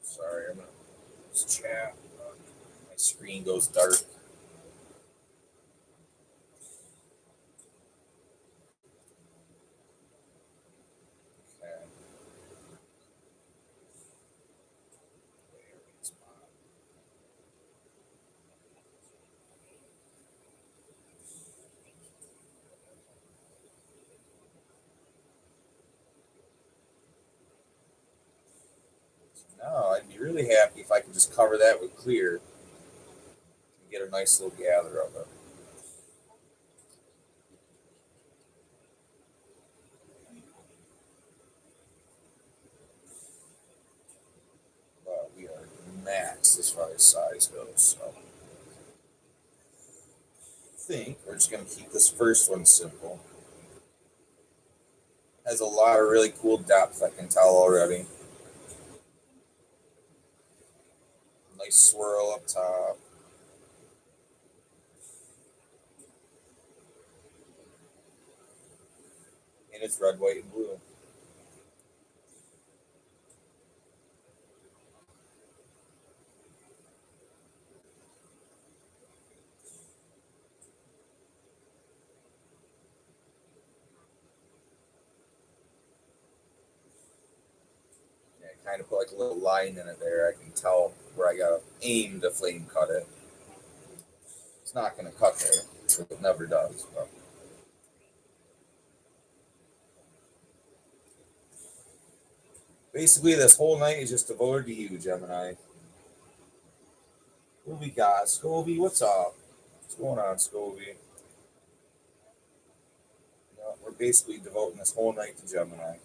Sorry, I'm gonna just chat. My screen goes dark. Okay. No, I'd be really happy if I could just cover that with clear and get a nice little gather of it. But we are maxed as far as size goes. So I think we're just gonna keep this first one simple. Has a lot of really cool depth, I can tell already. Nice swirl up top. And it's red, white, and blue. kind of put like a little line in it there. I can tell where I gotta aim to flame cut it. It's not gonna cut there. It never does. But basically, this whole night is just devoted to you, Gemini. What do we got? Scovy, what's up? What's going on, Scovy? We're basically devoting this whole night to Gemini.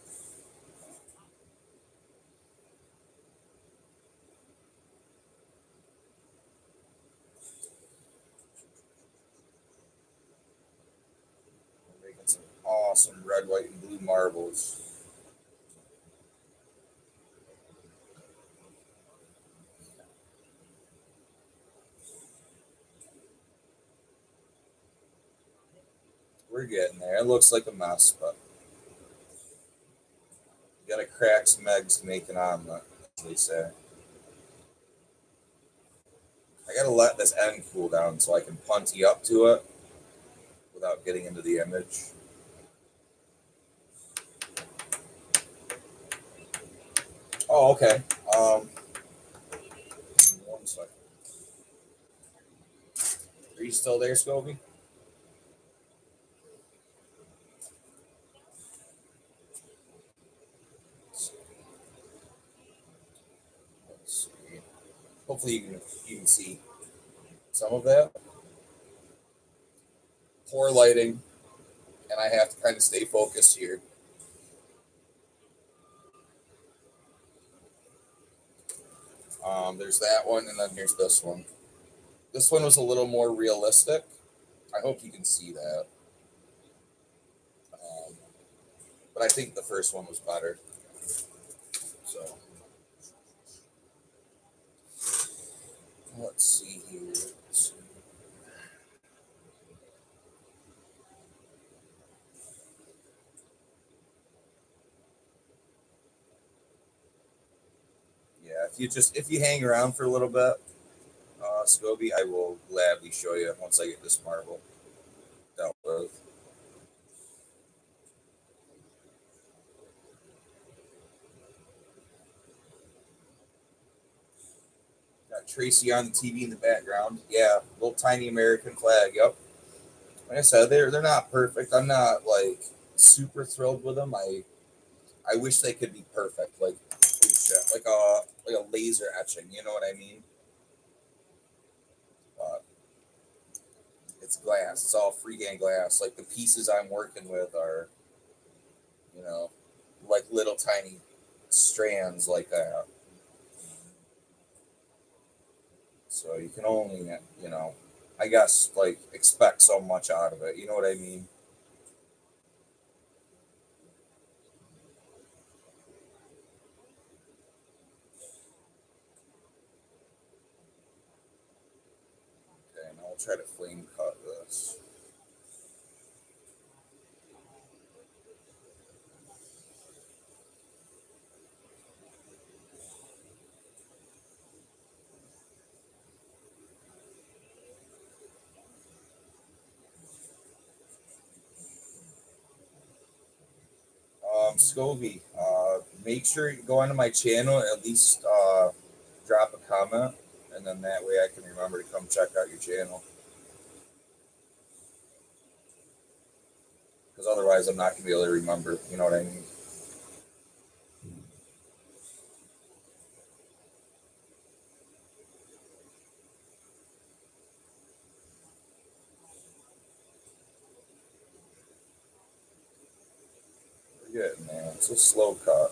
We're making some awesome red, white, and blue marbles. We're getting there. It looks like a mess, but you gotta crack some eggs to make an omelet, as they say. I gotta let this end cool down so I can punty up to it without getting into the image. Oh, okay. 1 second. Are you still there, Scobie? Let's see. Hopefully you can see some of that. Poor lighting, and I have to kind of stay focused here. There's that one, and then there's this one. This one was a little more realistic. I hope you can see that. But I think the first one was better. So let's see here. Let's see. Yeah, if you hang around for a little bit, Scobie, I will gladly show you once I get this marble dealt with. Got Tracy on the TV in the background. Yeah, little tiny American flag. Yep. Like I said, they're not perfect. I'm not like super thrilled with them. I wish they could be perfect, like a laser etching. You know what I mean? But it's glass. It's all freehand glass. Like the pieces I'm working with are, you know, like little tiny strands like that. So you can only, I guess like expect so much out of it. You know what I mean? Okay, and I'll try to flame cut this. Scovy, make sure you go onto my channel, at least drop a comment, and then that way I can remember to come check out your channel. Because otherwise, I'm not going to be able to remember. You know what I mean? We're getting there. It's a slow cut.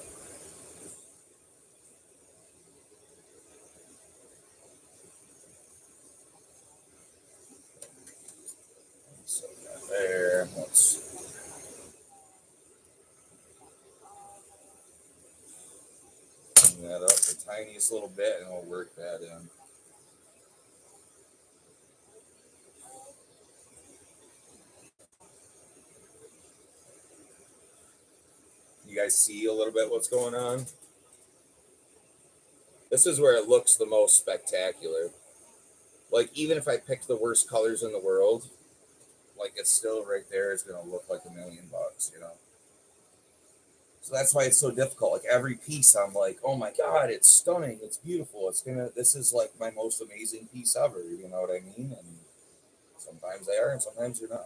So there. Let's clean that up the tiniest little bit, and we'll work that in. You guys see a little bit what's going on? This is where it looks the most spectacular. Like, even if I picked the worst colors in the world, like, it's still right there is going to look like $1,000,000, you know? So that's why it's so difficult. Like every piece, I'm like, oh my god, it's stunning, it's beautiful, it's gonna. This is like my most amazing piece ever. You know what I mean? And sometimes they are, and sometimes they're not.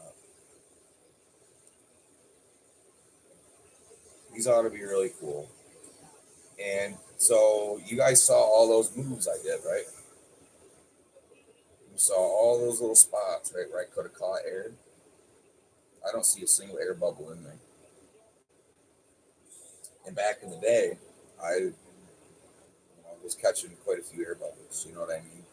These ought to be really cool. And so you guys saw all those moves I did, right? You saw all those little spots, right, where I could have caught air. I don't see a single air bubble in there. And back in the day, I was catching quite a few air bubbles. You know what I mean?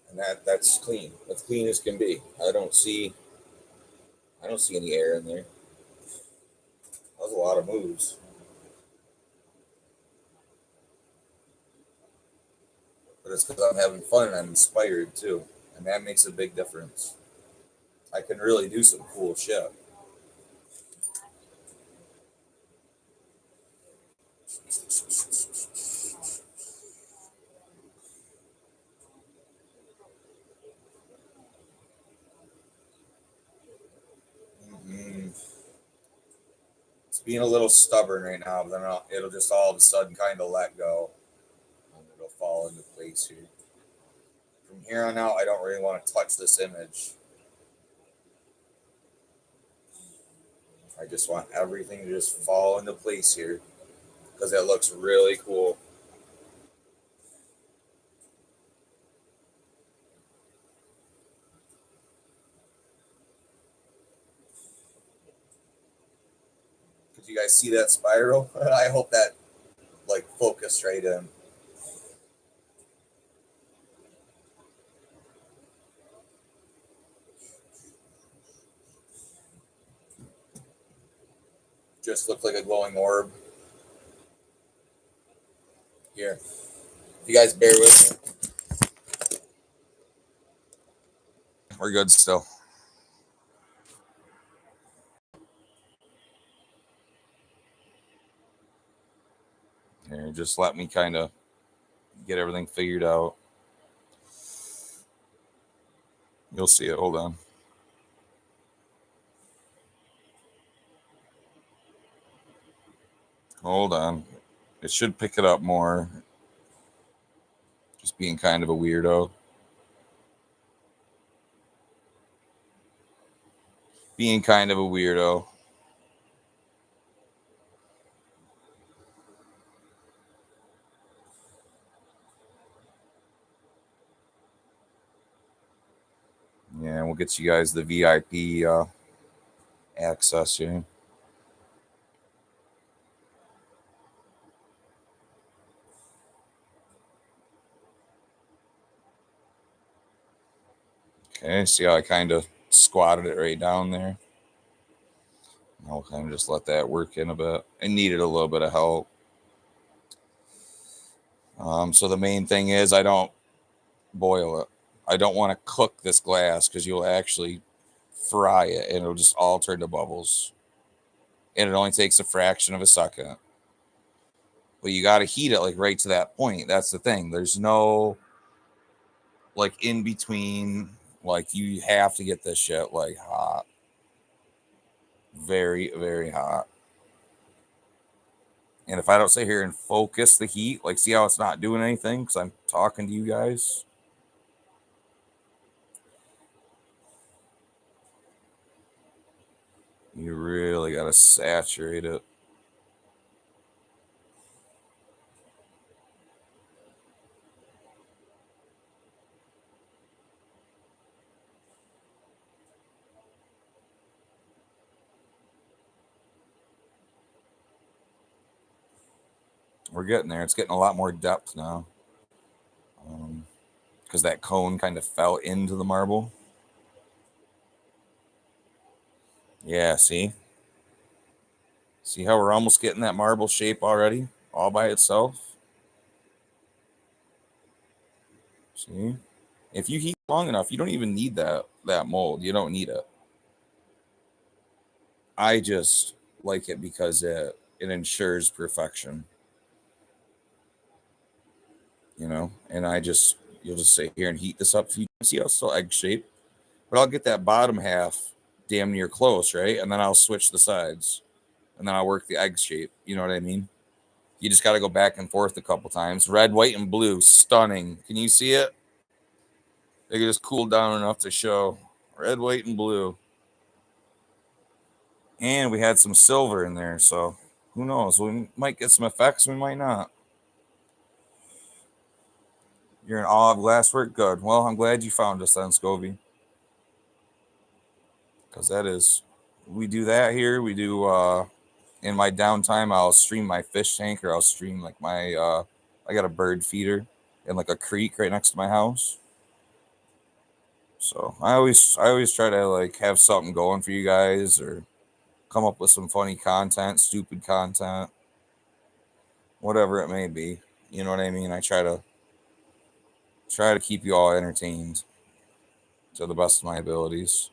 And that's clean. That's clean as can be. I don't see any air in there. That was a lot of moves. But it's because I'm having fun and I'm inspired too. And that makes a big difference. I can really do some cool shit. Mm-hmm. It's being a little stubborn right now, but then it'll just all of a sudden kind of let go. And it'll fall into place here. From here on out, I don't really want to touch this image. I just want everything to just fall into place here because it looks really cool. Did you guys see that spiral? I hope that like focused right in. Just looked like a glowing orb. Here, if you guys bear with me, we're good still. Here, just let me kind of get everything figured out. You'll see it. Hold on. Hold on. It should pick it up more. Just being kind of a weirdo. Being kind of a weirdo. Yeah, we'll get you guys the VIP access here. Okay, see how I kind of squatted it right down there? I'll kind of just let that work in a bit. It needed a little bit of help. So the main thing is I don't boil it. I don't want to cook this glass because you'll actually fry it and it'll just all turn to bubbles. And it only takes a fraction of a second. But you got to heat it like right to that point. That's the thing. There's no like in between. Like you have to get this shit like hot. Very, very hot. And if I don't sit here and focus the heat, like see how it's not doing anything because I'm talking to you guys. You really got to saturate it. We're getting there. It's getting a lot more depth now. Because that cone kind of fell into the marble. Yeah, see? See how we're almost getting that marble shape already? All by itself? See? If you heat long enough, you don't even need that mold. You don't need it. I just like it because it ensures perfection. And you'll just sit here and heat this up. You can see how it's still egg shape, but I'll get that bottom half damn near close, right? And then I'll switch the sides. and then I'll work the egg shape. You know what I mean? You just got to go back and forth a couple times. Red, white, and blue, stunning. Can you see it? They just cooled down enough to show red, white, and blue. And we had some silver in there, so who knows? We might get some effects, we might not. You're in awe of glasswork? Good. Well, I'm glad you found us then, Scovey. Because that is, we do that here. We do, in my downtime, I'll stream my fish tank, or I'll stream like my, I got a bird feeder in like a creek right next to my house. So I always try to like have something going for you guys, or come up with some funny content, stupid content, whatever it may be. You know what I mean? I try to keep you all entertained to the best of my abilities.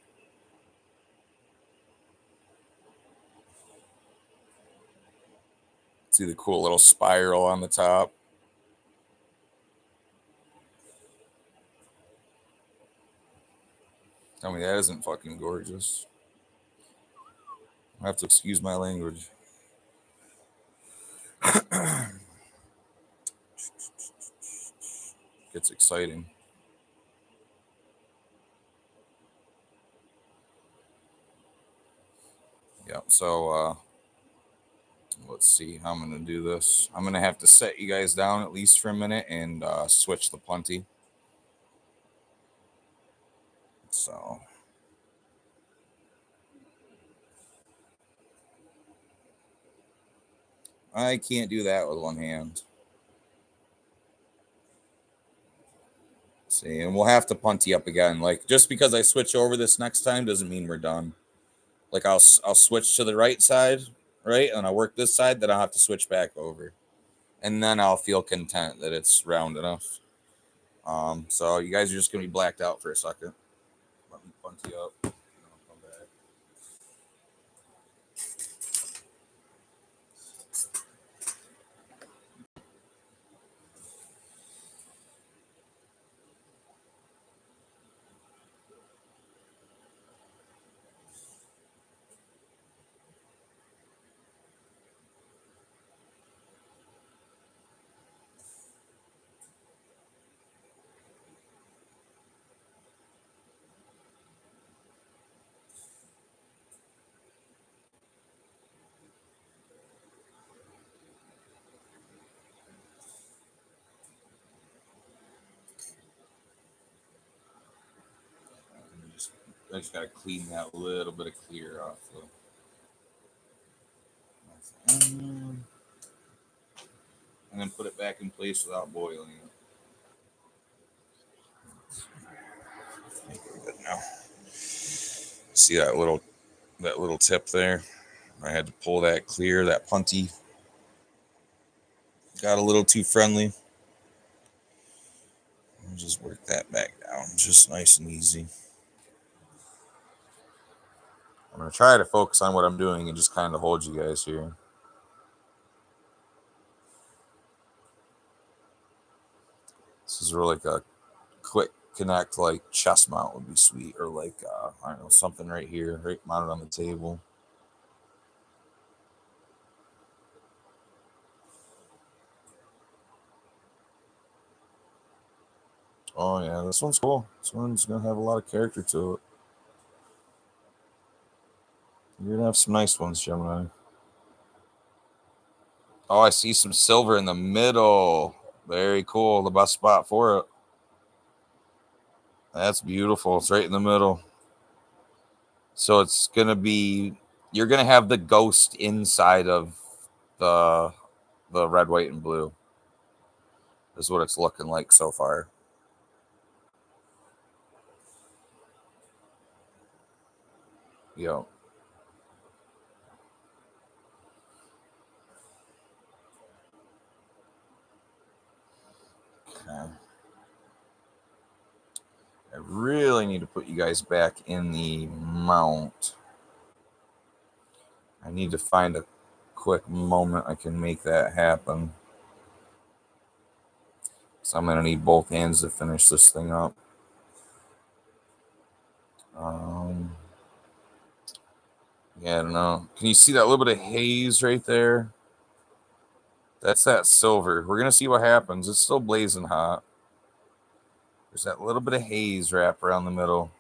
See the cool little spiral on the top. Tell me that isn't fucking gorgeous. I have to excuse my language. Gets exciting. Yeah, so let's see how I'm gonna do this. I'm gonna have to set you guys down at least for a minute and switch the punty. So I can't do that with one hand. See, and we'll have to punty up again. Like, just because I switch over this next time doesn't mean we're done. Like, I'll switch to the right side, right, and I'll work this side. Then I'll have to switch back over, and then I'll feel content that it's round enough. So you guys are just gonna be blacked out for a second. Let me punty up. And I'll come back. I just gotta clean that little bit of clear off. And then put it back in place without boiling it. I think we're good now. See that little tip there? I had to pull that clear. That punty got a little too friendly. I'll just work that back down, just nice and easy. I'm gonna try to focus on what I'm doing and just kind of hold you guys here. This is really like a quick connect, like chest mount would be sweet, or like I don't know, something right here, right mounted on the table. Oh yeah, this one's cool. This one's gonna have a lot of character to it. You're gonna have some nice ones, Gemini. Oh, I see some silver in the middle. Very cool. The best spot for it. That's beautiful. It's right in the middle. So it's gonna be, you're gonna have the ghost inside of the red, white, and blue. Is what it's looking like so far. Yo. Okay. I really need to put you guys back in the mount. I need to find a quick moment I can make that happen. So I'm going to need both hands to finish this thing up. Yeah, I don't know. Can you see that little bit of haze right there? That's that silver. We're going to see what happens. It's still blazing hot. There's that little bit of haze wrap around the middle.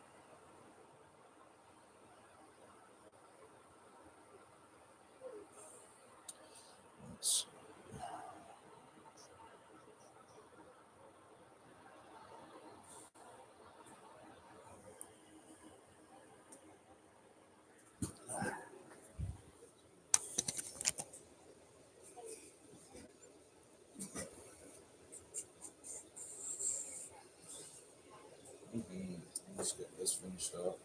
Let's get this finished up.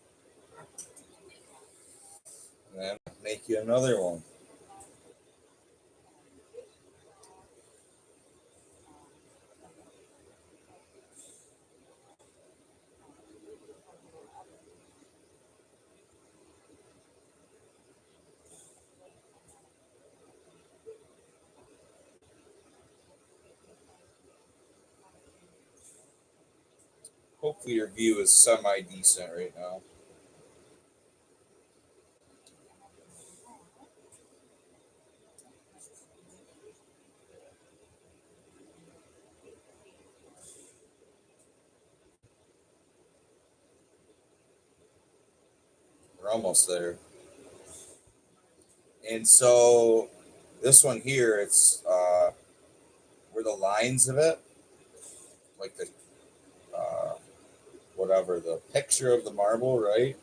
And then make you another one. Hopefully your view is semi-decent right now. We're almost there. And so this one here, it's where the lines of it, like the whatever, the picture of the marble, right,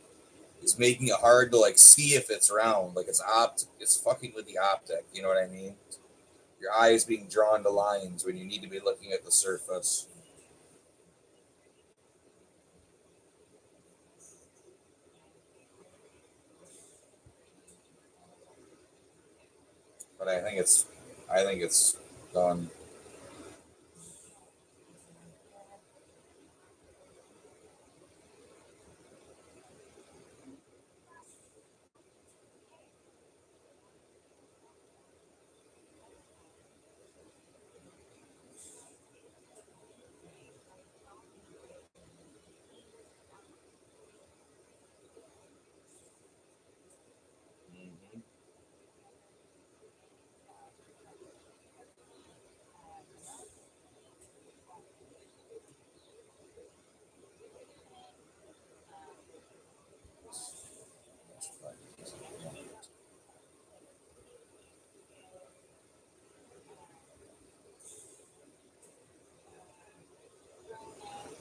is making it hard to like see if it's round. Like it's fucking with the optic. You know what I mean? Your eye is being drawn to lines when you need to be looking at the surface. But I think it's done. Mm-hmm.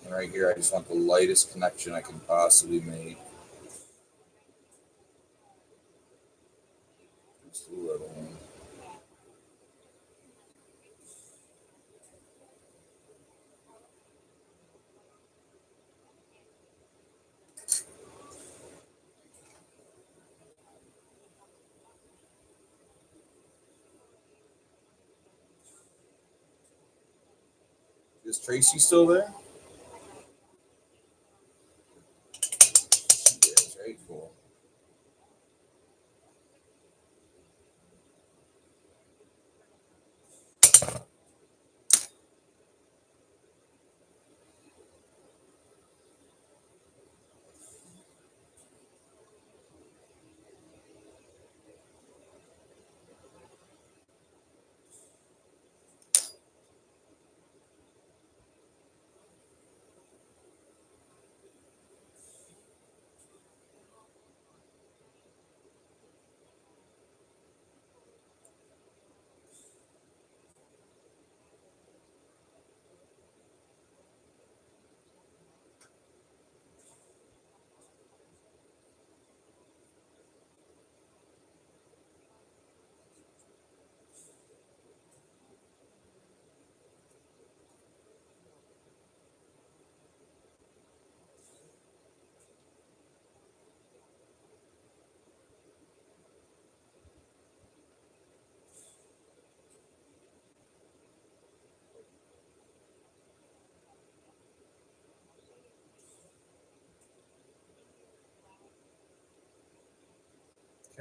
And right here, I just want the lightest connection I can possibly make. Just a little one. Is Tracy still there? She is, right? Cool.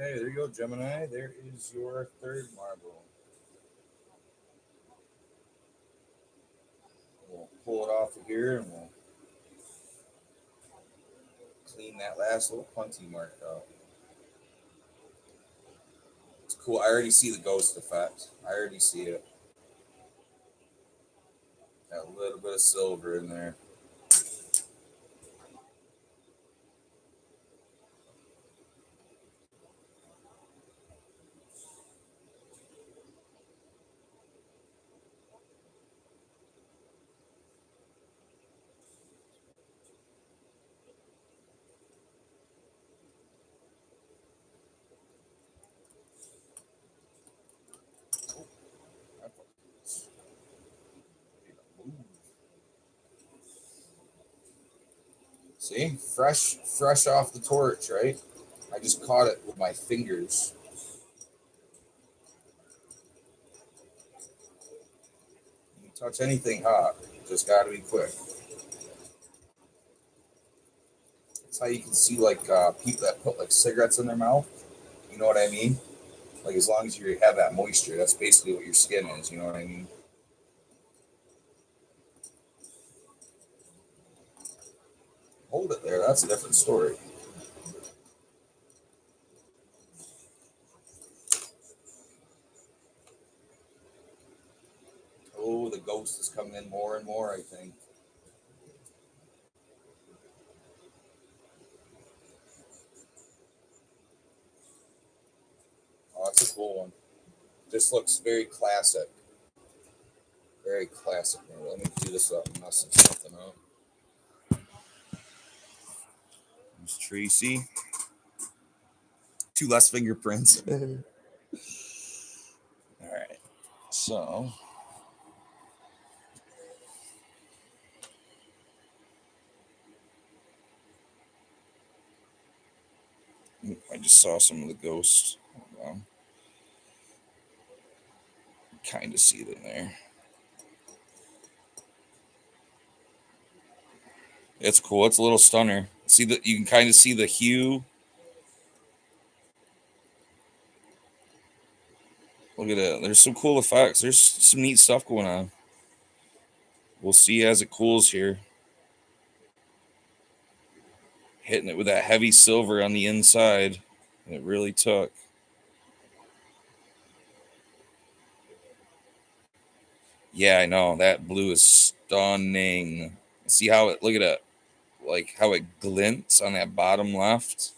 Okay, there you go, Gemini. There is your third marble. We'll pull it off of here and we'll clean that last little punty mark out. cool. I already see the ghost effect. I already see it. Got a little bit of silver in there. See, fresh off the torch, right? I just caught it with my fingers. You touch anything hot, just got to be quick. That's how you can see like people that put like cigarettes in their mouth. You know what I mean? Like as long as you have that moisture, that's basically what your skin is. You know what I mean? Hold it there. That's a different story. Oh, the ghost is coming in more and more, I think. Oh, that's a cool one. This looks very classic. Very classic. Let me do this up and messing something up. There's Tracy. 2 less fingerprints. All right. So I just saw some of the ghosts. Kind of see it in there. It's cool. It's a little stunner. See that you can kind of see the hue. Look at that. There's some cool effects. There's some neat stuff going on. We'll see as it cools here. Hitting it with that heavy silver on the inside. And it really took. Yeah, I know. That blue is stunning. See how it, look at it. Like how it glints on that bottom left.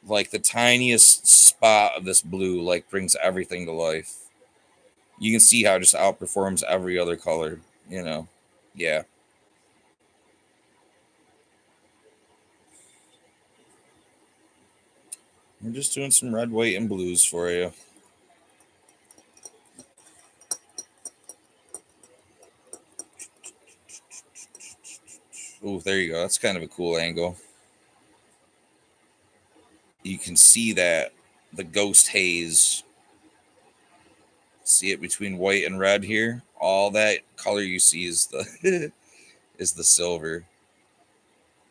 Like the tiniest spot of this blue, like brings everything to life. You can see how it just outperforms every other color, you know. Yeah. We're just doing some red, white, and blues for you. Oh, there you go. That's kind of a cool angle. You can see that the ghost haze. See it between white and red here. All that color you see is the is the silver,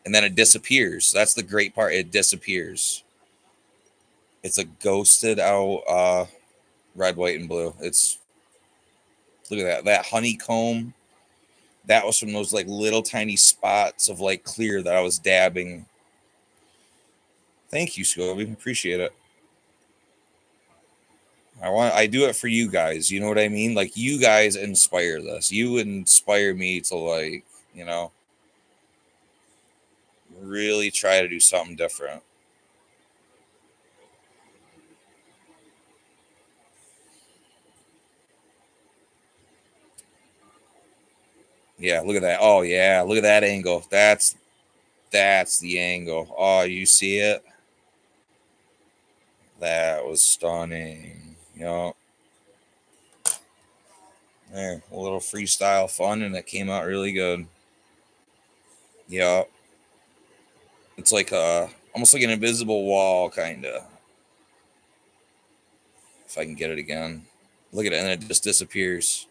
and then it disappears. That's the great part. It disappears. It's a ghosted out red, white, and blue. It's look at that honeycomb. That was from those like little tiny spots of like clear that I was dabbing. Thank you, Scobie. Appreciate it. I do it for you guys. You know what I mean? Like you guys inspire this. You inspire me to like, you know, really try to do something different. Yeah, look at that. Oh yeah, look at that angle. That's the angle. Oh, you see it? That was stunning. You know, there, a little freestyle fun, and it came out really good. Yeah, it's like almost like an invisible wall, kind of. If I can get it again, look at it, and it just disappears.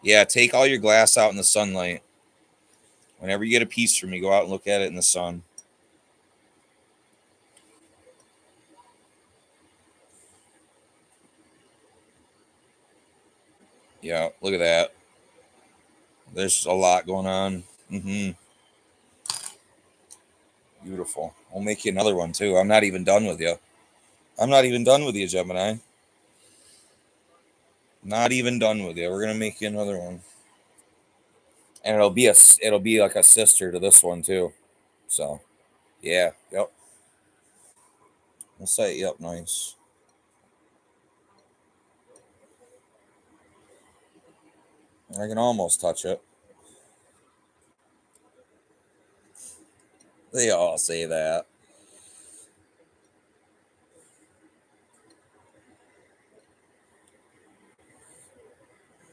Yeah, take all your glass out in the sunlight. Whenever you get a piece from me, go out and look at it in the sun. Yeah, look at that. There's a lot going on. Beautiful. I'll make you another one too. I'm not even done with you. I'm not even done with you, Gemini. Not even done with you. We're gonna make you another one, and it'll be like a sister to this one too. So, yeah, yep. We'll set you up nice. I can almost touch it. They all say that.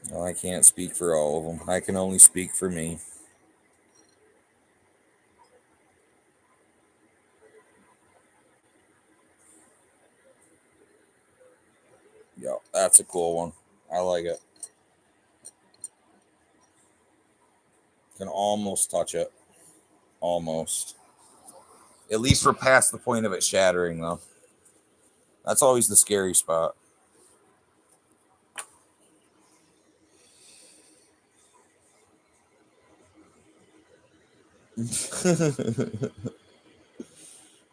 No, I can't speak for all of them. I can only speak for me. Yep, that's a cool one. I like it. Can almost touch it. Almost. At least we're past the point of it shattering, though. That's always the scary spot.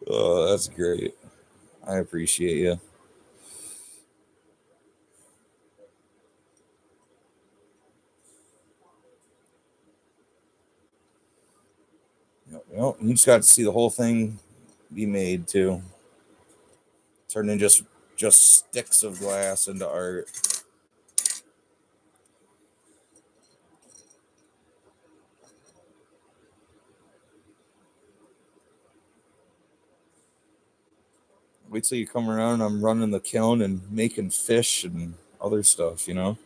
Oh, that's great. I appreciate you. You just got to see the whole thing be made too. Turning just sticks of glass into art. Wait till you come around. I'm running the kiln and making fish and other stuff. Like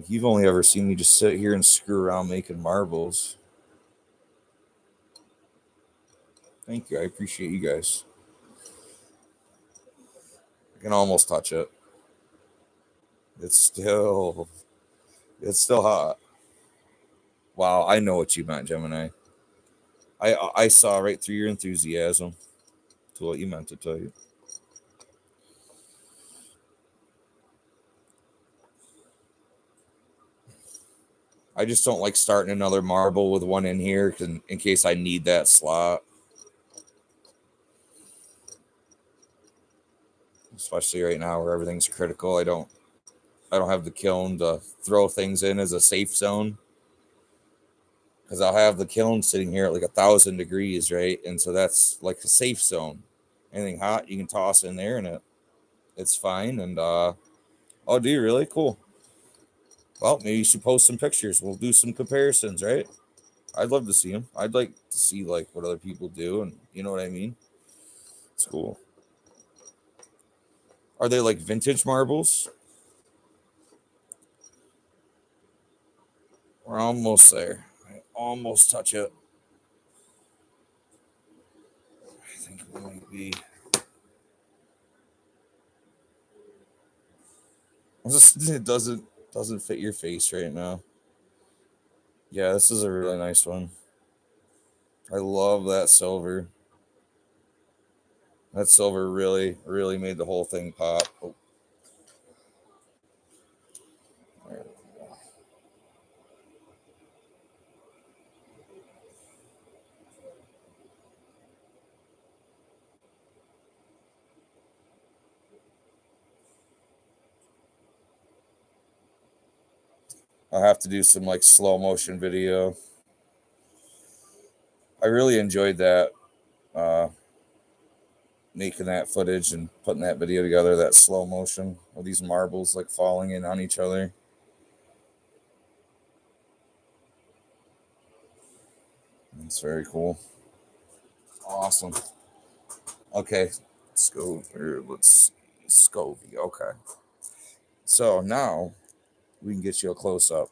you've only ever seen me just sit here and screw around making marbles. Thank you. I appreciate you guys. I can almost touch it. It's still it's still hot. Wow, I know what you meant, Gemini. I saw right through your enthusiasm to what you meant to tell you. I just don't like starting another marble with one in here in case I need that slot. Especially right now where everything's critical. I don't have the kiln to throw things in as a safe zone. Because I'll have the kiln sitting here at like 1,000 degrees, right? And so that's like a safe zone. Anything hot you can toss in there and it's fine. And oh, do you really? Cool. Well, maybe you should post some pictures. We'll do some comparisons, right? I'd love to see them. I'd like to see like what other people do, and you know what I mean. It's cool. Are they like vintage marbles? We're almost there. I almost touch it. I think it might be. It doesn't fit your face right now. Yeah, this is a really nice one. I love that silver. That silver really made the whole thing pop. Oh, there. I'll have to do some like slow motion video. I really enjoyed that. Uh, Making that footage and putting that video together, that slow motion with these marbles like falling in on each other. It's very cool. Awesome. Okay, let's Scovy. Okay, so now we can get you a close up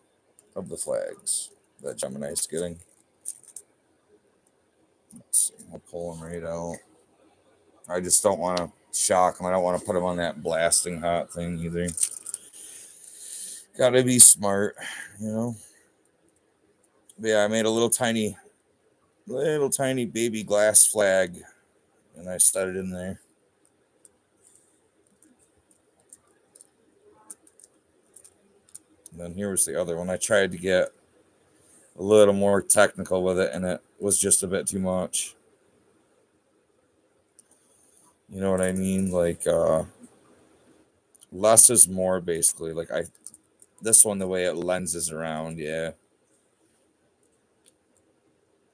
of the flags that Gemini's getting. Let's see. I'll pull them right out. I just don't want to shock them. I don't want to put them on that blasting hot thing either. Gotta be smart, you know. But yeah, I made a little tiny baby glass flag, and I set it in there. And then here was the other one. I tried to get a little more technical with it, and it was just a bit too much. You know what I mean? Like less is more, basically. Like this one, the way it lenses around, yeah.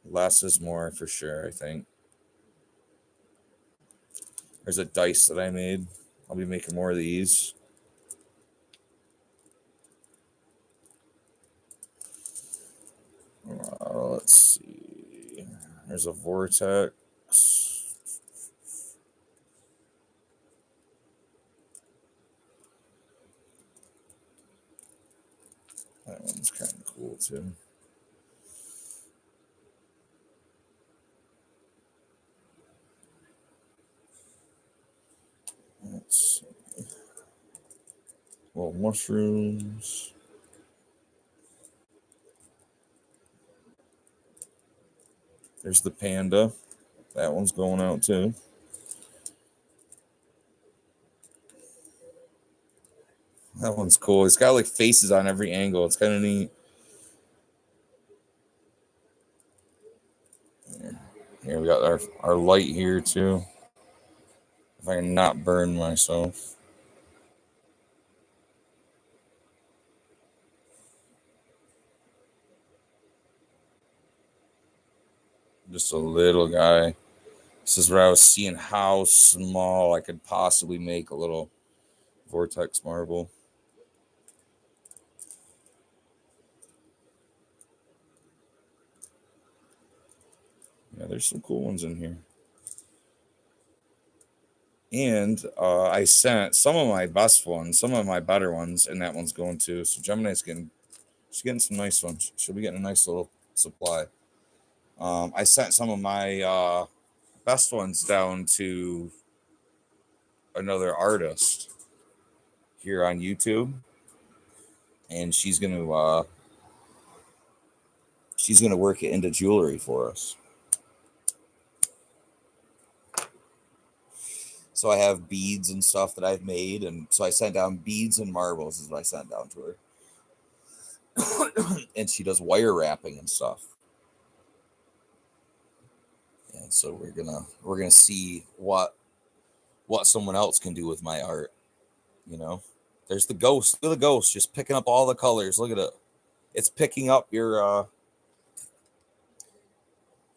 Less is more for sure, I think. There's a dice that I made. I'll be making more of these. Let's see. There's a vortex. That one's kind of cool too. Let's see. Well, mushrooms. There's the panda. That one's going out too. That one's cool. It's got like faces on every angle. It's kind of neat. Here we got our light here too. If I can not burn myself. Just a little guy. This is where I was seeing how small I could possibly make a little vortex marble. Yeah, there's some cool ones in here. And I sent some of my best ones, some of my better ones, and that one's going too. So Gemini's she's getting some nice ones. She'll be getting a nice little supply. I sent some of my best ones down to another artist here on YouTube, and she's gonna work it into jewelry for us. So I have beads and stuff that I've made, and so I sent down beads and marbles is what I sent down to her. And she does wire wrapping and stuff. And so we're gonna see what someone else can do with my art. You know, there's the ghost. Look at the ghost just picking up all the colors. Look at it. It's picking up your.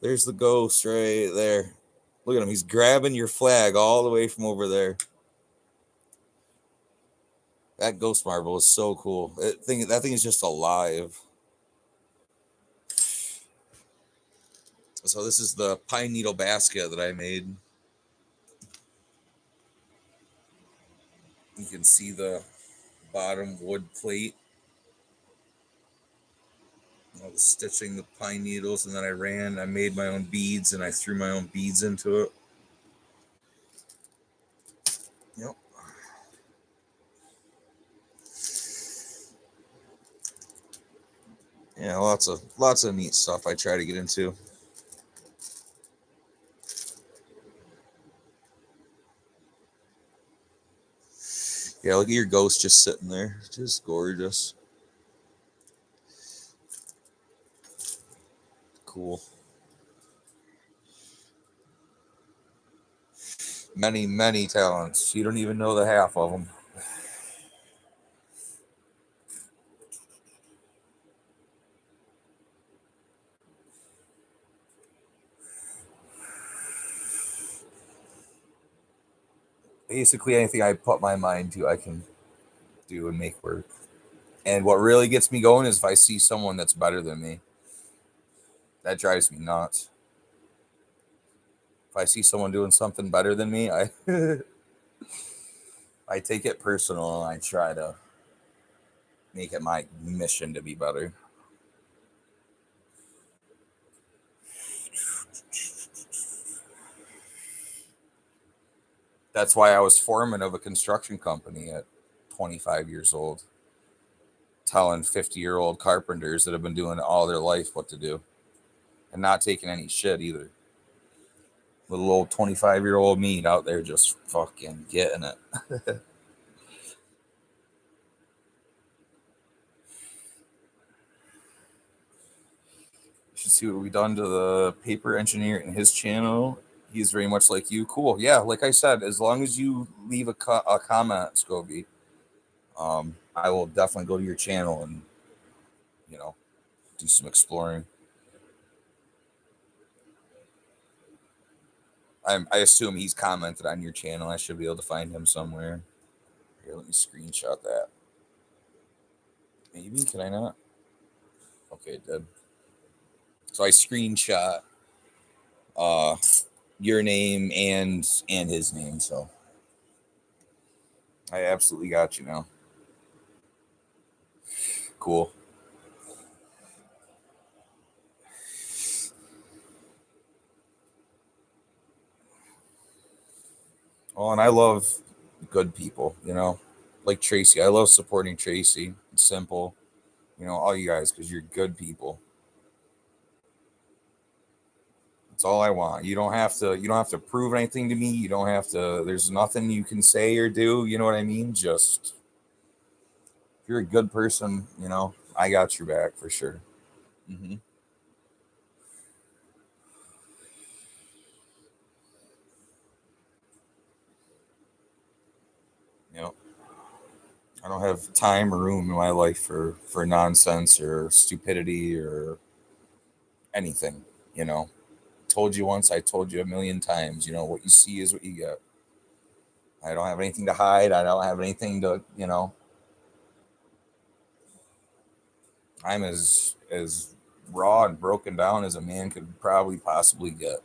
There's the ghost right there. Look at him. He's grabbing your flag all the way from over there. That ghost marble is so cool. That thing is just alive. So this is the pine needle basket that I made. You can see the bottom wood plate. I was stitching the pine needles, and then I made my own beads, and I threw my own beads into it. Yep. Yeah, lots of neat stuff I try to get into. Yeah, look at your ghost just sitting there. Just gorgeous. Cool. Many, many talents. You don't even know the half of them. Basically, anything I put my mind to, I can do and make work. And what really gets me going is if I see someone that's better than me. That drives me nuts. If I see someone doing something better than me, I I take it personal and I try to make it my mission to be better. That's why I was foreman of a construction company at 25 years old, telling 50-year-old carpenters that have been doing it all their life what to do and not taking any shit either. Little old 25-year-old me out there just fucking getting it. You should see what we done to the paper engineer in his channel. He's very much like you. Cool. Yeah, like I said, as long as you leave a comment, Scobie, I will definitely go to your channel and you know do some exploring. I assume he's commented on your channel. I should be able to find him somewhere. Here, let me screenshot that. Maybe can I not? Okay, it did. So I screenshot uh your name and his name. So I absolutely got you now. Cool. Oh, and I love good people, like Tracy. I love supporting Tracy. It's simple, all you guys, because you're good people. That's all I want. You don't have to prove anything to me. You don't have to, there's nothing you can say or do. You know what I mean? Just, if you're a good person, I got your back for sure. Hmm. You know, I don't have time or room in my life for nonsense or stupidity or anything, you know. Told you once, I told you a million times, what you see is what you get. I don't have anything to hide. I don't have anything to. I'm as raw and broken down as a man could probably possibly get.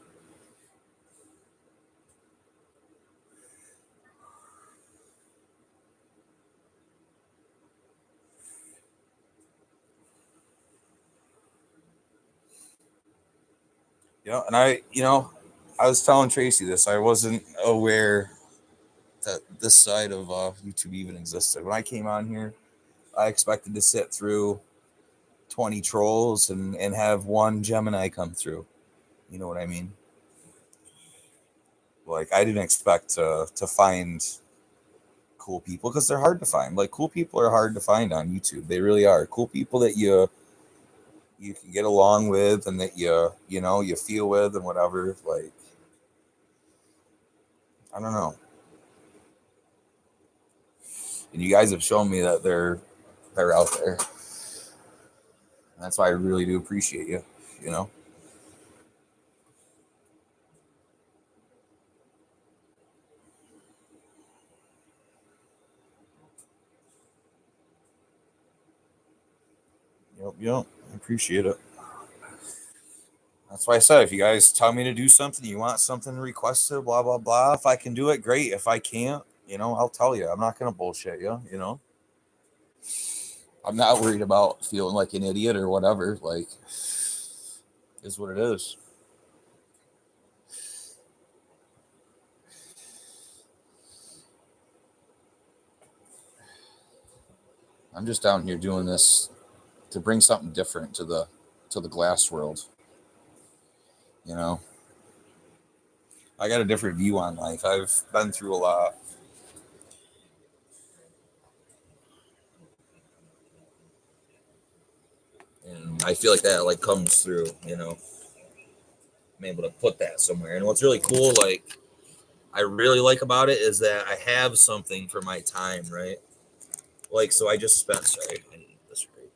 And I was telling Tracy this. I wasn't aware that this side of YouTube even existed. When I came on here, I expected to sit through 20 trolls and have one Gemini come through. You know what I mean? Like I didn't expect to find cool people because they're hard to find. Like cool people are hard to find on YouTube. They really are. Cool people that you can get along with and that you feel with and whatever. Like I don't know. And you guys have shown me that they're out there. And that's why I really do appreciate you. You know. Yep. Yep. I appreciate it. That's why I said if you guys tell me to do something, you want something requested, blah blah blah. If I can do it, great. If I can't, I'll tell you. I'm not gonna bullshit you. I'm not worried about feeling like an idiot or whatever. Like, is what it is. I'm just down here doing this to bring something different to the glass world. You know, I got a different view on life. I've been through a lot, and I feel like that like comes through. I'm able to put that somewhere. And what's really cool, like I really like about it, is that I have something for my time, right? Like, so I just spent. Sorry, I need this right.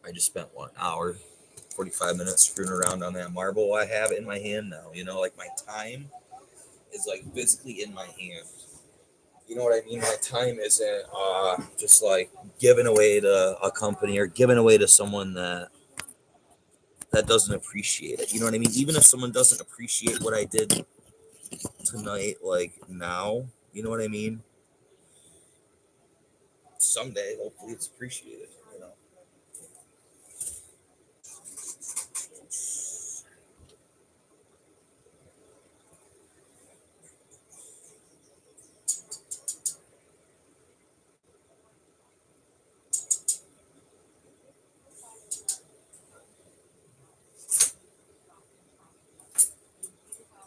I just spent 1 hour, 45 minutes screwing around on that marble. I have it in my hand now. Like my time is like physically in my hand. You know what I mean? My time isn't just like given away to a company or given away to someone that doesn't appreciate it. You know what I mean? Even if someone doesn't appreciate what I did tonight, like now, you know what I mean? Someday, hopefully, it's appreciated.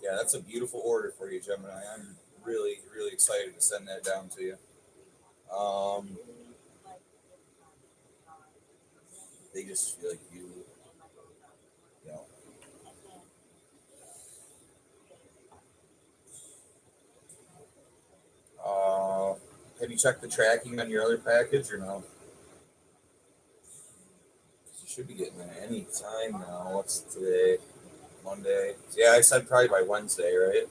Yeah, that's a beautiful order for you, Gemini. I'm really, really excited to send that down to you. Um, they just feel like you know, Have you checked the tracking on your other package or no? You should be getting it any time now. What's today? Monday. Yeah, I said probably by Wednesday, right?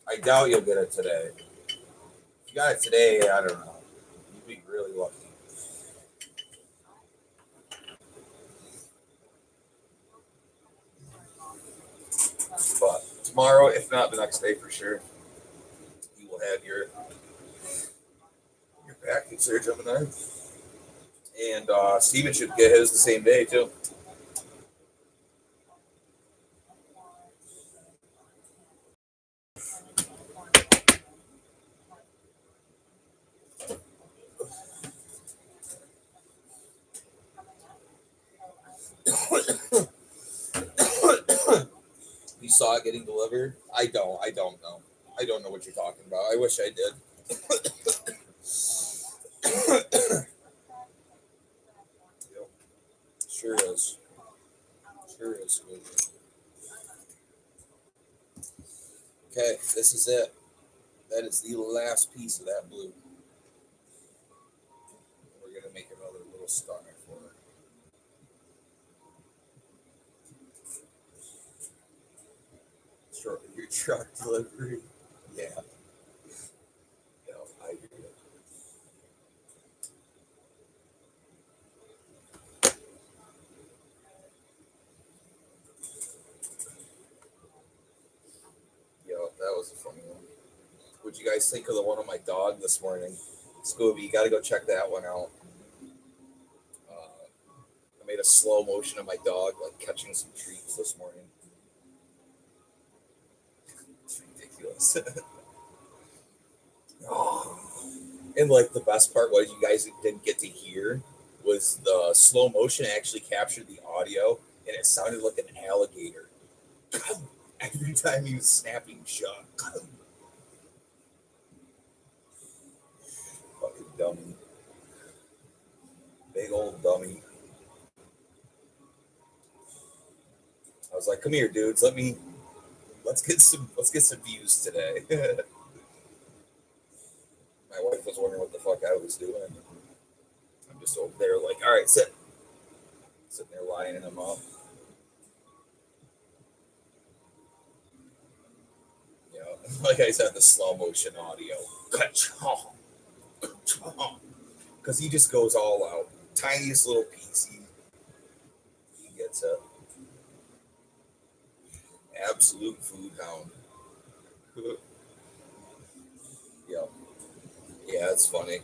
I doubt you'll get it today. If you got it today, I don't know. You'd be really lucky. But tomorrow, if not the next day for sure, you will have your package there, Gemini. And Steven should get his the same day too. You saw it getting delivered? I don't. I don't know. I don't know what you're talking about. I wish I did. Yep. Sure is. Sure is. Okay, this is it. That is the last piece of that blue. We're gonna make another little stunner for it. Your truck delivery. Yeah. Yeah, I hear you. Yo, that was a funny one. What'd you guys think of the one on my dog this morning? Scooby, you gotta go check that one out. I made a slow motion of my dog like catching some treats this morning. It's ridiculous. Oh. And like the best part was you guys didn't get to hear was the slow motion actually captured the audio and it sounded like an alligator. Every time he was snapping shut. Fucking dummy. Big old dummy. I was like, come here, dudes, let's get some views today. My wife was wondering what the fuck I was doing. I'm just over there like, all right, sitting there lining them up. You know, like I said, the slow motion audio. Because he just goes all out. Tiniest little piece. He gets it. Absolute food hound. Yeah. Yeah, it's funny.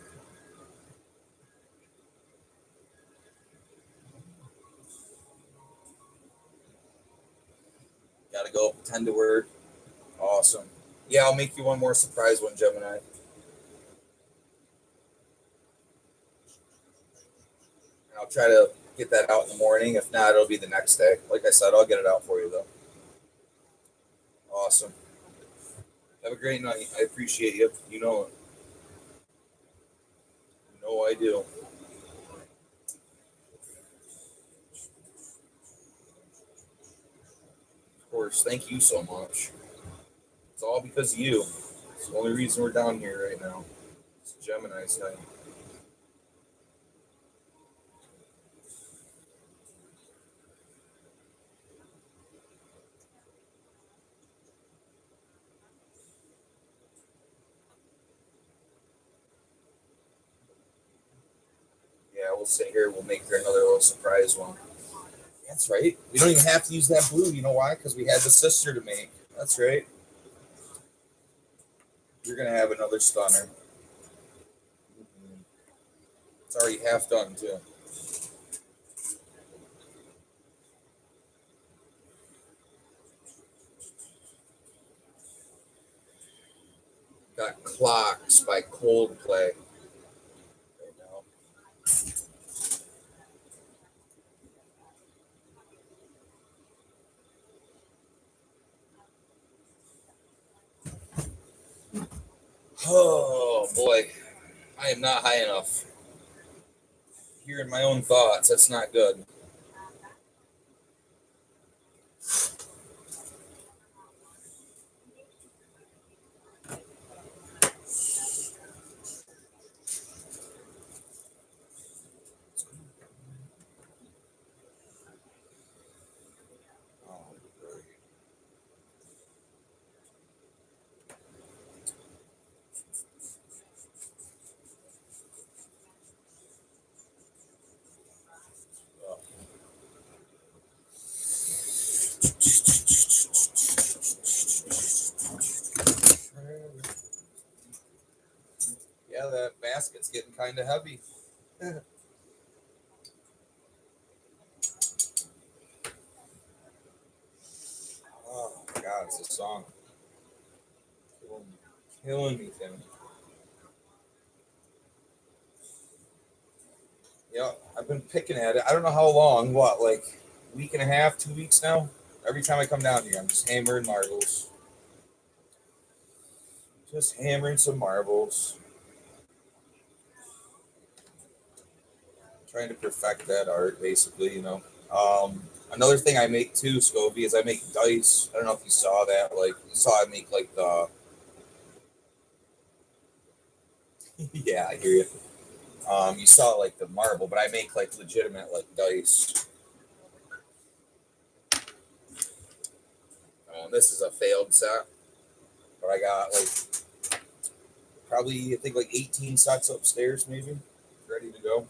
Gotta go pretend to work. Awesome. Yeah, I'll make you one more surprise one, Gemini. I'll try to get that out in the morning. If not, it'll be the next day. Like I said, I'll get it out for you though. Awesome. Have a great night. I appreciate you. You know it. You know I do. Of course. Thank you so much. It's all because of you. It's the only reason we're down here right now. It's Gemini's night. Yeah, we'll sit here. We'll make her another little surprise one. That's right. We don't even have to use that blue. You know why? Because we had the sister to make. That's right. You're going to have another stunner. It's already half done, too. Got Clocks by Coldplay right now. Oh, boy. I am not high enough. Hearing my own thoughts, that's not good. It's getting kind of heavy. Oh my God, it's a song. Killing me, Tim. Yeah, I've been picking at it. I don't know how long. What, like week and a half, 2 weeks now? Every time I come down here, I'm just hammering marbles. Just hammering some marbles. Trying to perfect that art, basically, you know. Another thing I make too, Scobie, is I make dice. I don't know if you saw that. Like, you saw I make like the. Yeah, I hear you. You saw like the marble, but I make like legitimate like dice. This is a failed set, but I got like probably I think like 18 sets upstairs, maybe ready to go.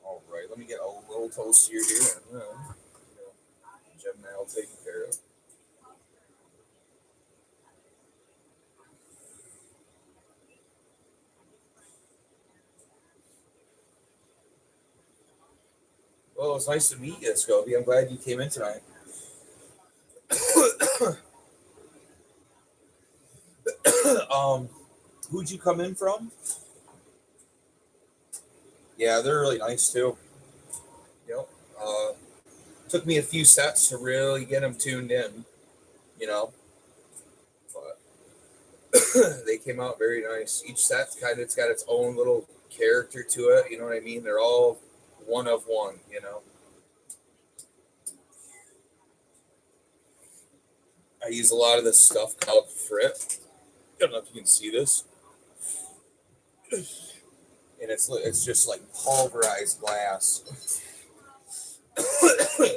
All right, let me get a little toastier here, and then Jim and I will take care of. Well, it's nice to meet you, Scobie. I'm glad you came in tonight. um, who'd you come in from? Yeah, they're really nice too. Yep. Took me a few sets to really get them tuned in, you know, but they came out very nice. Each set's it's got its own little character to it. You know what I mean? They're all one of one. You know. I use a lot of this stuff called frit. I don't know if you can see this, and it's just like pulverized glass.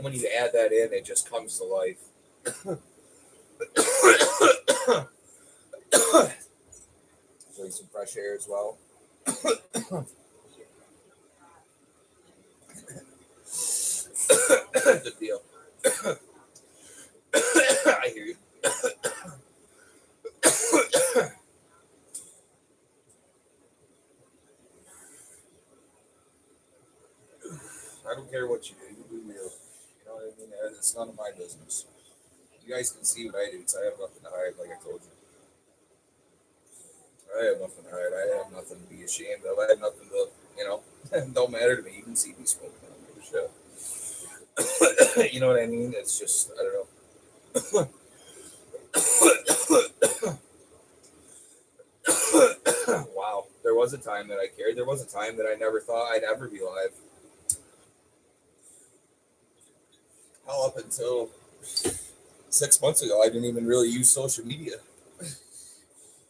When you add that in, it just comes to life. Getting some fresh air as well. Good deal. I hear you. I don't care what you do. You do you. You know what I mean? It's none of my business. You guys can see what I do, so I have nothing to hide, like I told you. I have nothing to hide. I have nothing to be ashamed of. I have nothing to, you know, it don't matter to me. You can see me smoking. I don't give a shit. You know what I mean? It's just, I don't know. Wow. There was a time that I cared. There was a time that I never thought I'd ever be live. Hell, up until 6 months ago, I didn't even really use social media.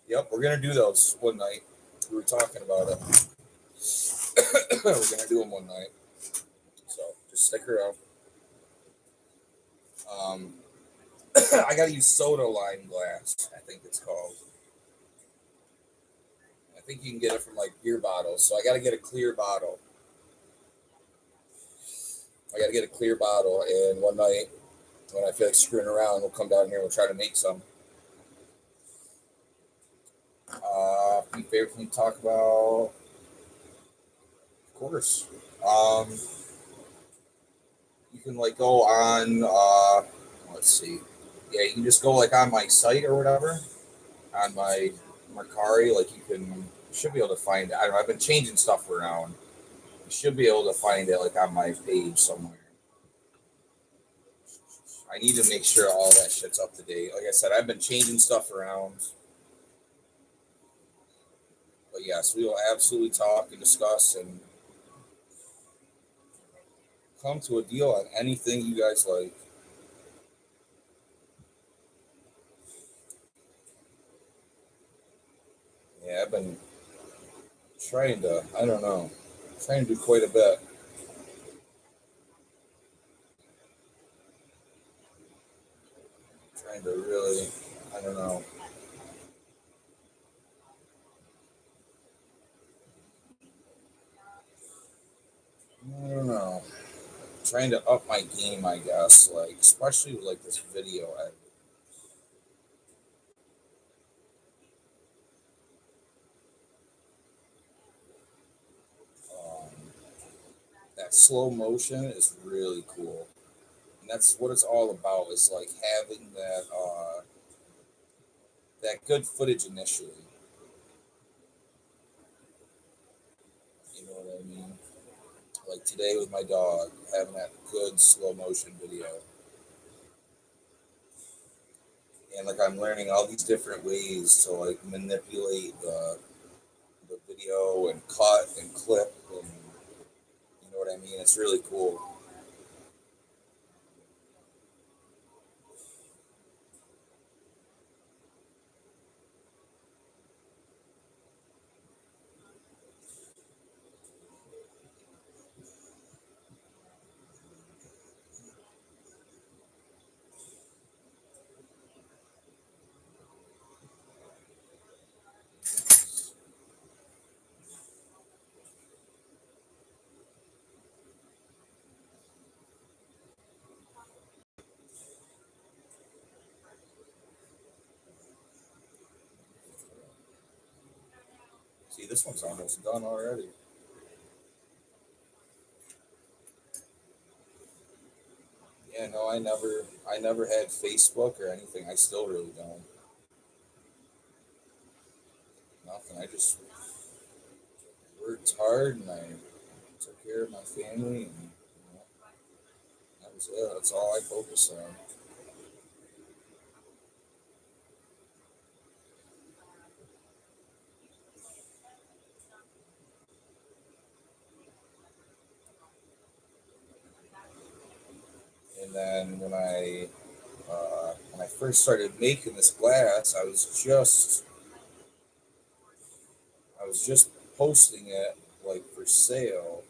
Yep, we're gonna do those one night. We were talking about it. We're gonna do them one night. So just stick around. Um, I gotta use soda lime glass. I think it's called. I think you can get it from like beer bottles. So I gotta get a clear bottle. I gotta get a clear bottle, and one night when I feel like screwing around, we'll come down here and we'll try to make some. Any favorite thing to talk about? Of course. Um, you can like go on. Let's see. Yeah, you can just go like on my site or whatever on my Mercari. Like you should be able to find it. I don't know. I've been changing stuff around. You should be able to find it like on my page somewhere. I need to make sure all that shit's up to date. Like I said, I've been changing stuff around. But yes, we will absolutely talk and discuss and come to a deal on anything you guys like. Yeah, I've been trying to, I don't know, trying to do quite a bit. Trying to really, I don't know. trying to up my game, I guess, like especially with like this video edit. Um, that slow motion is really cool, and that's what it's all about. Is like having that good footage initially. You know what I mean? Like today with my dog, having that good slow motion video, and like I'm learning all these different ways to like manipulate the video and cut and clip, and you know what I mean. It's really cool. See, this one's almost done already. Yeah, no, I never had Facebook or anything. I still really don't. Nothing. I just worked hard and I took care of my family, and that was it. That's all I focused on. And then when I first started making this glass, I was just posting it like for sale,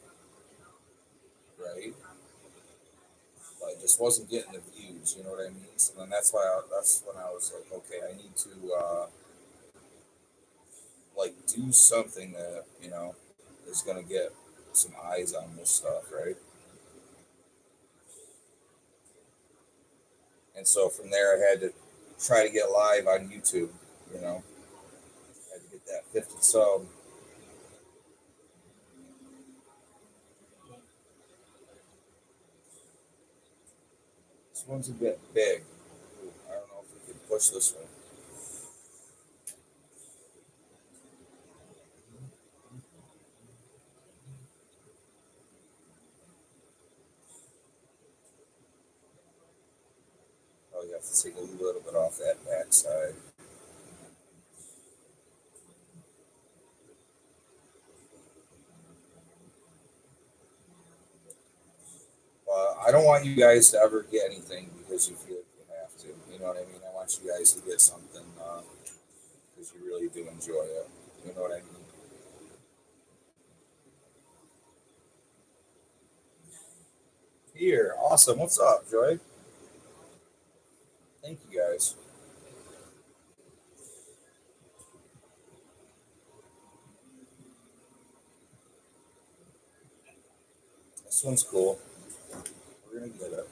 right? But I just wasn't getting the views. You know what I mean? So then that's when I was like, okay, I need to like do something that is gonna get some eyes on this stuff, right? And so from there, I had to try to get live on YouTube. You know, I had to get that 50 sub. This one's a bit big. Ooh, I don't know if we can push this one. Oh, you have to take a little bit off that back side. I don't want you guys to ever get anything because you feel like you have to. You know what I mean? I want you guys to get something because you really do enjoy it. You know what I mean? Here, awesome. What's up, Joy? Thank you guys. This one's cool. We're gonna get it.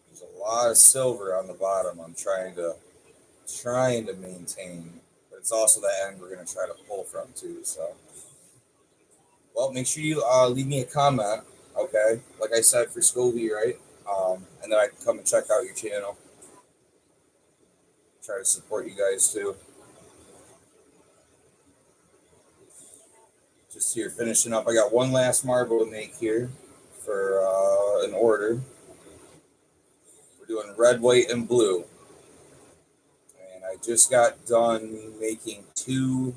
There's a lot of silver on the bottom. I'm trying to maintain, but it's also the end we're gonna try to pull from too. So, well, make sure you leave me a comment, okay? Like I said for Scovy, right? And then I can come and check out your channel. Try to support you guys too. Just here finishing up. I got one last marble to make here for an order. We're doing red, white, and blue. And I just got done making two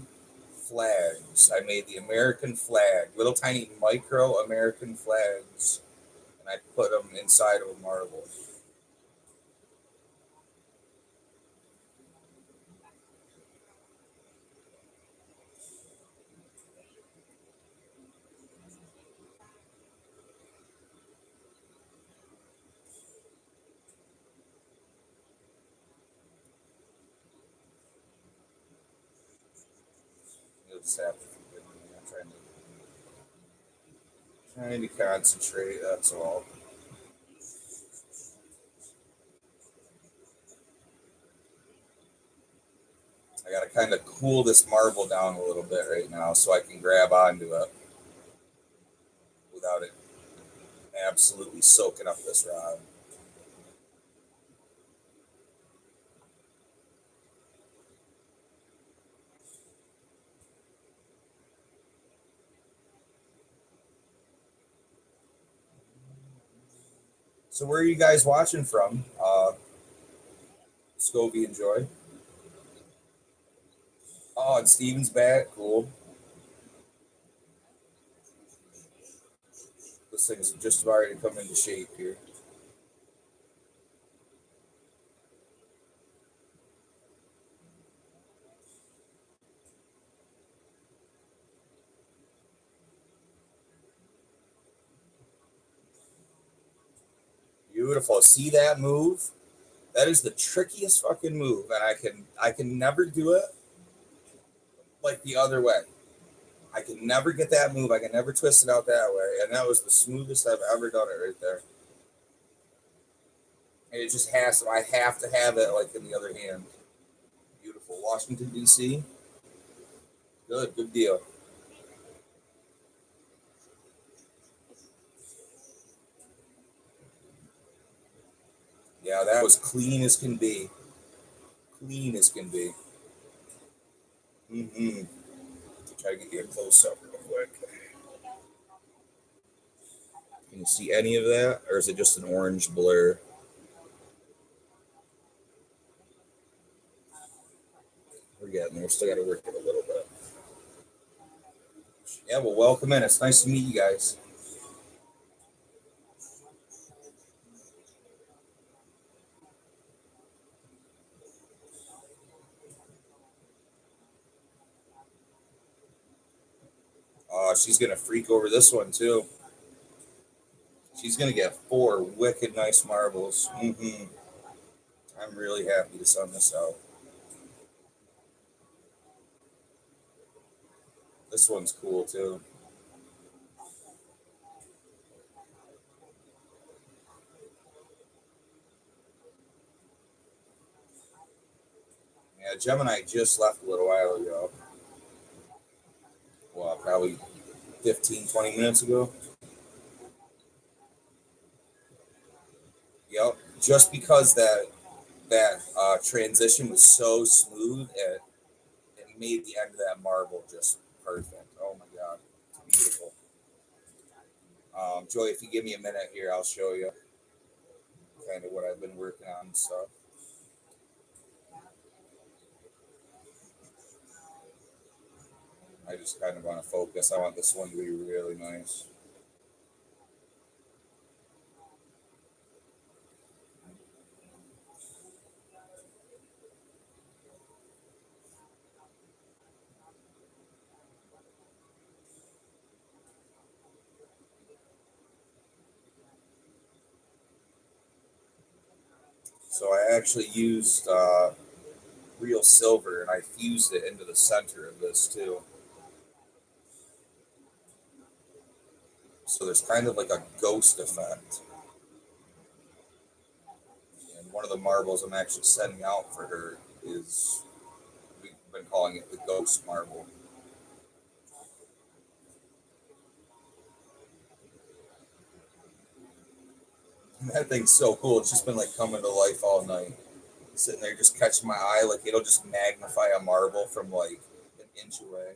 flags. I made the American flag, little tiny micro American flags, and I put them inside of a marble. You'll just have to forgive me. I'm trying to Trying to concentrate, that's all. I gotta kind of cool this marble down a little bit right now so I can grab onto it without it absolutely soaking up this rod. So where are you guys watching from? Scobie and Joy. Oh, and Steven's back. Cool. This thing's just about ready to come into shape here. Beautiful. See that move? That is the trickiest fucking move, and I can never do it like the other way. I can never get that move. I can never twist it out that way, and that was the smoothest I've ever done it right there. And it just has to. I have to have it like in the other hand. Beautiful. Washington D.C. Good deal. Yeah, that was clean as can be. Clean as can be. Mm-hmm. Try to get you a close up real quick. Can you see any of that, or is it just an orange blur? We're getting there. Still got to work it a little bit. Yeah, well, welcome in. It's nice to meet you guys. She's gonna freak over this one too. She's gonna get 4 wicked nice marbles. I'm really happy to send this out. This one's cool too. Yeah, Gemini just left a little while ago. Well, probably 15, 20 minutes ago. Yep. Just because that transition was so smooth, it made the end of that marble just perfect. Oh my god, beautiful. Joy, if you give me a minute here, I'll show you kind of what I've been working on and stuff. I just kind of want to focus. I want this one to be really nice. So I actually used real silver and I fused it into the center of this too. So there's kind of like a ghost effect. And one of the marbles I'm actually sending out for her is, we've been calling it the ghost marble. And that thing's so cool. It's just been like coming to life all night. Sitting there just catching my eye, like it'll just magnify a marble from like an inch away.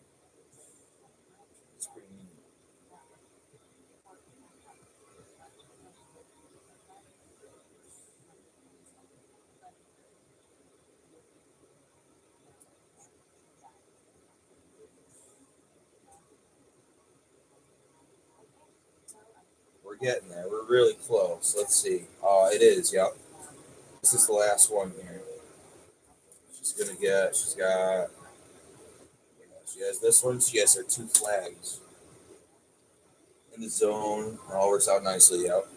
It's pretty neat. We're getting there. We're really close. Let's see. It is. Yep. This is the last one here. She's got. She has this one. She has her 2 flags in the zone. It all works out nicely. Yep.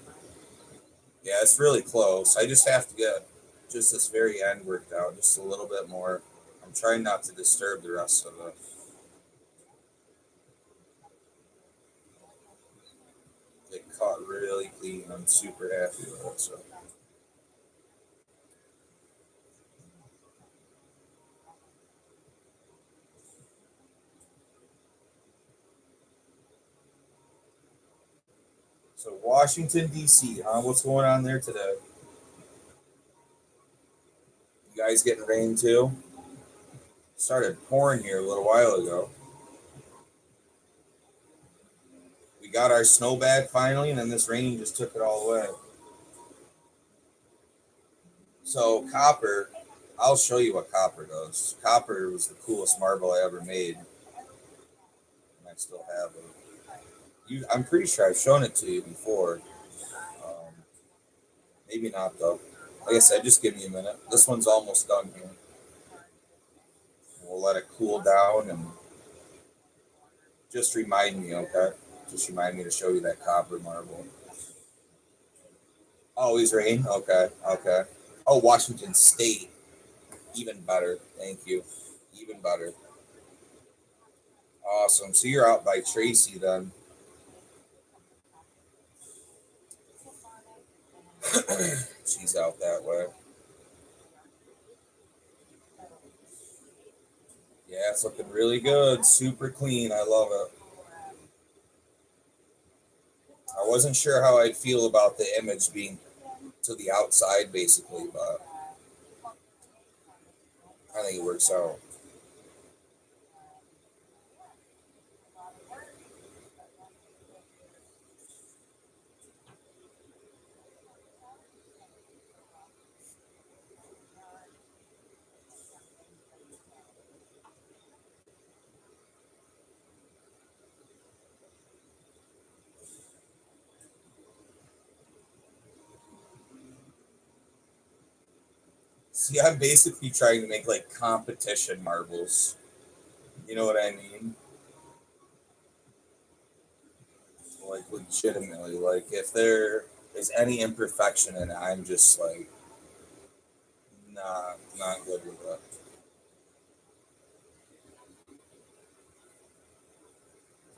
Yeah, it's really close. I just have to get just this very end worked out just a little bit more. I'm trying not to disturb the rest of it. caught really clean. I'm super happy with it. So Washington D.C. Huh? What's going on there today? You guys getting rain too? Started pouring here a little while ago. We got our snow back finally, and then this rain just took it all away. So copper, I'll show you what copper does. Copper was the coolest marble I ever made, and I still have it. I'm pretty sure I've shown it to you before. Um, Maybe not though. Like I said, just give me a minute. This one's almost done here. We'll let it cool down and just remind me, okay? Just remind me to show you that copper marble. Always rain. Okay, okay. Oh, Washington State, even better. Thank you. Even better. Awesome. So you're out by Tracy then. She's out that way. Yeah, it's looking really good. Super clean. I love it. I wasn't sure how I'd feel about the image being to the outside, basically, but I think it works out. See, I'm basically trying to make like competition marbles. You know what I mean? Like legitimately, like if there is any imperfection in it, I'm just like, nah, not good with it.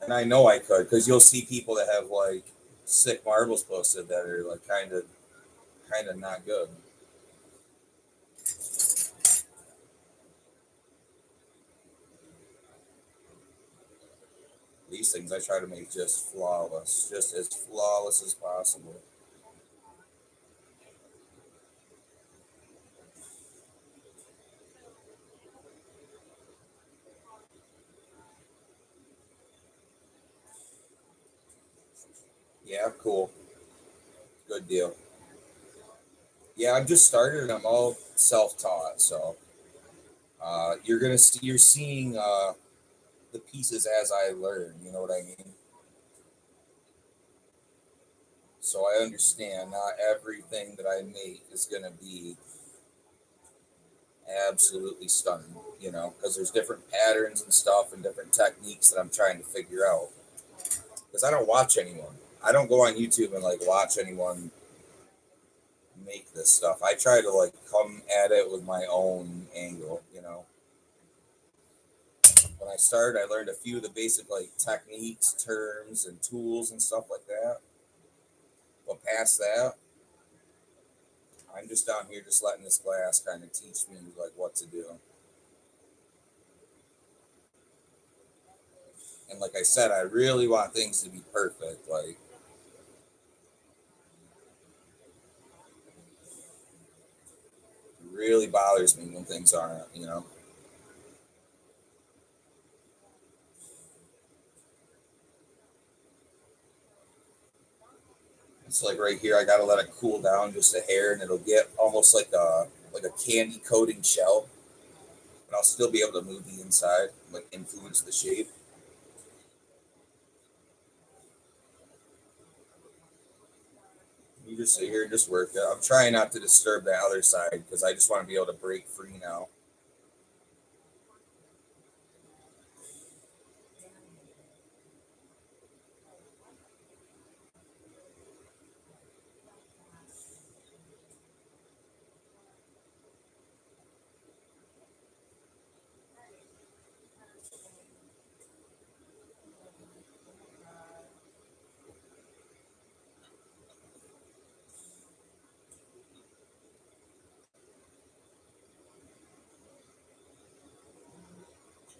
And I know I could because you'll see people that have like sick marbles posted that are like kind of not good. These things I try to make just flawless, just as flawless as possible. Yeah, cool. Good deal. Yeah, I've just started and I'm all self-taught, so you're seeing the pieces as I learn. You know what I mean? So I understand not everything that I make is gonna be absolutely stunning. You know, because there's different patterns and stuff and different techniques that I'm trying to figure out. Because I don't watch anyone. I don't go on YouTube and like watch anyone make this stuff. I try to like come at it with my own angle. You know, when I started, I learned a few of the basic like techniques, terms, and tools and stuff like that. But past that, I'm just down here just letting this glass kind of teach me like what to do. And like I said, I really want things to be perfect. Like it really bothers me when things aren't. You know. It's like right here, I gotta let it cool down just a hair, and it'll get almost like a candy coating shell, but I'll still be able to move the inside, like influence the shape. You just sit here and just work it. I'm trying not to disturb the other side because I just want to be able to break free now.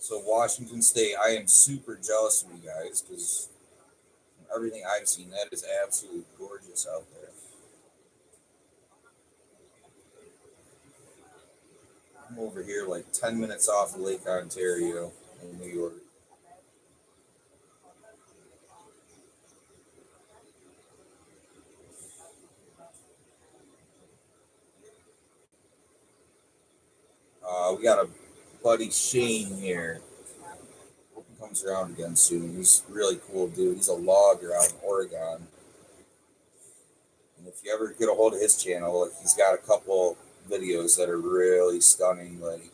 So Washington State, I am super jealous of you guys because everything I've seen, that is absolutely gorgeous out there. I'm over here like 10 minutes off of Lake Ontario in New York. We got a buddy Shane here. Hope he comes around again soon. He's a really cool dude. He's a logger out in Oregon. And if you ever get a hold of his channel, like he's got a couple videos that are really stunning, like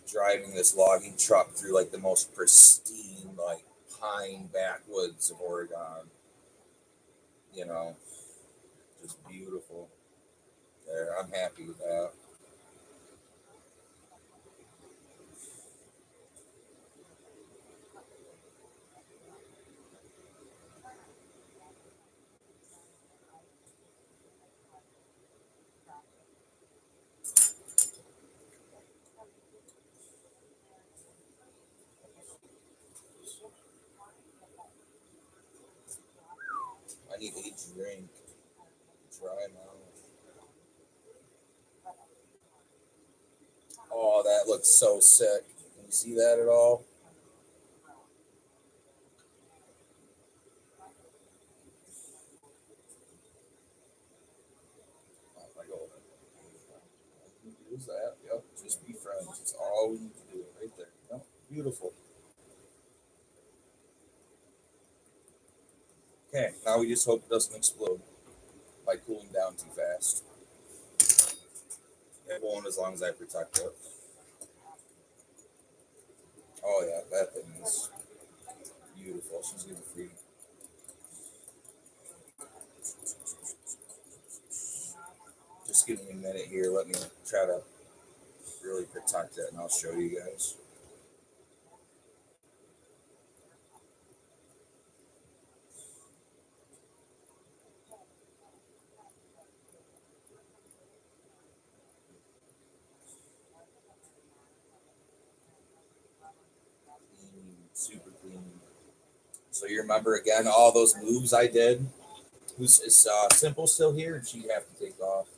driving this logging truck through like the most pristine, like pine backwoods of Oregon. You know, just beautiful. There, I'm happy with that. I need a drink. Dry mouth. Oh, that looks so sick. Can you see that at all? Oh my god. Use that. Yep. Just be friends. It's all we need to do right there. Yep. Beautiful. Okay, now we just hope it doesn't explode by cooling down too fast. It won't as long as I protect it. Oh yeah, that thing is beautiful. She's gonna free. Just give me a minute here. Let me try to really protect it, and I'll show you guys. Clean, super clean. So you remember again all those moves I did? Who's is Simple still here? Or she have to take off?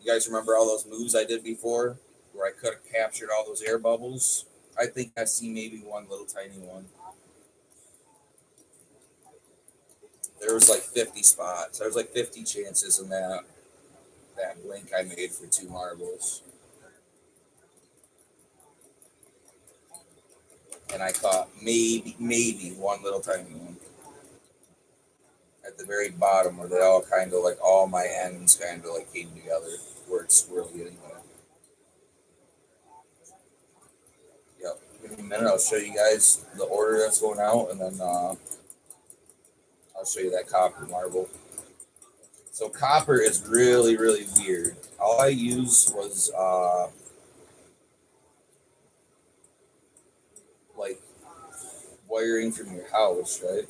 You guys remember all those moves I did before, where I could have captured all those air bubbles? I think I see maybe one little tiny one. There was like 50 spots. There was like 50 chances in that blink I made for two marbles, and I caught maybe one little tiny one at the very bottom where they all kind of like all my ends kind of like came together where it's swirly anyway. Yep. Give me a minute. I'll show you guys the order that's going out, and then I'll show you that copper marble. So copper is really weird. All I used was like wiring from your house, right?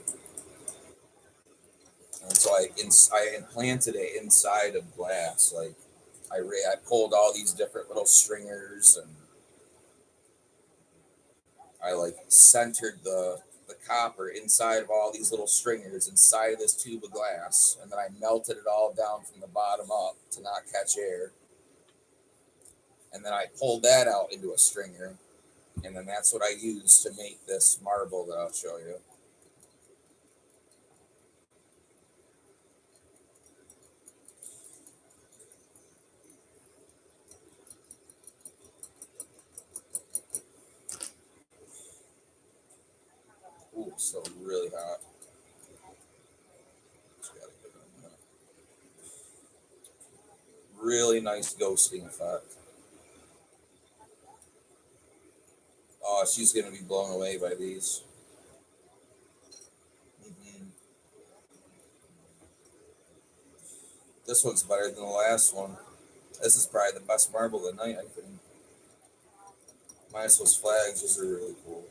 And so I implanted it inside of glass. Like I pulled all these different little stringers, and I like centered the copper inside of all these little stringers inside of this tube of glass, and then I melted it all down from the bottom up to not catch air. And then I pulled that out into a stringer, and then that's what I used to make this marble that I'll show you. Ooh, so really hot. Really nice ghosting effect. Oh, she's gonna be blown away by these. Mm-hmm. This one's better than the last one. This is probably the best marble of the night, I think. Minus those flags, those are really cool.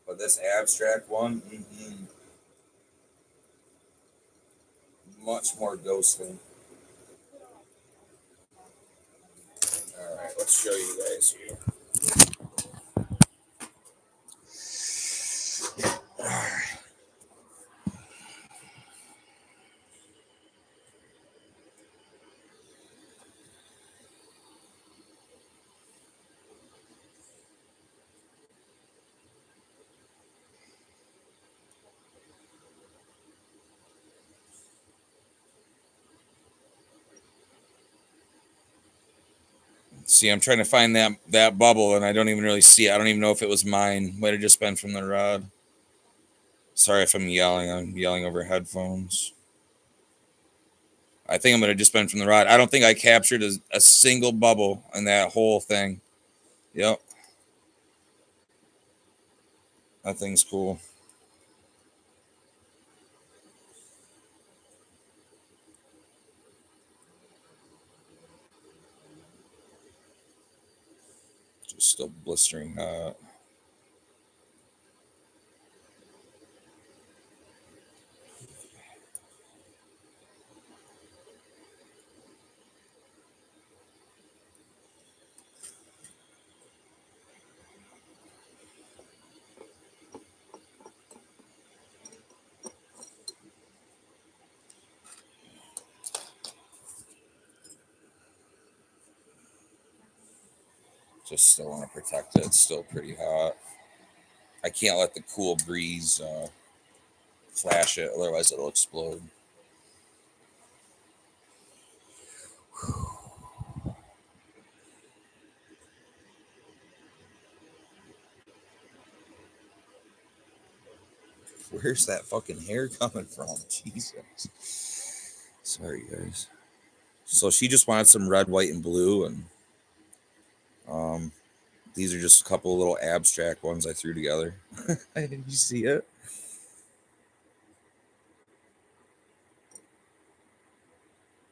But this abstract one, much more ghosting. All right, let's show you guys here. See, I'm trying to find that bubble, and I don't even really see it. I don't even know if it was mine. Might have just been from the rod. Sorry if I'm yelling. I'm yelling over headphones. I think it might have just been from the rod. I don't think I captured a single bubble in that whole thing. Yep. That thing's cool. Just still blistering hot. Just still want to protect it. It's still pretty hot. I can't let the cool breeze flash it, otherwise it'll explode. Where's that fucking hair coming from? Jesus. Sorry, guys. So she just wanted some red, white, and blue, and these are just a couple of little abstract ones I threw together. Did you see it?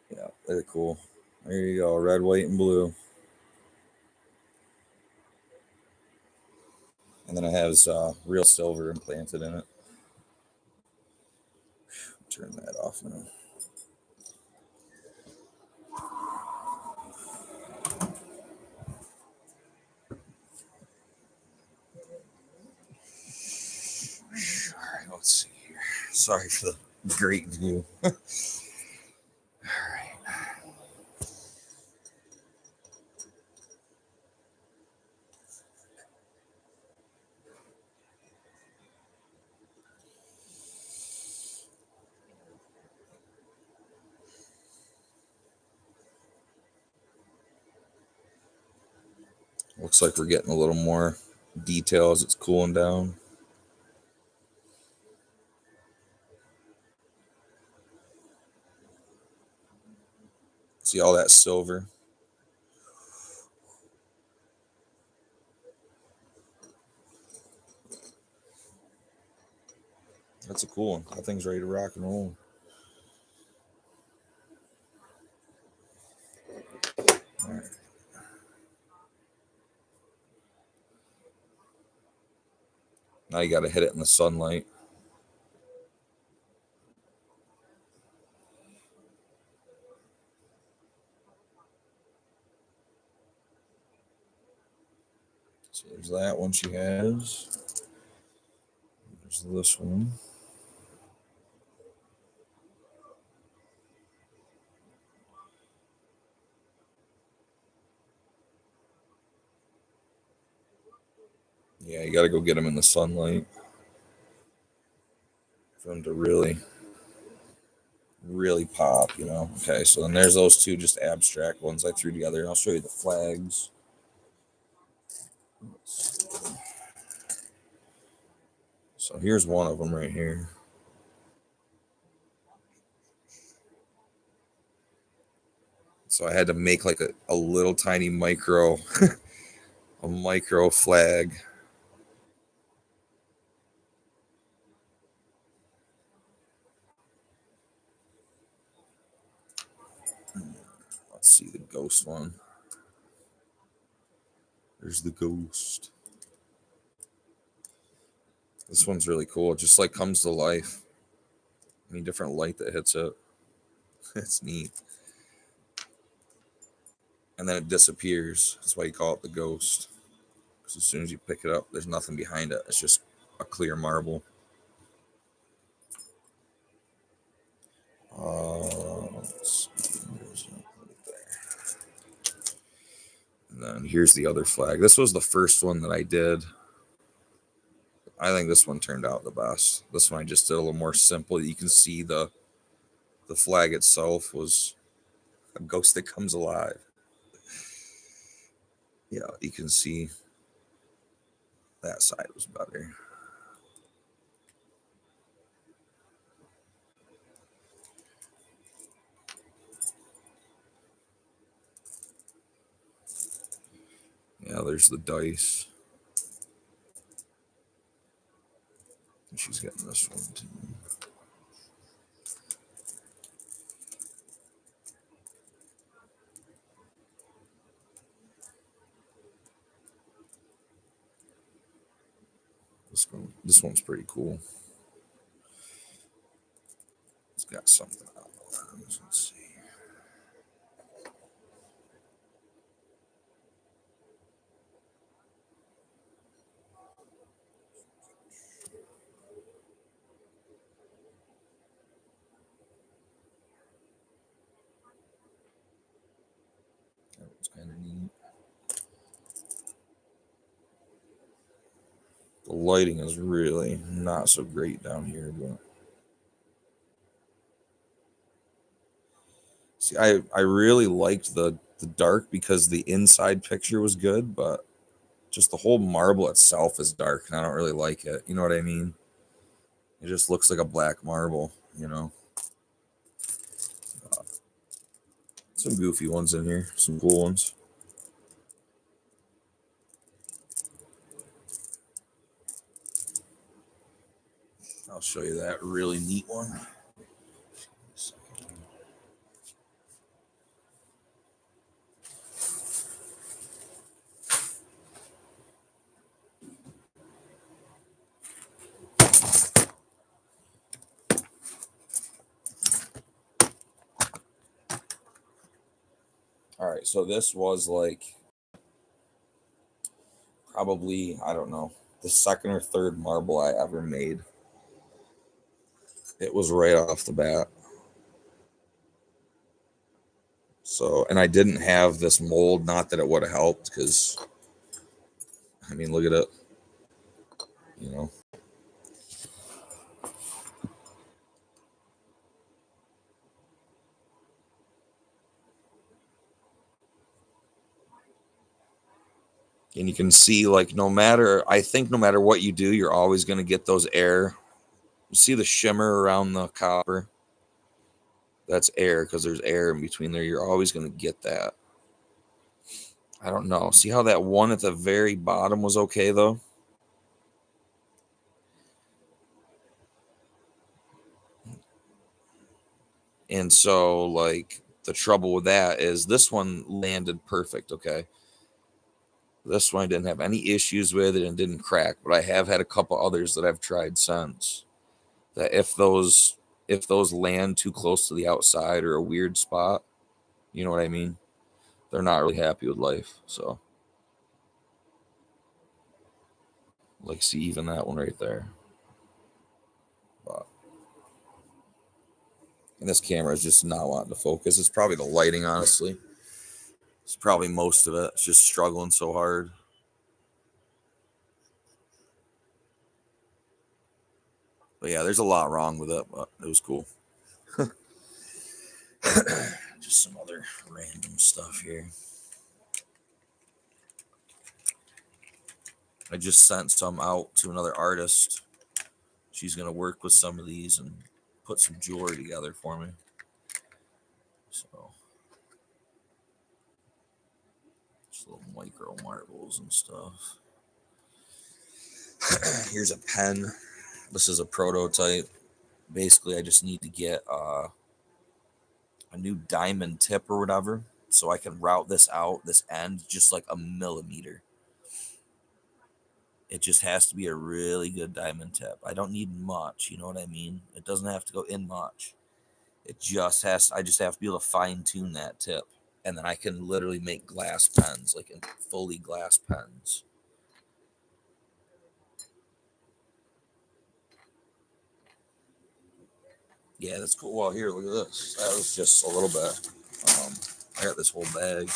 Yeah, they're cool. There you go, red, white, and blue. And then it has real silver implanted in it. Turn that off now. All right, let's see here. Sorry for the great view. All right. Looks like we're getting a little more detail as it's cooling down. See all that silver? That's a cool one. That thing's ready to rock and roll. All right. Now you got to hit it in the sunlight. So there's that one she has. There's this one. Yeah, you got to go get them in the sunlight for them to really, really pop, you know. Okay, so then there's those two just abstract ones I threw together. I'll show you the flags. So here's one of them right here. So I had to make like a little tiny micro, a micro flag. Let's see the ghost one. There's the ghost. This one's really cool. It just like comes to life. I mean, different light that hits it. It's neat. And then it disappears. That's why you call it the ghost. Because as soon as you pick it up, there's nothing behind it. It's just a clear marble. Let's see. And then here's the other flag. This was the first one that I did. I think this one turned out the best. This one I just did a little more simple. You can see the flag itself was a ghost that comes alive. Yeah, you can see that side was better. Yeah, there's the dice. And she's getting this one too. This one's pretty cool. It's got something on the lens. Let's see. That was kind of neat. The lighting is really not so great down here, but see, I really liked the dark because the inside picture was good, but just the whole marble itself is dark, and I don't really like it. You know what I mean? It just looks like a black marble, you know. Some goofy ones in here, some cool ones. I'll show you that really neat one. All right, so this was like probably, I don't know, the second or third marble I ever made. It was right off the bat. So, and I didn't have this mold, not that it would have helped, because I mean, look at it, you know. And you can see, like, I think no matter what you do, you're always going to get those air. You see the shimmer around the copper? That's air because there's air in between there. You're always going to get that. I don't know. See how that one at the very bottom was okay, though? And so, like, the trouble with that is this one landed perfect, okay? This one I didn't have any issues with it and didn't crack, but I have had a couple others that I've tried since that if those land too close to the outside or a weird spot, you know what I mean? They're not really happy with life. So, like, see, even that one right there. But, and this camera is just not wanting to focus. It's probably the lighting, honestly. It's probably most of it. It's just struggling so hard. But yeah, there's a lot wrong with it, but it was cool. Just some other random stuff here. I just sent some out to another artist. She's going to work with some of these and put some jewelry together for me. So, just little micro marbles and stuff. Here's a pen. This is a prototype. Basically, I just need to get a new diamond tip or whatever, so I can route this out, this end, just like a millimeter. It just has to be a really good diamond tip. I don't need much, you know what I mean? It doesn't have to go in much. I just have to be able to fine tune that tip. And then I can literally make glass pens, like in fully glass pens. Yeah, that's cool. Well, here, look at this. That was just a little bit. I got this whole bag.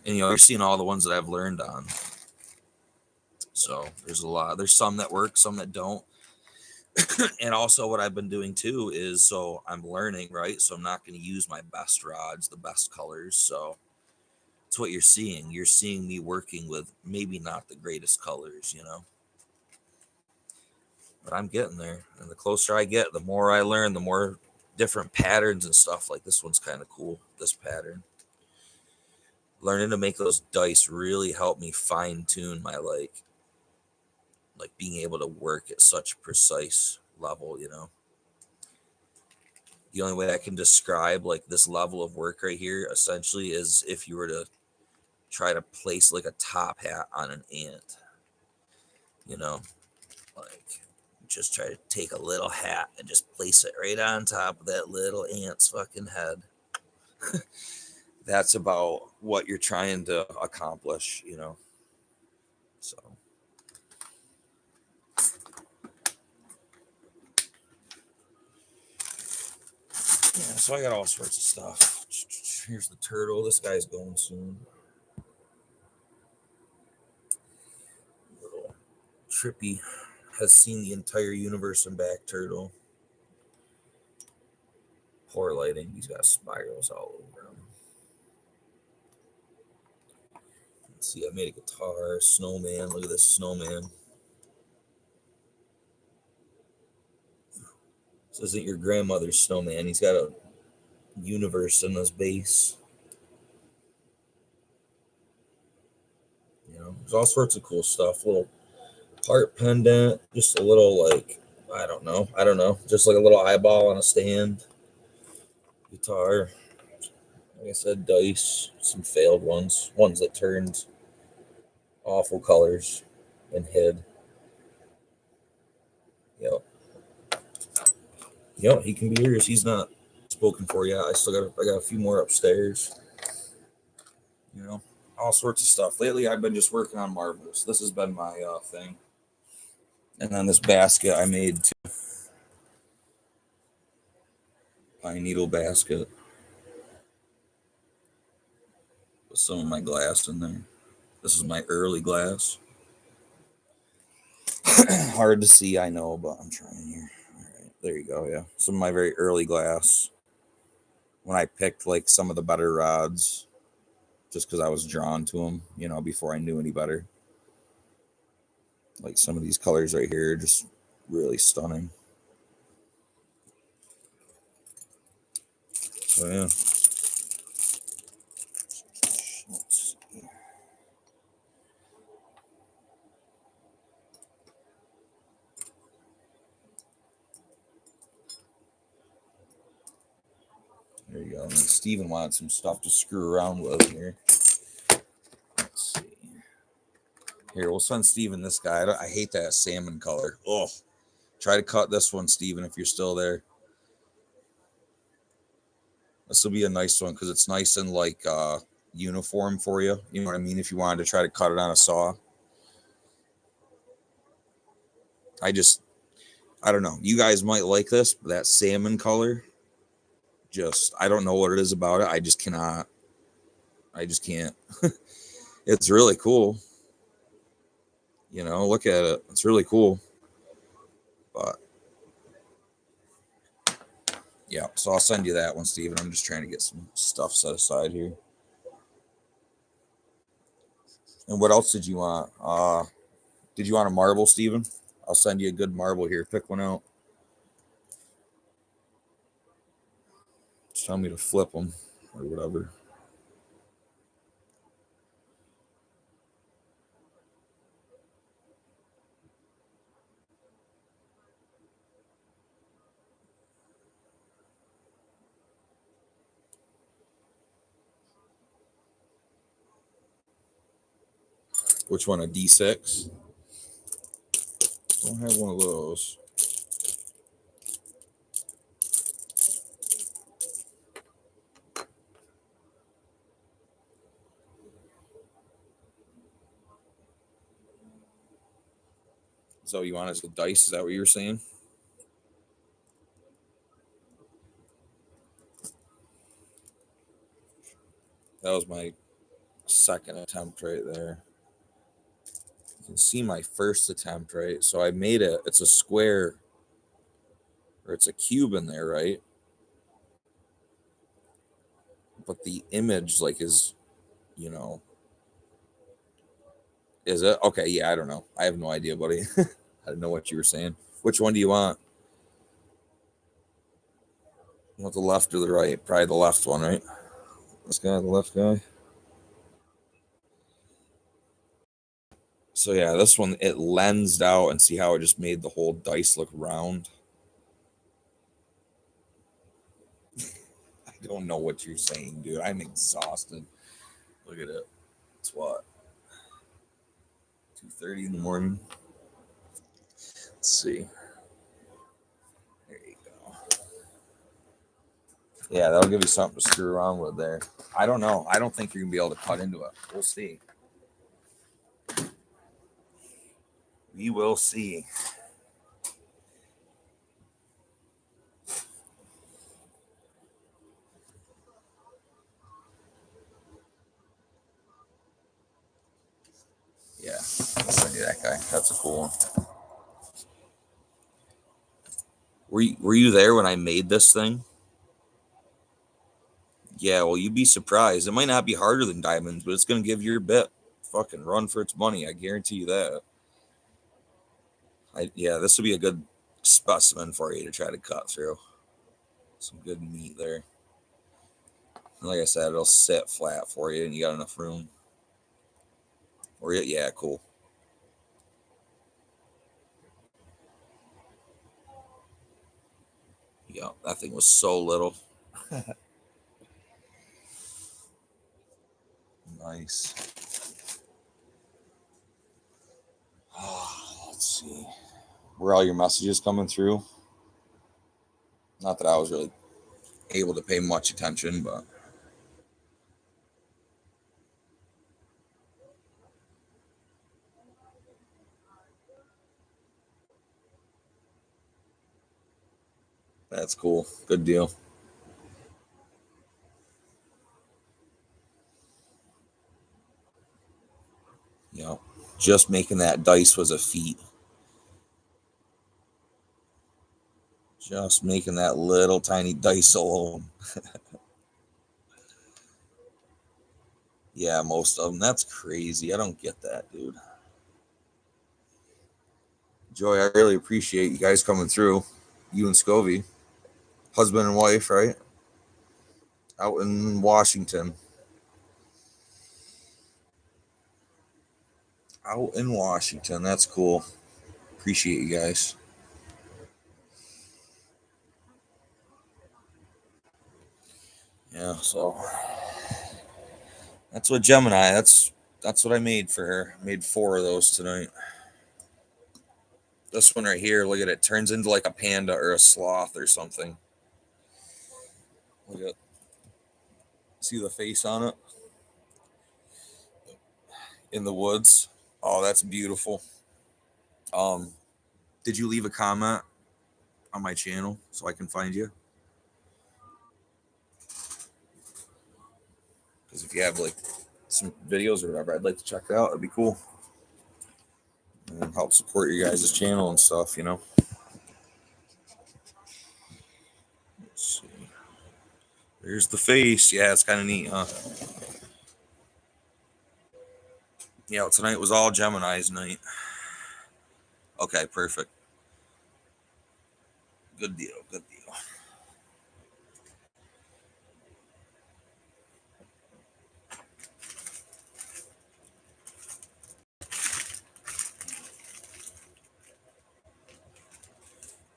And, you're seeing all the ones that I've learned on. So there's a lot. There's some that work, some that don't. And also what I've been doing too is, so I'm learning, right? So I'm not going to use my best rods, the best colors. So it's what you're seeing. You're seeing me working with maybe not the greatest colors, but I'm getting there. And the closer I get, the more I learn, the more different patterns and stuff. Like this one's kind of cool, this pattern. Learning to make those dice really helped me fine tune my like being able to work at such a precise level. The only way I can describe like this level of work right here essentially is if you were to try to place like a top hat on an ant, you know, like just try to take a little hat and just place it right on top of that little ant's fucking head. That's about what you're trying to accomplish. So yeah, so I got all sorts of stuff. Here's the turtle. This guy's going soon. Little trippy, has seen the entire universe and back turtle. Poor lighting. He's got spirals all over him. Let's see, I made a guitar, snowman. Look at this snowman. This isn't your grandmother's snowman. He's got a universe in his base. There's all sorts of cool stuff. Little heart pendant, just a little like I don't know, just like a little eyeball on a stand. Guitar, like I said, dice, some failed ones that turned awful colors and hid. Yep. Yep, he can be yours. He's not spoken for yet. I got a few more upstairs. All sorts of stuff. Lately, I've been just working on marbles. This has been my thing. And then this basket I made too. Pine needle basket with some of my glass in there. This is my early glass. Hard to see, I know, but I'm trying here. All right, there you go. Yeah, some of my very early glass. When I picked like some of the better rods, just because I was drawn to them, before I knew any better. Like some of these colors right here, just really stunning. So yeah. There you go. And Steven wanted some stuff to screw around with here. Let's see. Here, we'll send Steven this guy. I hate that salmon color. Oh, try to cut this one, Steven, if you're still there. This will be a nice one because it's nice and like uniform for you. You know what I mean? If you wanted to try to cut it on a saw. I don't know. You guys might like this, but that salmon color, I don't know what it is about it. I just cannot. I just can't. It's really cool. Look at it. It's really cool. But yeah, so I'll send you that one, Steven. I'm just trying to get some stuff set aside here. And what else did you want? Did you want a marble, Steven? I'll send you a good marble here. Pick one out. Just tell me to flip them or whatever. Which one? A D6? Don't have one of those. So you want as a dice? Is that what you were saying? That was my second attempt right there. You can see my first attempt, right? So I made it. It's a square or it's a cube in there, right? But the image like is, you know, is it okay? Yeah, I don't know. I have no idea, buddy. I didn't know what you were saying. Which one do you want? You want the left or the right? Probably the left one, right? This guy, the left guy. So yeah, this one it lensed out, and see how it just made the whole dice look round. I don't know what you're saying, dude. I'm exhausted. Look at it. It's what, 2:30 in the morning. Let's see. There you go. Yeah, that'll give you something to screw around with there. I don't know. I don't think you're gonna be able to cut into it. We'll see. We will see. Yeah, I'll send you that guy. That's a cool one. Were you there when I made this thing? Yeah, well, you'd be surprised. It might not be harder than diamonds, but it's gonna give your bit fucking run for its money. I guarantee you that. Yeah, this would be a good specimen for you to try to cut through. Some good meat there. And like I said, it'll sit flat for you, and you got enough room. Or yeah, cool. Yeah, that thing was so little. Nice. Let's see. Were all your messages coming through? Not that I was really able to pay much attention, but that's cool. Good deal. You know, just making that dice was a feat. Just making that little tiny dice alone. Yeah, most of them. That's crazy. I don't get that, dude. Joey, I really appreciate you guys coming through. You and Scovey, husband and wife, right? Out in Washington. Out in Washington. That's cool. Appreciate you guys. Yeah, so that's what Gemini. That's what I made for her. I made 4 of those tonight. This one right here, look at it. Turns into like a panda or a sloth or something. Look at, see the face on it in the woods. Oh, that's beautiful. Um, did you leave a comment on my channel so I can find you? Because if you have like some videos or whatever, I'd like to check it out. It'd be cool. And help support your guys' channel and stuff, you know. Let's see. There's the face. Yeah, it's kind of neat, huh? Yeah, tonight was all Gemini's night. Okay, perfect. Good deal. Good deal.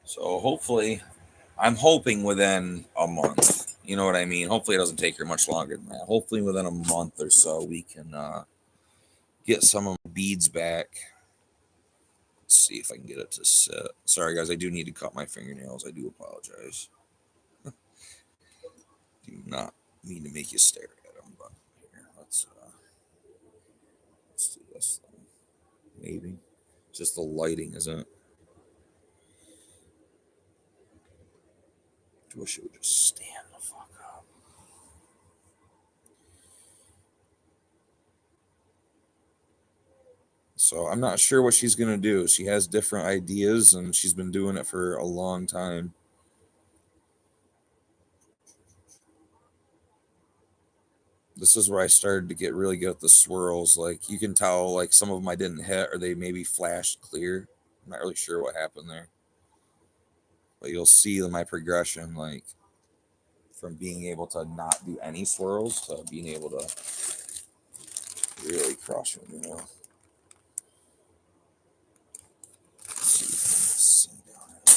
So hopefully, I'm hoping within a month. You know what I mean? Hopefully, it doesn't take her much longer than that. Hopefully, within a month or so, we can get some of my beads back. Let's see if I can get it to sit. Sorry, guys, I do need to cut my fingernails. I do apologize. Do not mean to make you stare at them, but here, let's do this thing. Maybe just the lighting, isn't it? I wish it would just stand the fuck up. So I'm not sure what she's gonna do. She has different ideas, and she's been doing it for a long time. This is where I started to get really good at the swirls. Like you can tell, like some of them I didn't hit, or they maybe flashed clear. I'm not really sure what happened there, but you'll see my progression, like from being able to not do any swirls to being able to really crush them. You know. Let's see down there.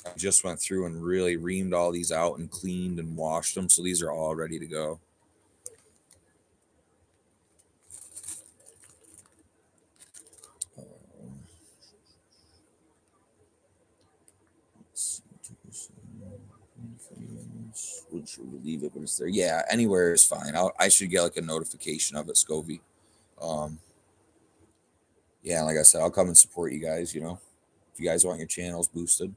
I just went through and really reamed all these out and cleaned and washed them, so these are all ready to go. Which will leave it, but it's there. Yeah, anywhere is fine. I should get like a notification of it, Scovy. Yeah, like I said, I'll come and support you guys. You know, if you guys want your channels boosted,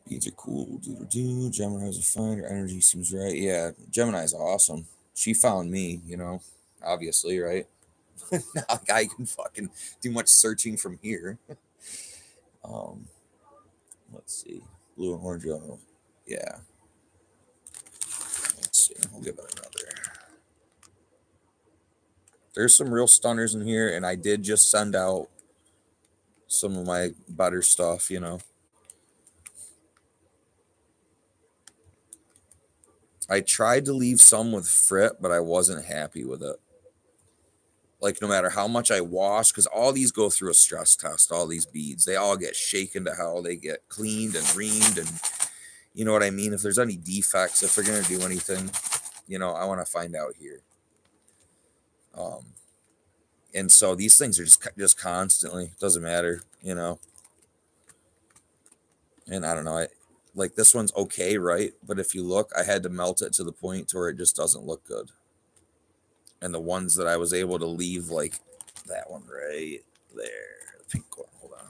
beads are cool. Gemini's a finder. Energy seems right. Yeah, Gemini's awesome. She found me. You know, obviously, right? Not like I can fucking do much searching from here. Let's see, blue and orange. Oh, yeah. Let's see. We'll give it another. There's some real stunners in here, and I did just send out some of my better stuff, you know. I tried to leave some with frit, but I wasn't happy with it. Like, no matter how much I wash, because all these go through a stress test, all these beads, they all get shaken to hell. They get cleaned and reamed, and you know what I mean? If there's any defects, if they're going to do anything, you know, I want to find out here. And so these things are just constantly, doesn't matter, you know. And I don't know, like this one's okay, right? But if you look, I had to melt it to the point to where it just doesn't look good. And the ones that I was able to leave, like that one right there, the pink one, hold on.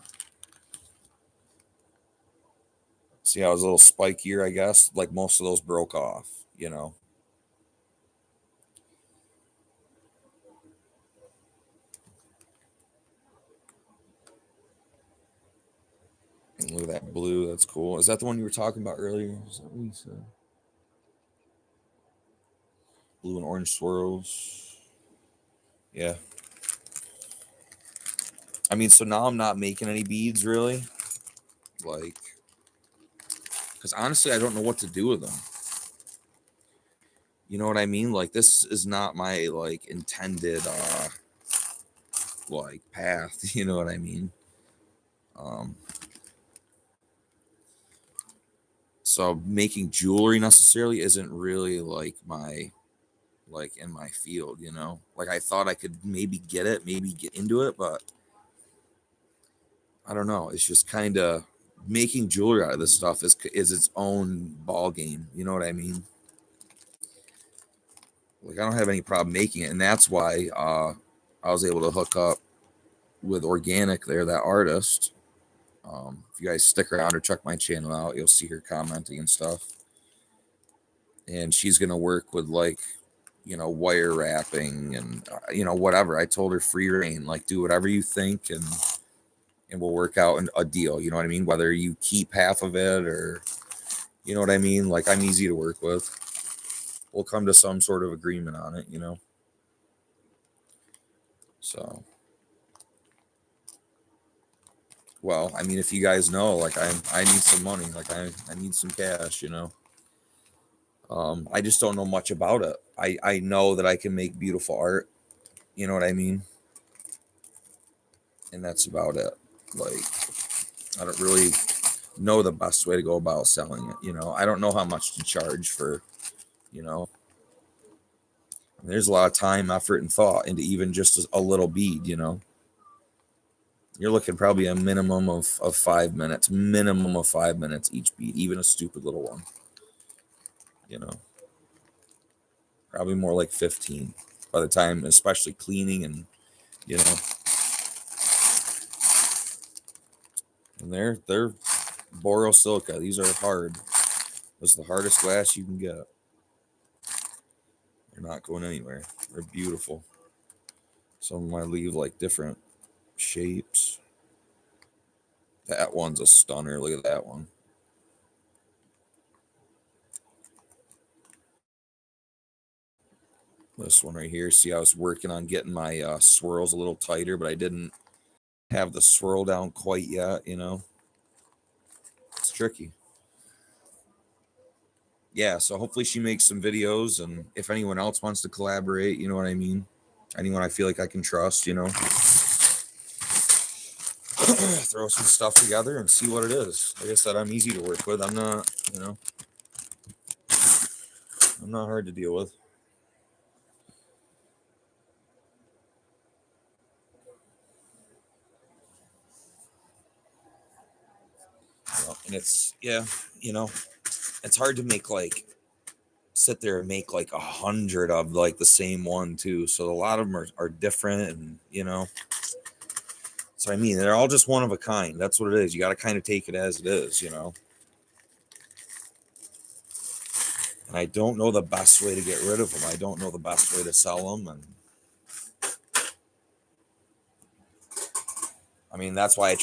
See how it was a little spikier, I guess? Like most of those broke off, you know. And look at that blue, that's cool. Is that the one you were talking about earlier? Is that what you said? Blue and orange swirls. Yeah. I mean, so now I'm not making any beads really. Like, because honestly, I don't know what to do with them. You know what I mean? Like, this is not my like intended like path. You know what I mean? So making jewelry necessarily isn't really like my like in my field. You know, like I thought I could maybe get it, maybe get into it, but I don't know. It's just kind of making jewelry out of this stuff is its own ball game. You know what I mean? Like I don't have any problem making it, and that's why I was able to hook up with Organic there, that artist. If you guys stick around or check my channel out, you'll see her commenting and stuff. And she's gonna work with like, you know, wire wrapping and you know whatever. I told her free reign, like do whatever you think, and we'll work out a deal. You know what I mean? Whether you keep half of it or, you know what I mean? Like I'm easy to work with. We'll come to some sort of agreement on it. You know. So. Well, I mean, if you guys know, like I need some money, like I need some cash, you know. I just don't know much about it. I know that I can make beautiful art, you know what I mean? And that's about it. Like I don't really know the best way to go about selling it, you know. I don't know how much to charge for, you know. There's a lot of time, effort, and thought into even just a little bead, you know. You're looking probably a minimum of 5 minutes, minimum of 5 minutes each bead, even a stupid little one, you know. Probably more like 15 by the time, especially cleaning and, you know. And they're borosilica. These are hard. It's the hardest glass you can get. They're not going anywhere. They're beautiful. Some might leave like different shapes. That one's a stunner. Look at that one. This one right here. See, I was working on getting my swirls a little tighter, but I didn't have the swirl down quite yet, you know. It's tricky. Yeah, so hopefully she makes some videos, and if anyone else wants to collaborate, you know what I mean? Anyone I feel like I can trust, you know. Throw some stuff together and see what it is. Like I said, I'm easy to work with. I'm not, you know, I'm not hard to deal with. And it's, yeah, you know, it's hard to make like sit there and make like 100 of like the same one too. So a lot of them are different, and you know, so I mean, they're all just one of a kind. That's what it is. You got to kind of take it as it is, you know. And I don't know the best way to get rid of them. I don't know the best way to sell them, and I mean, that's why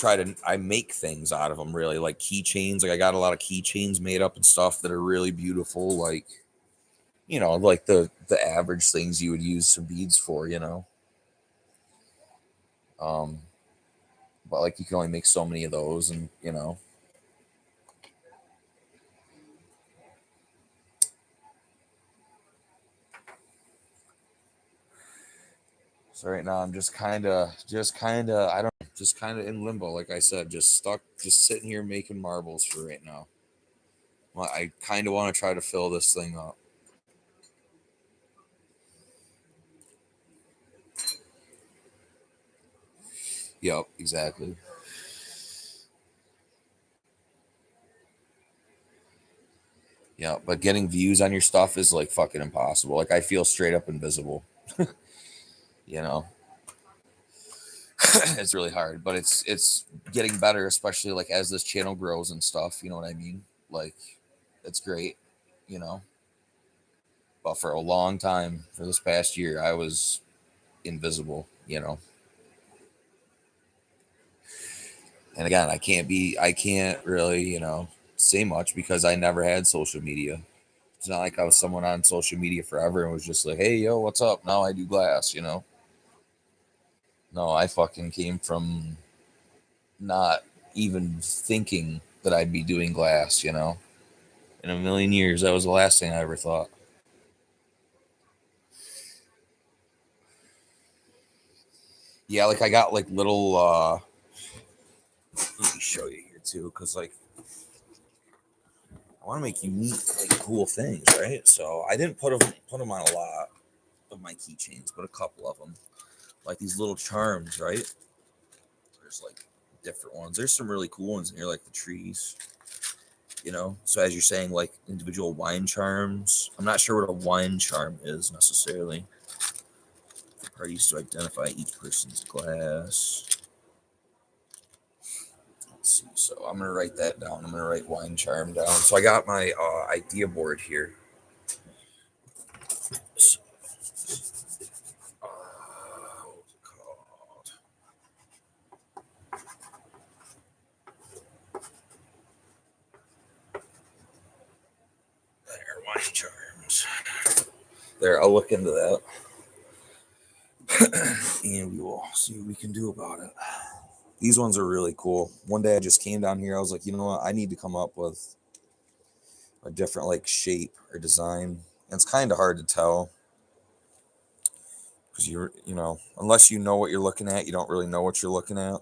I make things out of them, really, like keychains. Like I got a lot of keychains made up and stuff that are really beautiful, like, you know, like the average things you would use some beads for, you know. Um, but like you can only make so many of those, and you know. So right now I'm I don't just kind of in limbo, like I said, just stuck, just sitting here making marbles for right now. Well, I kind of want to try to fill this thing up. Yep, exactly. Yeah, but getting views on your stuff is like fucking impossible. Like I feel straight up invisible. You know, it's really hard, but it's getting better, especially like as this channel grows and stuff. You know what I mean? Like, it's great. You know, but for a long time, for this past year, I was invisible. You know, and again, I can't really, you know, say much because I never had social media. It's not like I was someone on social media forever and was just like, hey, yo, what's up? Now I do glass, you know? No, I fucking came from not even thinking that I'd be doing glass, you know? In a million years, that was the last thing I ever thought. Yeah, like I got like little, let me show you here too, because like I want to make unique, like cool things, right? So I didn't put them on a lot of my keychains, but a couple of them, like these little charms, right? There's like different ones. There's some really cool ones in here, like the trees, you know. So as you're saying, like individual wine charms. I'm not sure what a wine charm is necessarily. Are used to identify each person's glass. Let's see. So I'm gonna write that down. I'm gonna write wine charm down. So I got my idea board here. So, what was it called? There, wine charms. There, I'll look into that. And we will see what we can do about it. These ones are really cool. One day I just came down here. I was like, you know what? I need to come up with a different like shape or design. And it's kind of hard to tell because you know, unless you know what you're looking at, you don't really know what you're looking at.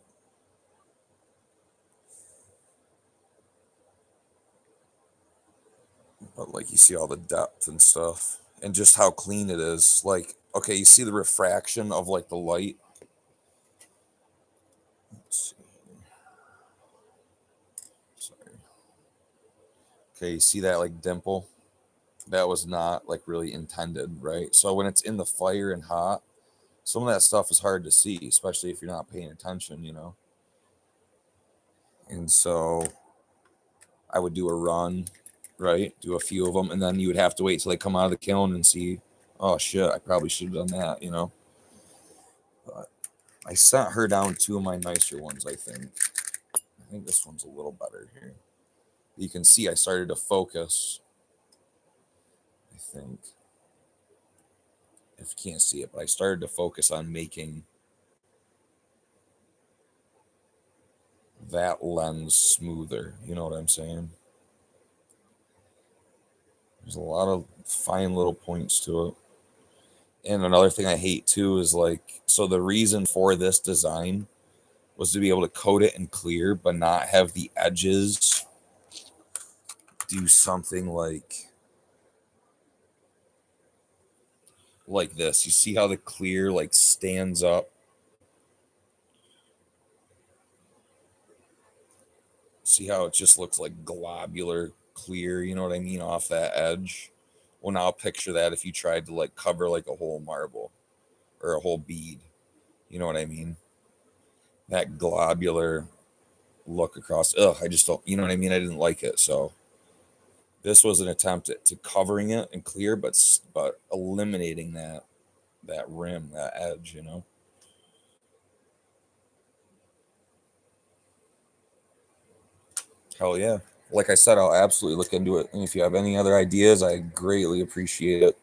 But like you see all the depth and stuff and just how clean it is. Like, okay, you see the refraction of like the light. Let's see. Sorry. Okay, you see that like dimple? That was not like really intended, right? So when it's in the fire and hot, some of that stuff is hard to see, especially if you're not paying attention, you know. And so I would do a run, right? Do a few of them, and then you would have to wait till they come out of the kiln and see, oh shit, I probably should have done that, you know. But I sent her down two of my nicer ones, I think. I think this one's a little better here. You can see I started to focus, I think. if you can't see it, but I started to focus on making that lens smoother. You know what I'm saying? There's a lot of fine little points to it. And another thing I hate too is like, so the reason for this design was to be able to coat it in clear, but not have the edges do something like this. You see how the clear like stands up? See how it just looks like globular clear, you know what I mean, off that edge? Well, now picture that if you tried to like cover like a whole marble or a whole bead. You know what I mean? That globular look across. Ugh, I just don't, you know what I mean? I didn't like it. So this was an attempt at to covering it and clear, but eliminating that rim, that edge, you know. Hell yeah. Like I said, I'll absolutely look into it. And if you have any other ideas, I greatly appreciate it.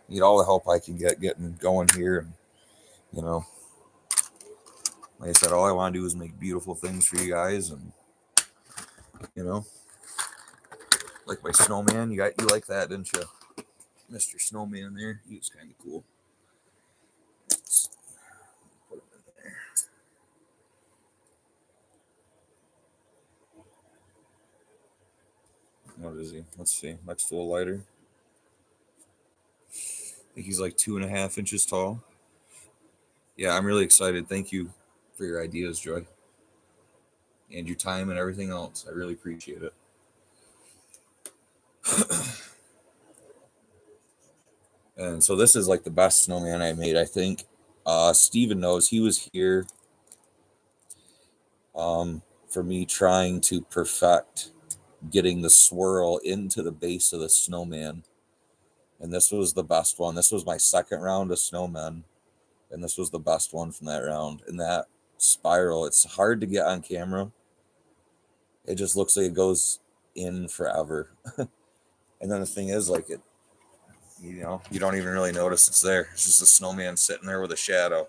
Need all the help I can get getting going here. And, you know, like I said, all I want to do is make beautiful things for you guys. And, you know, like my snowman, you like that, didn't you? Mr. Snowman there. He was kind of cool. Let's put him in there. What is he? Let's see. Next to a lighter. I think he's like 2.5 inches tall. Yeah, I'm really excited. Thank you for your ideas, Joy, and your time and everything else. I really appreciate it. And so this is like the best snowman I made, I think. Steven knows he was here for me trying to perfect getting the swirl into the base of the snowman. And this was the best one. This was my second round of snowmen. And this was the best one from that round. And that spiral, it's hard to get on camera. It just looks like it goes in forever. And then the thing is, like, it, you know, you don't even really notice it's there. It's just a snowman sitting there with a shadow,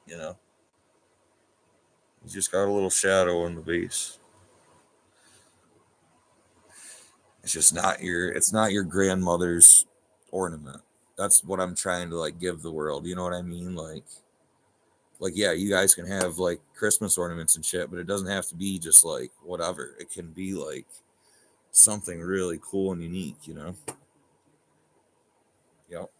you know. You just got a little shadow in the base. It's not your grandmother's ornament. That's what I'm trying to like give the world. You know what I mean? Like yeah, you guys can have like Christmas ornaments and shit, but it doesn't have to be just like whatever. It can be like something really cool and unique, you know? Yep.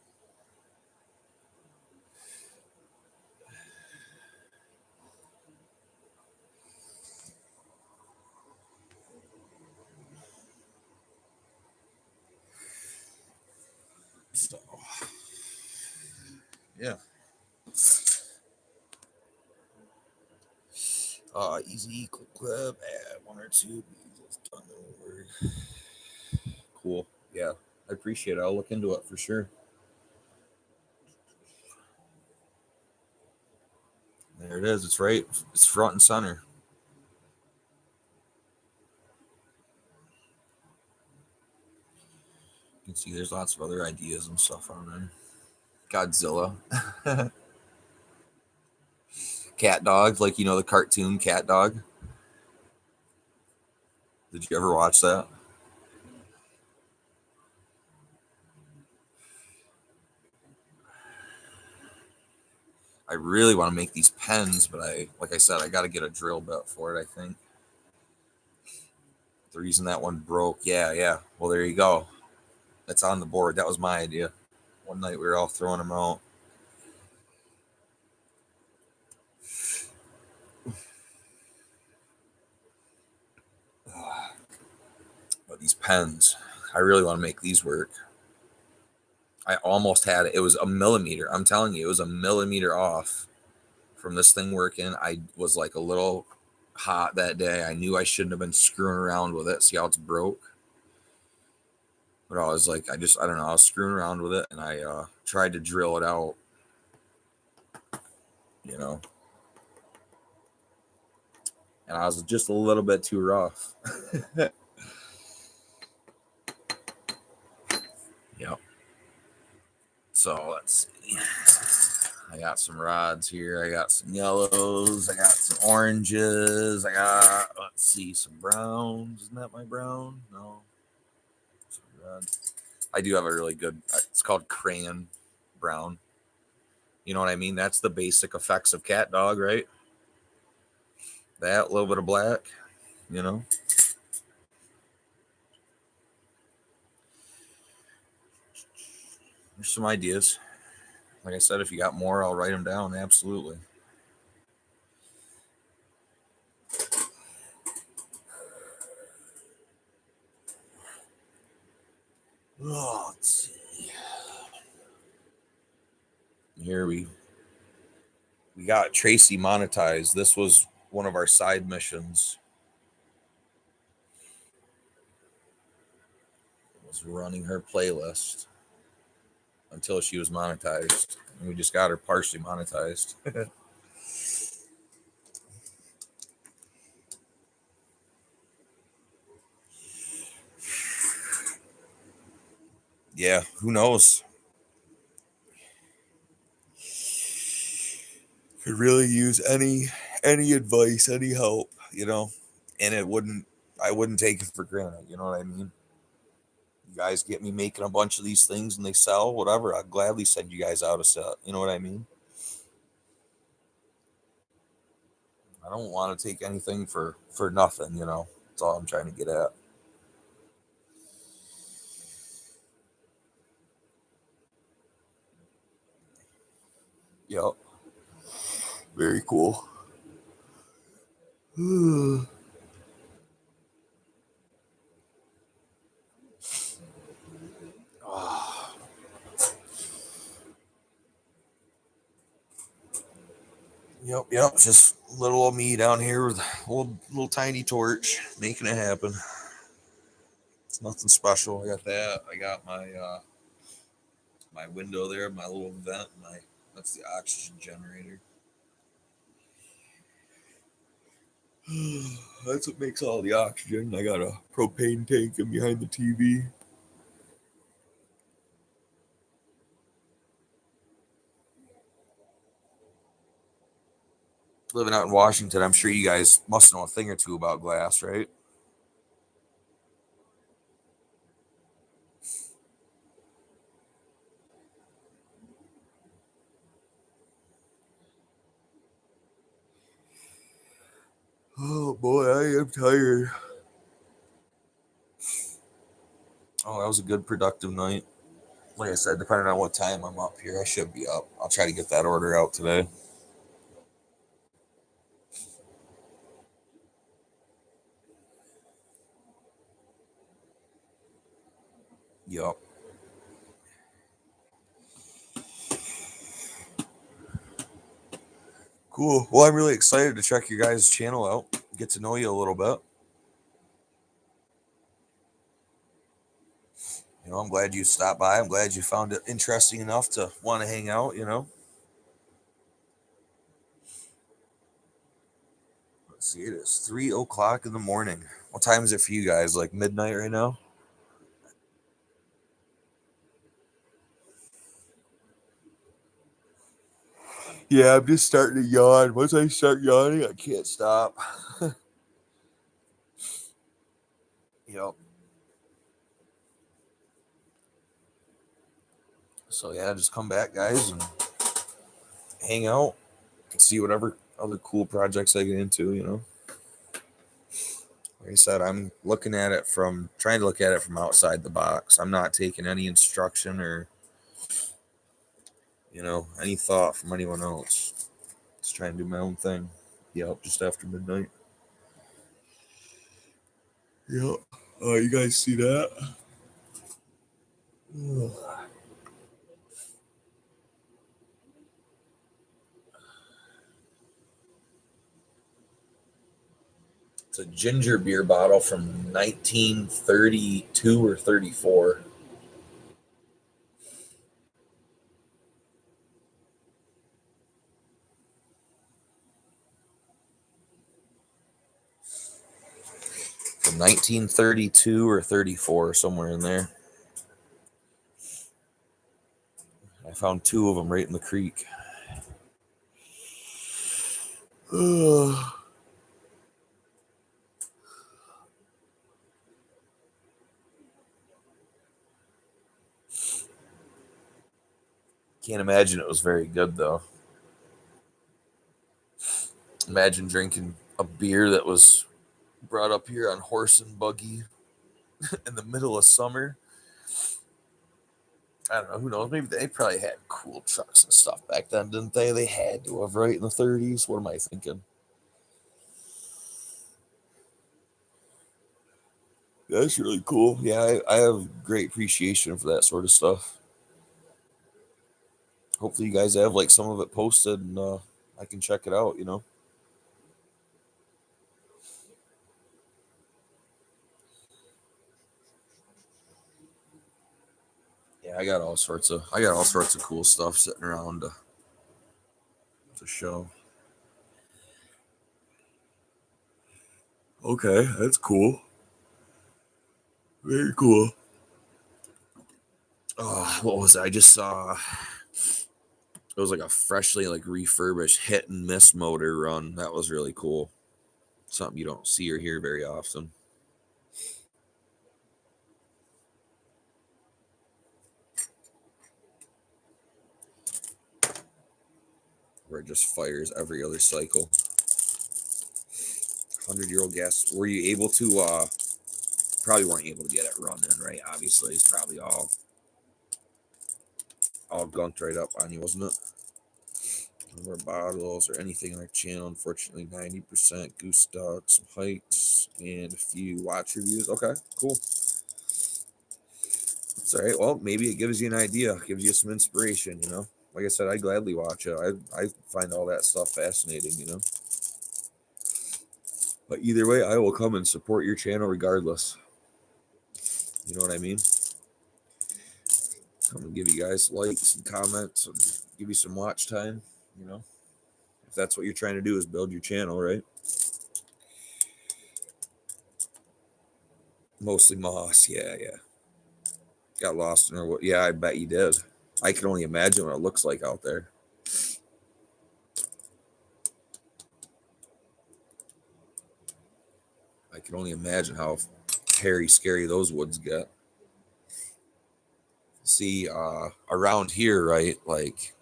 So yeah. Easy clip clip, add 1 or 2 beads. Done over. Cool. Yeah. I appreciate it. I'll look into it for sure. There it is. It's right. It's front and center. You can see there's lots of other ideas and stuff on there. Godzilla. Cat dog, like you know the cartoon Cat Dog. Did you ever watch that? I really want to make these pens, but like I said, I got to get a drill bit for it. I think the reason that one broke, yeah. Well, there you go. That's on the board. That was my idea. One night we were all throwing them out. But these pens, I really want to make these work. I almost had it. It was a millimeter. I'm telling you, it was a millimeter off from this thing working. I was like a little hot that day. I knew I shouldn't have been screwing around with it. See how it's broke? But I was like, I don't know. I was screwing around with it and I tried to drill it out, you know, and I was just a little bit too rough. Yep. So let's see. I got some rods here. I got some yellows. I got some oranges. I got, let's see, some browns. Isn't that my brown? No. I do have a really good, it's called crayon brown. You know what I mean? That's the basic effects of cat dog, right? That, a little bit of black, you know? There's some ideas. Like I said, if you got more, I'll write them down. Absolutely. Oh, let's see. Here we got Tracy monetized. This was one of our side missions. Was running her playlist until she was monetized. And we just got her partially monetized. Yeah, who knows? Could really use any advice, any help, you know. And I wouldn't take it for granted, you know what I mean? You guys get me making a bunch of these things and they sell, whatever, I'd gladly send you guys out a set. You know what I mean? I don't want to take anything for nothing, you know. That's all I'm trying to get at. Yep. Very cool. Yep. Just little old me down here with a little tiny torch, making it happen. It's nothing special. I got that. I got my window there, my little vent. That's the oxygen generator. That's what makes all the oxygen. I got a propane tank in behind the TV. Living out in Washington, I'm sure you guys must know a thing or two about glass, right? Oh boy, I am tired. Oh, that was a good productive night. Like I said, depending on what time I'm up here, I should be up. I'll try to get that order out today. Yup. Cool. Well, I'm really excited to check your guys' channel out, get to know you a little bit. You know, I'm glad you stopped by. I'm glad you found it interesting enough to want to hang out, you know. Let's see, it is 3 o'clock in the morning. What time is it for you guys? Like midnight right now? Yeah, I'm just starting to yawn. Once I start yawning, I can't stop. Yep. So yeah, just come back, guys, and hang out. See whatever other cool projects I get into, you know. Like I said, I'm looking at it from trying to look at it from outside the box. I'm not taking any instruction or, you know, any thought from anyone else. Just trying to do my own thing. Yep, just after midnight. Yep. Oh, you guys see that? It's a ginger beer bottle from 1932 or 34. From 1932 or 34, somewhere in there. found 2 of them right in the creek. Can't imagine it was very good though. Imagine drinking a beer that was brought up here on horse and buggy in the middle of summer. I don't know. Who knows? Maybe they probably had cool trucks and stuff back then, didn't they? They had to have, right, in the 30s. What am I thinking? That's really cool. Yeah, I have great appreciation for that sort of stuff. Hopefully, you guys have like some of it posted and I can check it out. Yeah, I got all sorts of cool stuff sitting around to show. Okay, that's cool. Very cool. What was it? I just saw it was like a freshly like refurbished hit and miss motor run. That was really cool. Something you don't see or hear very often. Where it just fires every other cycle. 100-year-old gas. Were you able to probably weren't able to get it running, right? Obviously, it's probably all gunked right up on you, wasn't it? No more bottles or anything on our channel. Unfortunately, 90% goose duck, some hikes, and a few watch reviews. Okay, cool. That's all right. Well, maybe it gives you an idea, gives you some inspiration, Like I said, I gladly watch it. I find all that stuff fascinating. But either way, I will come and support your channel regardless. You know what I mean? Come and give you guys likes and comments and give you some watch time, If that's what you're trying to do is build your channel, right? Mostly moss. Yeah. Got lost in her. Yeah, I bet you did. I can only imagine what it looks like out there. I can only imagine how hairy, scary those woods get. See, around here, right, like,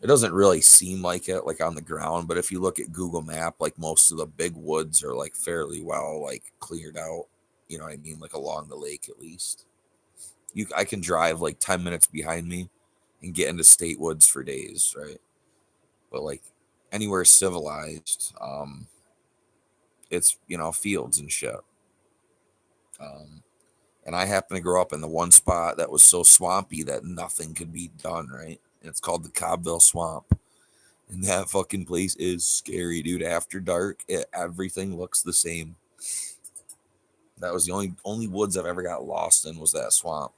it doesn't really seem like it, like, on the ground, but if you look at Google Map, like, most of the big woods are, like, fairly well, like, cleared out, you know what I mean, like, along the lake, at least. I can drive, like, 10 minutes behind me and get into state woods for days, right? But, like, anywhere civilized, it's, fields and shit. And I happen to grow up in the one spot that was so swampy that nothing could be done, right? And it's called the Cobbville Swamp. And that fucking place is scary, dude. After dark, everything looks the same. That was the only woods I've ever got lost in was that swamp.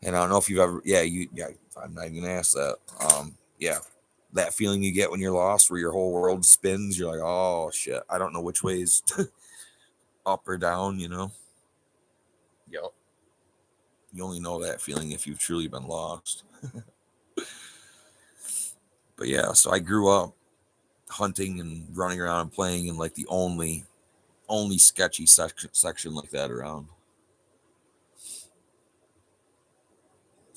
And I don't know if you've ever, I'm not even gonna ask that. Yeah, that feeling you get when you're lost, where your whole world spins. You're like, oh shit, I don't know which way's up or down. Yep. You only know that feeling if you've truly been lost. But yeah, so I grew up hunting and running around and playing in like the only sketchy section like that around.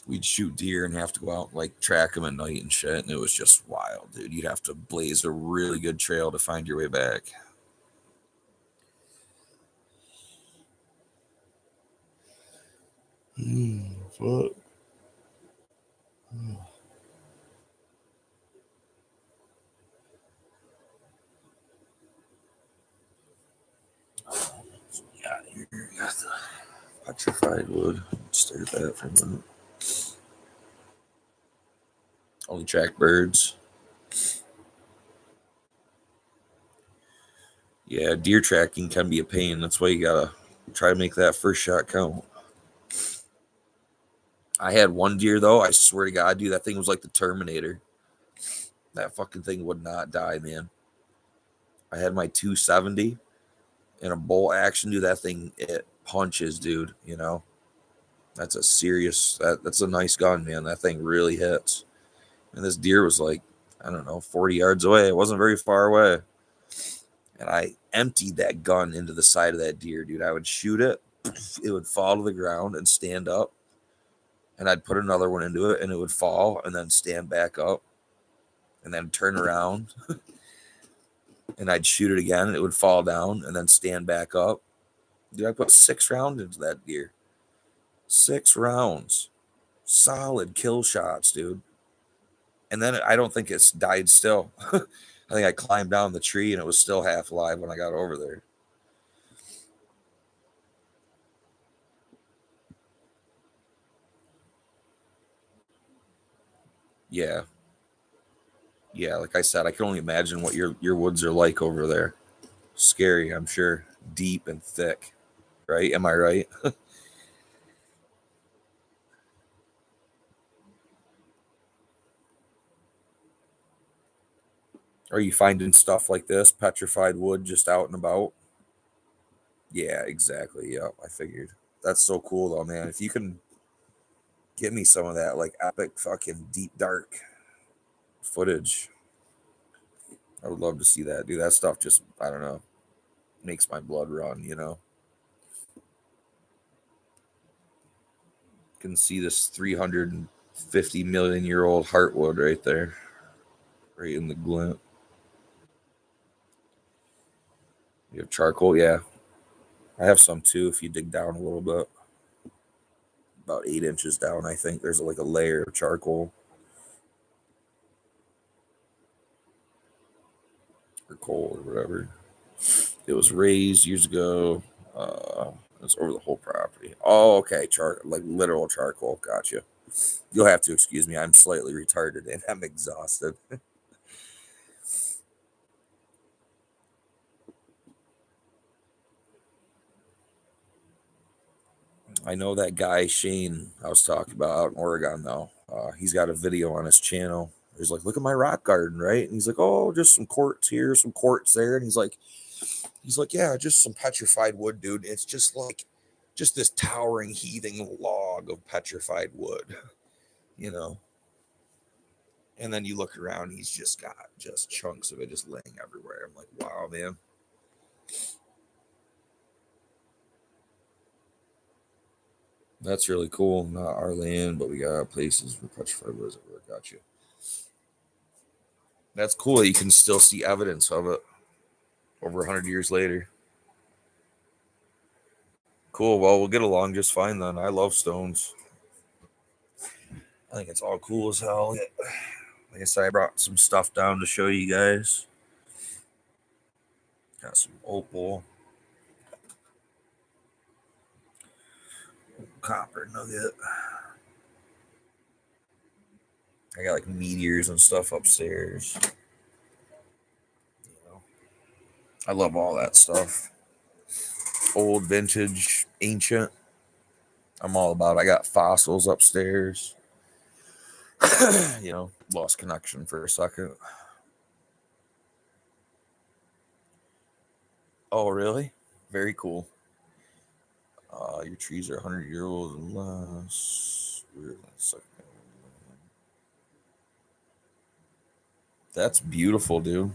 We'd shoot deer and have to go out like track them at night and shit, and it was just wild, dude. You'd have to blaze a really good trail to find your way back. Fuck. Yeah, you got the petrified wood. Stare at that for a minute. Only track birds. Yeah, deer tracking can be a pain. That's why you gotta try to make that first shot count. I had one deer though. I swear to God, dude, that thing was like the Terminator. That fucking thing would not die, man. I had my 270 in a bolt action, dude. That thing, it punches, dude. That's a serious. That's a nice gun, man. That thing really hits. And this deer was like, I don't know, 40 yards away. It wasn't very far away. And I emptied that gun into the side of that deer, dude. I would shoot it, it would fall to the ground and stand up, and I'd put another one into it, and it would fall and then stand back up, and then turn around, and I'd shoot it again, and it would fall down and then stand back up. Dude, I put 6 rounds into that deer. 6 rounds, solid kill shots, dude. And then I don't think it's died still. I think I climbed down the tree and it was still half alive when I got over there. Yeah. Yeah, like I said, I can only imagine what your woods are like over there. Scary, I'm sure. Deep and thick. Right? Am I right? Are you finding stuff like this, petrified wood, just out and about? Yeah, exactly. Yeah, I figured. That's so cool though, man. If you can get me some of that like epic fucking deep dark footage, I would love to see that. Dude, that stuff just, I don't know, makes my blood run, you know? Can see this 350 million-year-old heartwood right there, right in the glint. You have charcoal, yeah. I have some too. If you dig down a little bit, about 8 inches down, I think there's like a layer of charcoal or coal or whatever. It was raised years ago. It's over the whole property. Oh, okay, like literal charcoal. Gotcha. You'll have to excuse me. I'm slightly retarded and I'm exhausted. I know that guy Shane I was talking about out in Oregon though. He's got a video on his channel. He's like, "Look at my rock garden, right?" And he's like, "Oh, just some quartz here, some quartz there." And he's like, "Yeah, just some petrified wood, dude. It's just like, just this towering, heaving log of petrified wood, you know." And then you look around, he's just got just chunks of it just laying everywhere. I'm like, "Wow, man, that's really cool." Not our land, but we got places for petrified woods everywhere. Got you. That's cool that you can still see evidence of it over 100 years later. Cool. Well, we'll get along just fine then. I love stones. I think it's all cool as hell. Like I said, I brought some stuff down to show you guys. Got some opal, copper nugget. I got like meteors and stuff upstairs. You know, I love all that stuff. Old, vintage, ancient. I'm all about it. I got fossils upstairs. Lost connection for a second. Oh, really? Very cool. Your trees are 100 year old and less. That's beautiful, dude.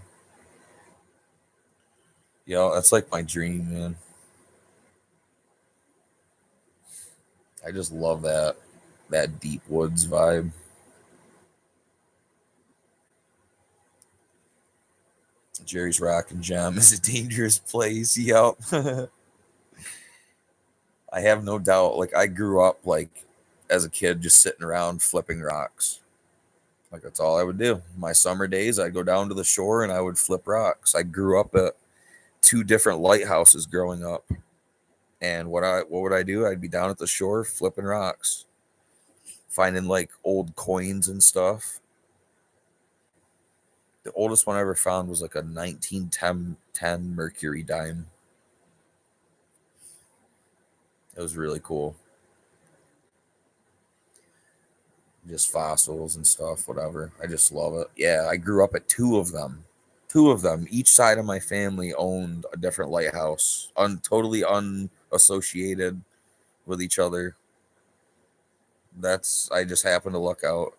Yeah, that's like my dream, man. I just love that deep woods vibe. Jerry's Rock and Gem is a dangerous place. Yep. I have no doubt. Like I grew up like as a kid just sitting around flipping rocks. Like that's all I would do. My summer days, I'd go down to the shore and I would flip rocks. I grew up at 2 different lighthouses growing up. And what would I do? I'd be down at the shore flipping rocks, finding like old coins and stuff. The oldest one I ever found was like a 1910 Mercury dime. It was really cool. Just fossils and stuff, whatever. I just love it. Yeah, I grew up at 2 of them. 2 of them. Each side of my family owned a different lighthouse, totally unassociated with each other. I just happened to look out,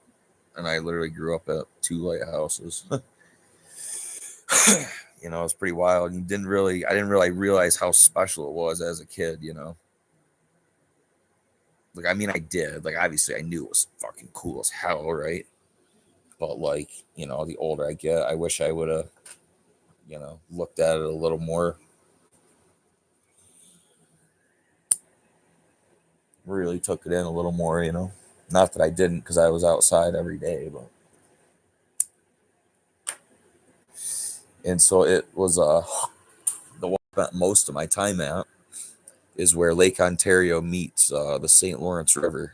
and I literally grew up at 2 lighthouses. You know, it's pretty wild. I didn't really realize how special it was as a kid. You know, like I mean, I did. Like obviously, I knew it was fucking cool as hell, right? But like, you know, the older I get, I wish I would have, you know, looked at it a little more. Really took it in a little more, you know. Not that I didn't, because I was outside every day, but and so it was the one I spent most of my time at is where Lake Ontario meets the St. Lawrence River.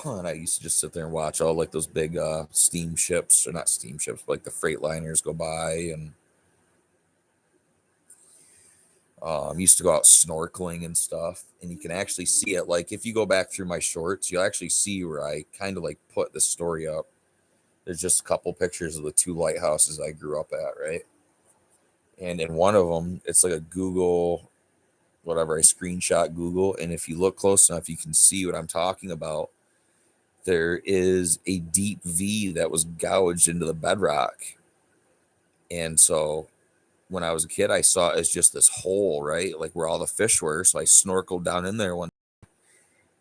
And I used to just sit there and watch all like those big steamships, or not steamships, but like the freight liners go by, and used to go out snorkeling and stuff. And you can actually see it. Like if you go back through my shorts, you'll actually see where I kind of like put the story up. There's just a couple pictures of the 2 lighthouses I grew up at, right? And in one of them, it's like a Google, whatever, I screenshot Google. And if you look close enough, you can see what I'm talking about. There is a deep V that was gouged into the bedrock. And so when I was a kid, I saw it as just this hole, right? Like where all the fish were. So I snorkeled down in there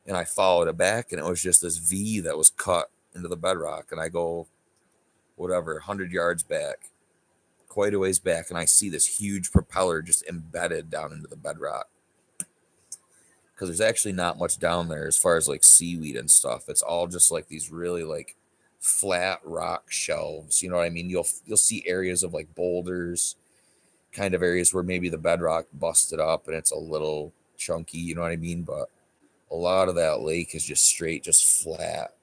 and I followed it back, and it was just this V that was cut into the bedrock. And I go, whatever, 100 yards back, quite a ways back, and I see this huge propeller just embedded down into the bedrock. Because there's actually not much down there as far as like seaweed and stuff. It's all just like these really like flat rock shelves. You know what I mean? You'll see areas of like boulders, kind of areas where maybe the bedrock busted up and it's a little chunky. You know what I mean? But a lot of that lake is just straight, just flat,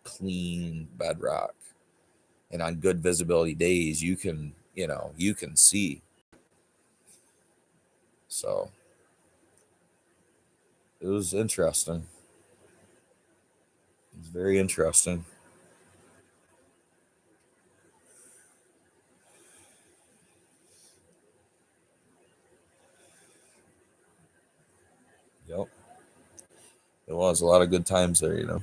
clean bedrock. And on good visibility days, you can, you know, you can see. So it was interesting. It was very interesting. Yep. It was a lot of good times there, you know.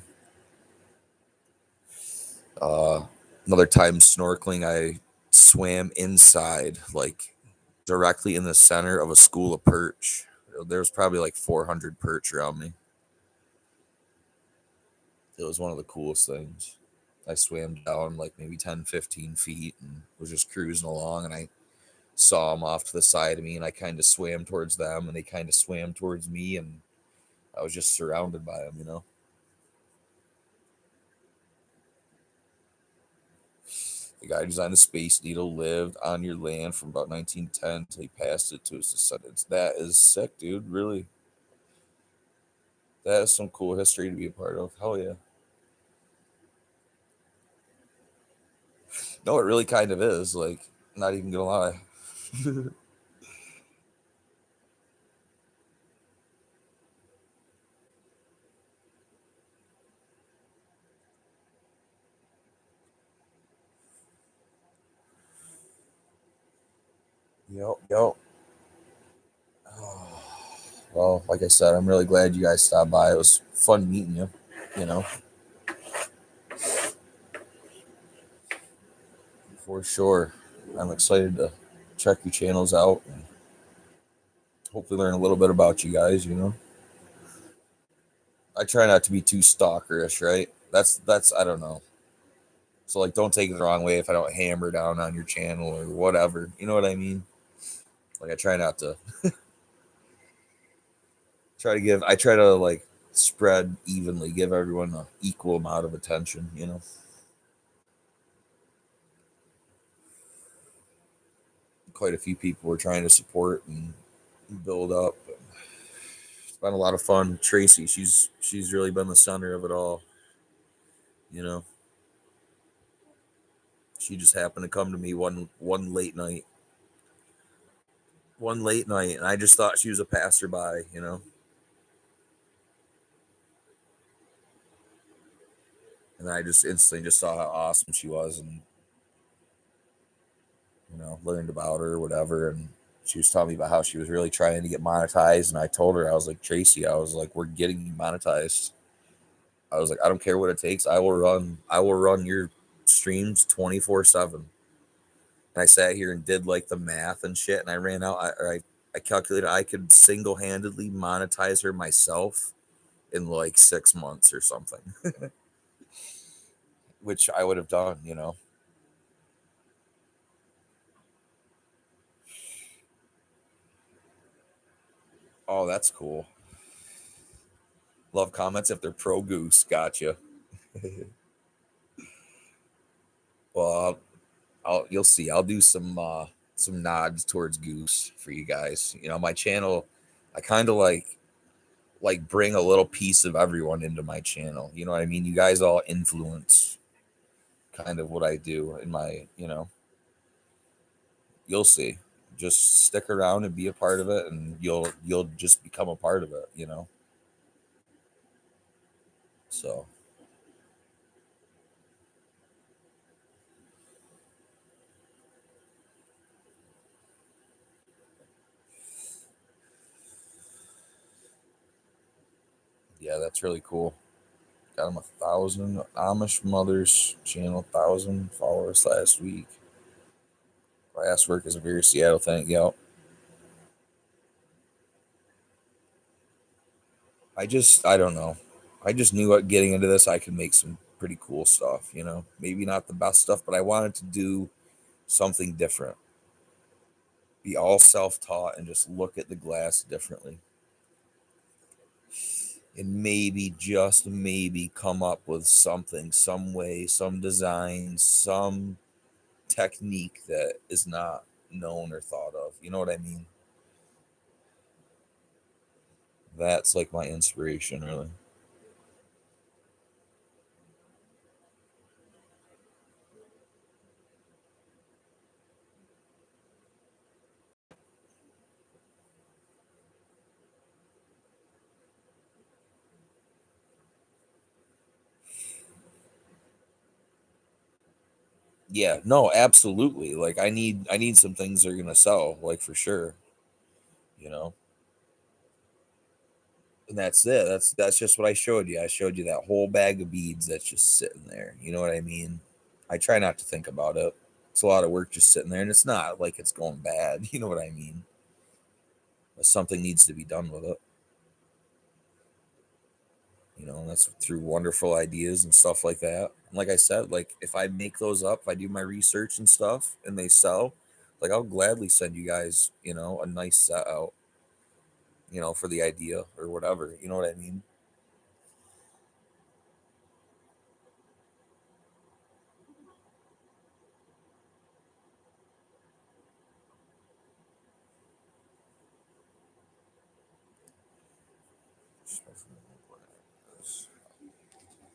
Uh, Another time snorkeling, I swam inside, like directly in the center of a school of perch. There was probably like 400 perch around me. It was one of the coolest things. I swam down like maybe 10, 15 feet and was just cruising along, and I saw them off to the side of me, and I kind of swam towards them and they kind of swam towards me, and I was just surrounded by them, you know. The guy who designed the Space Needle lived on your land from about 1910 until he passed it to his descendants. That is sick, dude. Really. That is some cool history to be a part of. Hell yeah. No, it really kind of is. Like, not even gonna lie. Yep, yep. Oh, well, like I said, I'm really glad you guys stopped by. It was fun meeting you, you know, for sure. I'm excited to check your channels out and hopefully learn a little bit about you guys, you know. I try not to be too stalkerish, right? That's I don't know. So like don't take it the wrong way if I don't hammer down on your channel or whatever. You know what I mean? Like I try not to I try to like spread evenly, give everyone an equal amount of attention, you know. Quite a few people were trying to support and build up. It's been a lot of fun. Tracy, she's really been the center of it all, you know. She just happened to come to me one late night, and I just thought she was a passerby, you know. And I just instantly just saw how awesome she was, and you know, learned about her, or whatever, and She was telling me about how she was really trying to get monetized, and I told her, I was like, Tracy, I was like, we're getting you monetized. I was like, I don't care what it takes. I will run your streams 24/7. And I sat here and did like the math and shit, and I ran out. I calculated I could single handedly monetize her myself in like 6 months or something, which I would have done, you know. Oh, that's cool. Love comments if they're pro goose. Gotcha. Well, you'll see. I'll do some nods towards goose for you guys. You know, my channel, I kind of like bring a little piece of everyone into my channel. You know what I mean? You guys all influence kind of what I do in my, you'll see. Just stick around and be a part of it, and you'll just become a part of it, you know. So yeah, that's really cool. Got him 1,000 Amish mothers channel, 1,000 followers last week. Last work is a very Seattle thing. Yep. I don't know. I just knew what getting into this, I could make some pretty cool stuff, you know. Maybe not the best stuff, but I wanted to do something different. Be all self-taught and just look at the glass differently. And maybe, just maybe, come up with something, some way, some design, some technique that is not known or thought of. You know what I mean? That's like my inspiration, really. Yeah, no, absolutely. Like I need some things that are gonna sell, like for sure, you know. And that's it. That's just what I showed you. I showed you that whole bag of beads that's just sitting there. You know what I mean? I try not to think about it. It's a lot of work just sitting there, and it's not like it's going bad. You know what I mean? But something needs to be done with it. You know, and that's through wonderful ideas and stuff like that. And like I said, like if I make those up, if I do my research and stuff, and they sell, like I'll gladly send you guys, a nice set out, for the idea or whatever. You know what I mean?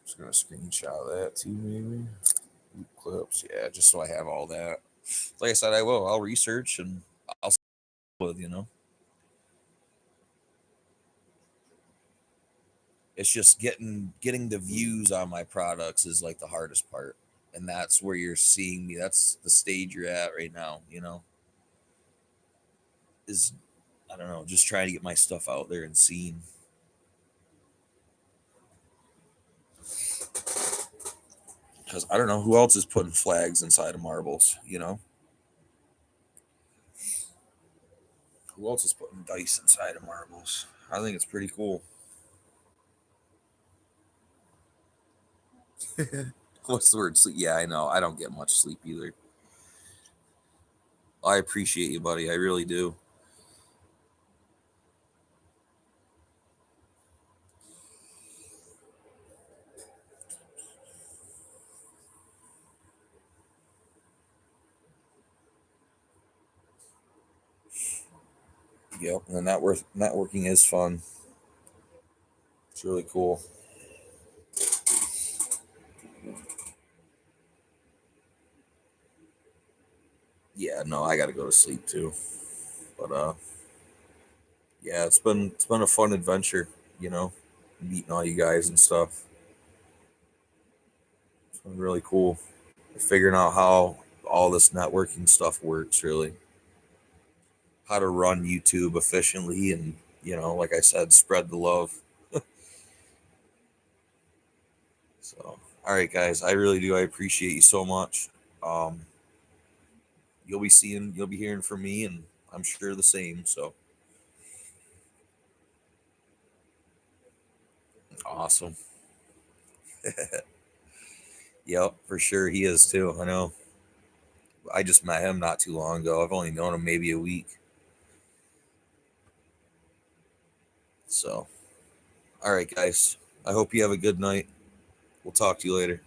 Just gonna screenshot that too, maybe. Clips, yeah, just so I have all that. Like I said, I will. I'll research and I'll with It's just getting the views on my products is like the hardest part, and that's where you're seeing me. That's the stage you're at right now. Is I don't know, just trying to get my stuff out there and seen. Because I don't know who else is putting flags inside of marbles. Who else is putting dice inside of marbles? I think it's pretty cool. What's the word? Sleep? Yeah, I know. I don't get much sleep either. I appreciate you, buddy. I really do. Yep. And the networking is fun. It's really cool. Yeah. No, I got to go to sleep too. But yeah, it's been a fun adventure. You know, meeting all you guys and stuff. It's been really cool. Figuring out how all this networking stuff works. Really. how to run YouTube efficiently, and like I said, spread the love. So, all right, guys, I really do. I appreciate you so much. Um, you'll be hearing from me, and I'm sure the same. So awesome. Yep, for sure he is too. I know. I just met him not too long ago. I've only known him maybe a week. So, all right, guys. I hope you have a good night. We'll talk to you later.